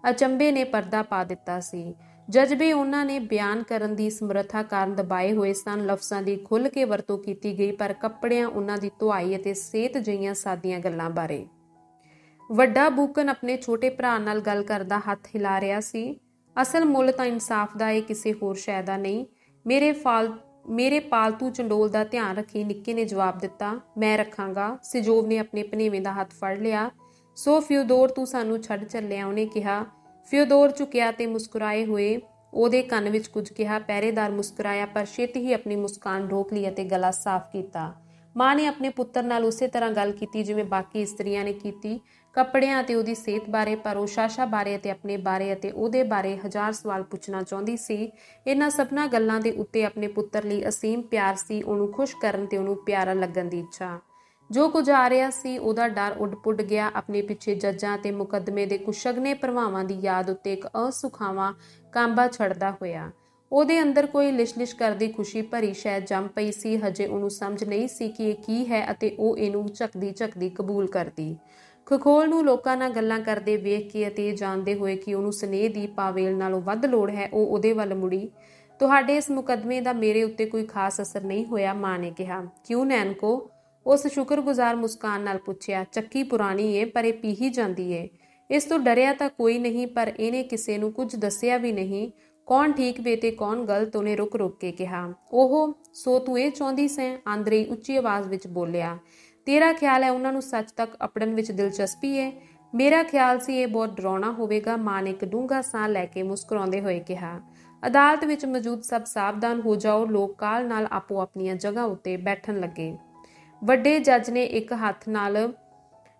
ਅਚੰਭੇ ਨੇ ਪਰਦਾ ਪਾ ਦਿੱਤਾ ਸੀ। ਜਜ਼ਬੇ ਉਹਨਾਂ ਨੇ ਬਿਆਨ ਕਰਨ ਦੀ ਸਮਰੱਥਾ ਕਾਰਨ ਦਬਾਏ ਹੋਏ ਸਨ। ਲਫ਼ਜ਼ਾਂ ਦੀ ਖੁੱਲ੍ਹ ਕੇ ਵਰਤੋਂ ਕੀਤੀ ਗਈ, ਪਰ ਕੱਪੜਿਆਂ, ਉਹਨਾਂ ਦੀ ਧੁਆਈ ਅਤੇ ਸਿਹਤ ਜਿਹੀਆਂ ਸਾਦੀਆਂ ਗੱਲਾਂ ਬਾਰੇ। ਵੱਡਾ ਬੂਕਨ ਆਪਣੇ ਛੋਟੇ ਭਰਾ ਨਾਲ ਗੱਲ ਕਰਦਾ ਹੱਥ ਹਿਲਾ ਰਿਹਾ ਸੀ। ਅਸਲ ਮੁੱਲ ਤਾਂ ਇਨਸਾਫ ਦਾ, ਇਹ ਕਿਸੇ ਹੋਰ ਸ਼ੈ ਦਾ ਨਹੀਂ। ਮੇਰੇ ਪਾਲਤੂ ਚੰਡੋਲ ਦਾ ਧਿਆਨ ਰੱਖੀ, ਨਿੱਕੇ ਨੇ ਜਵਾਬ ਦਿੱਤਾ। ਮੈਂ ਰੱਖਾਂਗਾ। ਸਿਜੋਵ ਨੇ ਆਪਣੇ ਭਣੇਵੇਂ ਦਾ ਹੱਥ ਫੜ ਲਿਆ। ਸੋ ਫਿਓਦੋਰ ਤੂੰ ਸਾਨੂੰ ਛੱਡ ਚੱਲਿਆ, ਉਹਨੇ ਕਿਹਾ। ਫਿਓਦੋਰ ਝੁਕਿਆ ਤੇ ਮੁਸਕਰਾਏ ਹੋਏ ਉਹਦੇ ਕੰਨ ਵਿੱਚ ਕੁਝ ਕਿਹਾ। ਪਹਿਰੇਦਾਰ ਮੁਸਕਰਾਇਆ ਪਰ ਛੇਤੀ ਹੀ ਆਪਣੀ ਮੁਸਕਾਨ ਰੋਕ ਲਈ ਅਤੇ ਗਲਾ ਸਾਫ਼ ਕੀਤਾ। ਮਾਂ ਨੇ ਆਪਣੇ ਪੁੱਤਰ ਨਾਲ ਉਸੇ ਤਰ੍ਹਾਂ ਗੱਲ ਕੀਤੀ ਜਿਵੇਂ ਬਾਕੀ ਇਸਤਰੀਆਂ ਨੇ ਕੀਤੀ, ਕੱਪੜਿਆਂ ਅਤੇ ਉਹਦੀ ਸਿਹਤ ਬਾਰੇ, ਪਰ ਉਹ ਸਾਸ਼ਾ ਬਾਰੇ ਅਤੇ ਆਪਣੇ ਬਾਰੇ ਅਤੇ ਉਹਦੇ ਬਾਰੇ ਹਜ਼ਾਰ ਸਵਾਲ ਪੁੱਛਣਾ ਚਾਹੁੰਦੀ ਸੀ। ਇਹਨਾਂ ਸਭਨਾਂ ਗੱਲਾਂ ਦੇ ਉੱਤੇ ਆਪਣੇ ਪੁੱਤਰ ਲਈ ਅਸੀਮ ਪਿਆਰ ਸੀ, ਉਹਨੂੰ ਖੁਸ਼ ਕਰਨ ਤੇ ਉਹਨੂੰ ਪਿਆਰਾ ਲੱਗਣ ਦੀ ਇੱਛਾ। ਜੋ ਕੁਝ ਆ ਰਿਹਾ ਸੀ ਉਹਦਾ ਡਰ ਉੱਡ-ਪੁੱਡ ਗਿਆ। ਆਪਣੇ ਪਿੱਛੇ ਜੱਜਾਂ ਅਤੇ ਮੁਕੱਦਮੇ ਦੇ ਕੁਸ਼ਗਨੇ ਪ੍ਰਭਾਵਾਂ ਦੀ ਯਾਦ ਉੱਤੇ ਇੱਕ ਅਸੁਖਾਵਾਂ ਕਾਂਬਾ ਛੱਡਦਾ ਹੋਇਆ। ਉਹਦੇ ਅੰਦਰ ਕੋਈ ਲਿਸ਼-ਲਿਸ਼ ਕਰਦੀ ਖੁਸ਼ੀ ਭਰੀ ਸ਼ੈ ਜੰਮ ਪਈ ਸੀ। ਹਜੇ ਉਹਨੂੰ ਸਮਝ ਨਹੀਂ ਸੀ ਕਿ ਇਹ ਕੀ ਹੈ ਅਤੇ ਉਹ ਇਹਨੂੰ ਝਕਦੀ-ਝਕਦੀ ਕਬੂਲ ਕਰਦੀ। ਖਖੋਲ ਨੂੰ ਲੋਕਾਂ ਨਾਲ ਗੱਲਾਂ ਕਰਦੇ ਵੇਖ ਕੇ ਅਤੇ ਇਹ ਜਾਣਦੇ ਹੋਏ ਕਿ ਉਹਨੂੰ ਸਨੇਹ ਦੀ ਪਾਵੇਲ ਨਾਲੋਂ ਵੱਧ ਲੋੜ ਹੈ, ਉਹ ਉਹਦੇ ਵੱਲ ਮੁੜੀ। ਤੁਹਾਡੇ ਇਸ ਮੁਕੱਦਮੇ ਦਾ ਮੇਰੇ ਉੱਤੇ ਕੋਈ ਖਾਸ ਅਸਰ ਨਹੀਂ ਹੋਇਆ, ਮਾਂ ਨੇ ਕਿਹਾ। ਕਿਉਂ ਨੈਨਕੋ? ਉਸ ਸ਼ੁਕਰਗੁਜ਼ਾਰ ਮੁਸਕਾਨ ਨਾਲ ਪੁੱਛਿਆ। ਚੱਕੀ ਪੁਰਾਣੀ ਏ ਪਰ ਇਹ ਪੀਹੀ ਜਾਂਦੀ ਏ। ਇਸ ਤੋਂ ਡਰਿਆ ਤਾਂ ਕੋਈ ਨਹੀਂ, ਪਰ ਇਹਨੇ ਕਿਸੇ ਨੂੰ ਕੁਝ ਦੱਸਿਆ ਵੀ ਨਹੀਂ। ਕੌਣ ਠੀਕ ਵੇ ਤੇ ਕੌਣ ਗਲਤ, ਉਹਨੇ ਰੁਕ-ਰੁਕ ਕੇ ਕਿਹਾ। ਉਹ ਸੋ ਤੂੰ ਇਹ ਚਾਹੁੰਦੀ ਸੈਂ? ਆਂਦਰੇ ਉੱਚੀ ਆਵਾਜ਼ ਵਿੱਚ ਬੋਲਿਆ। ਤੇਰਾ ਖਿਆਲ ਹੈ ਉਹਨਾਂ ਨੂੰ ਸੱਚ ਤੱਕ ਅਪੜਨ ਵਿੱਚ ਦਿਲਚਸਪੀ ਏ? ਮੇਰਾ ਖਿਆਲ ਸੀ ਇਹ ਬਹੁਤ ਡਰਾਉਣਾ ਹੋਵੇਗਾ, ਮਾਂ ਨੇ ਇੱਕ ਡੂੰਘਾ ਸਾਹ ਲੈ ਕੇ ਮੁਸਕਰਾਉਂਦੇ ਹੋਏ ਕਿਹਾ। ਅਦਾਲਤ ਵਿੱਚ ਮੌਜੂਦ ਸਭ ਸਾਵਧਾਨ ਹੋ ਜਾਓ। ਲੋਕ ਕਾਹਲ ਨਾਲ ਆਪੋ ਆਪਣੀਆਂ ਜਗ੍ਹਾ ਉੱਤੇ ਬੈਠਣ ਲੱਗੇ। ਵੱਡੇ ਜੱਜ ਨੇ ਇੱਕ ਹੱਥ ਨਾਲ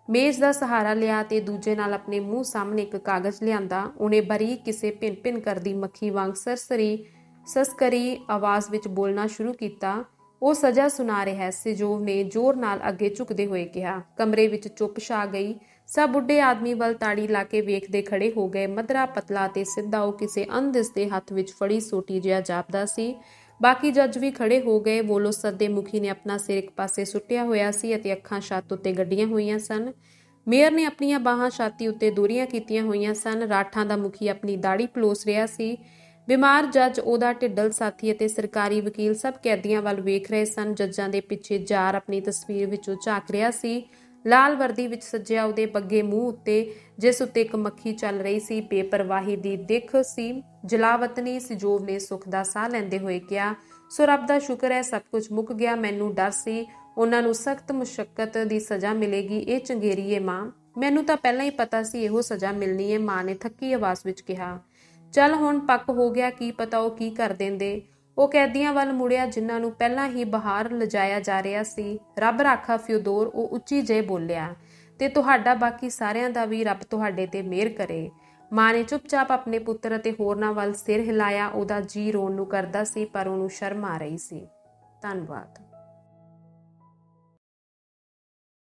ਮੇਜ਼ ਦਾ ਸਹਾਰਾ ਲਿਆ ਤੇ ਦੂਜੇ ਨਾਲ ਆਪਣੇ ਮੂੰਹ ਸਾਹਮਣੇ ਇੱਕ ਕਾਗਜ਼ ਲਿਆਂਦਾ। ਉਹਨੇ ਬਰੀਕ ਕਿਸੇ ਭਿੰਨ-ਭਿੰਨ ਕਰਦੀ ਮੱਖੀ ਵਾਂਗ ਸਸਕਰੀ ਆਵਾਜ਼ ਵਿੱਚ ਬੋਲਣਾ ਸ਼ੁਰੂ ਕੀਤਾ। ਉਹ ਸਜ਼ਾ ਸੁਣਾ ਰਿਹਾ, ਸਿਜੋਵ ਨੇ ਜ਼ੋਰ ਨਾਲ ਅੱਗੇ ਝੁਕਦੇ ਹੋਏ ਕਿਹਾ। ਕਮਰੇ ਵਿੱਚ ਚੁੱਪ ਛਾ ਗਈ। ਸਭ ਬੁੱਢੇ ਆਦਮੀ ਵੱਲ ਤਾੜੀ ਲਾ ਕੇ ਵੇਖਦੇ ਖੜੇ ਹੋ ਗਏ। ਮਧਰਾ, ਪਤਲਾ ਤੇ ਸਿੱਧਾ ਉਹ ਕਿਸੇ ਅਣਦਿਸਦੇ ਹੱਥ ਵਿੱਚ ਫੜੀ ਸੋਟੀ ਜਿਹਾ ਜਾਪਦਾ ਸੀ। ਬਾਕੀ ਜੱਜ ਵੀ ਖੜੇ ਹੋ ਗਏ। ਵੋਲੋਸਰ ਦੇ ਮੁਖੀ ਨੇ ਆਪਣਾ ਸਿਰ ਇੱਕ ਪਾਸੇ ਸੁੱਟਿਆ ਹੋਇਆ ਸੀ ਅਤੇ ਅੱਖਾਂ ਛੱਤ ਉੱਤੇ ਗੱਡੀਆਂ ਹੋਈਆਂ ਸਨ। ਮੇਅਰ ਨੇ ਆਪਣੀਆਂ ਬਾਹਾਂ ਛਾਤੀ ਉੱਤੇ ਦੋਹਰੀਆਂ ਕੀਤੀਆਂ ਹੋਈਆਂ ਸਨ। ਰਾਠਾਂ ਦਾ ਮੁਖੀ ਆਪਣੀ ਦਾੜੀ ਪਲੋਸ ਰਿਹਾ ਸੀ। ਬਿਮਾਰ ਜੱਜ, ਉਹਦਾ ਢਿੱਡਲ ਸਾਥੀ ਅਤੇ ਸਰਕਾਰੀ ਵਕੀਲ ਸਭ ਕੈਦੀਆਂ ਵੱਲ ਵੇਖ ਰਹੇ ਸਨ। ਜੱਜਾਂ ਦੇ ਪਿੱਛੇ ਜਾਰ ਆਪਣੀ ਤਸਵੀਰ ਵਿੱਚੋਂ ਝਾਕ ਰਿਹਾ ਸੀ। ਲਾਲ ਵਰਦੀ ਵਿੱਚ ਸੱਜਿਆ ਉਹਦੇ ਬੱਗੇ ਮੂੰਹ ਉੱਤੇ, ਜਿਸ ਉੱਤੇ ਇੱਕ ਮੱਖੀ ਚੱਲ ਰਹੀ ਸੀ, ਬੇਪਰਵਾਹੀ ਦੀ ਦਿੱਖ ਸੀ। ਜਲਾਵਤਨੀ, ਸਿਜੋਵ ਨੇ ਸੁੱਖ ਦਾ ਸਾਹ ਲੈਂਦੇ ਹੋਏ ਕਿਹਾ। ਸੋ ਰੱਬ ਦਾ ਸ਼ੁਕਰ ਹੈ ਸਭ ਕੁਝ ਮੁੱਕ ਗਿਆ। ਮੈਨੂੰ ਡਰ ਸੀ ਉਹਨਾਂ ਨੂੰ ਸਖਤ ਮੁਸ਼ੱਕਤ ਦੀ ਸਜ਼ਾ ਮਿਲੇਗੀ। ਇਹ ਚੰਗੇਰੀ ਏ ਮਾਂ। ਮੈਨੂੰ ਤਾਂ ਪਹਿਲਾਂ ਹੀ ਪਤਾ ਸੀ ਇਹੋ ਸਜ਼ਾ ਮਿਲਣੀ ਏ, ਮਾਂ ਨੇ ਥੱਕੀ ਆਵਾਜ਼ ਵਿੱਚ ਕਿਹਾ। ਚੱਲ ਹੁਣ ਪੱਕ ਹੋ ਗਿਆ, ਕੀ ਪਤਾ ਉਹ ਕੀ ਕਰ ਦਿੰਦੇ। ਉਹ ਕੈਦੀਆਂ ਵੱਲ ਮੁੜਿਆ ਜਿਨ੍ਹਾਂ ਨੂੰ ਪਹਿਲਾਂ ਹੀ ਬਾਹਰ ਲਿਜਾਇਆ ਜਾ ਰਿਹਾ ਸੀ। ਰੱਬ ਰਾਖਾ ਫਿਓਦੋਰ, ਉਹ ਉੱਚੀ ਜਿਹੇ ਬੋਲਿਆ, ਤੇ ਤੁਹਾਡਾ ਬਾਕੀ ਸਾਰਿਆਂ ਦਾ ਵੀ ਰੱਬ ਤੁਹਾਡੇ ਤੇ ਮਿਹਰ ਕਰੇ। ਮਾਂ ਨੇ ਚੁੱਪਚਾਪ ਆਪਣੇ ਪੁੱਤਰ ਅਤੇ ਹੋਰਨਾਂ ਵੱਲ ਸਿਰ ਹਿਲਾਇਆ। ਉਹਦਾ ਜੀ ਰੋਣ ਨੂੰ ਕਰਦਾ ਸੀ ਪਰ ਉਹਨੂੰ ਸ਼ਰਮ ਆ ਰਹੀ ਸੀ। ਧੰਨਵਾਦ।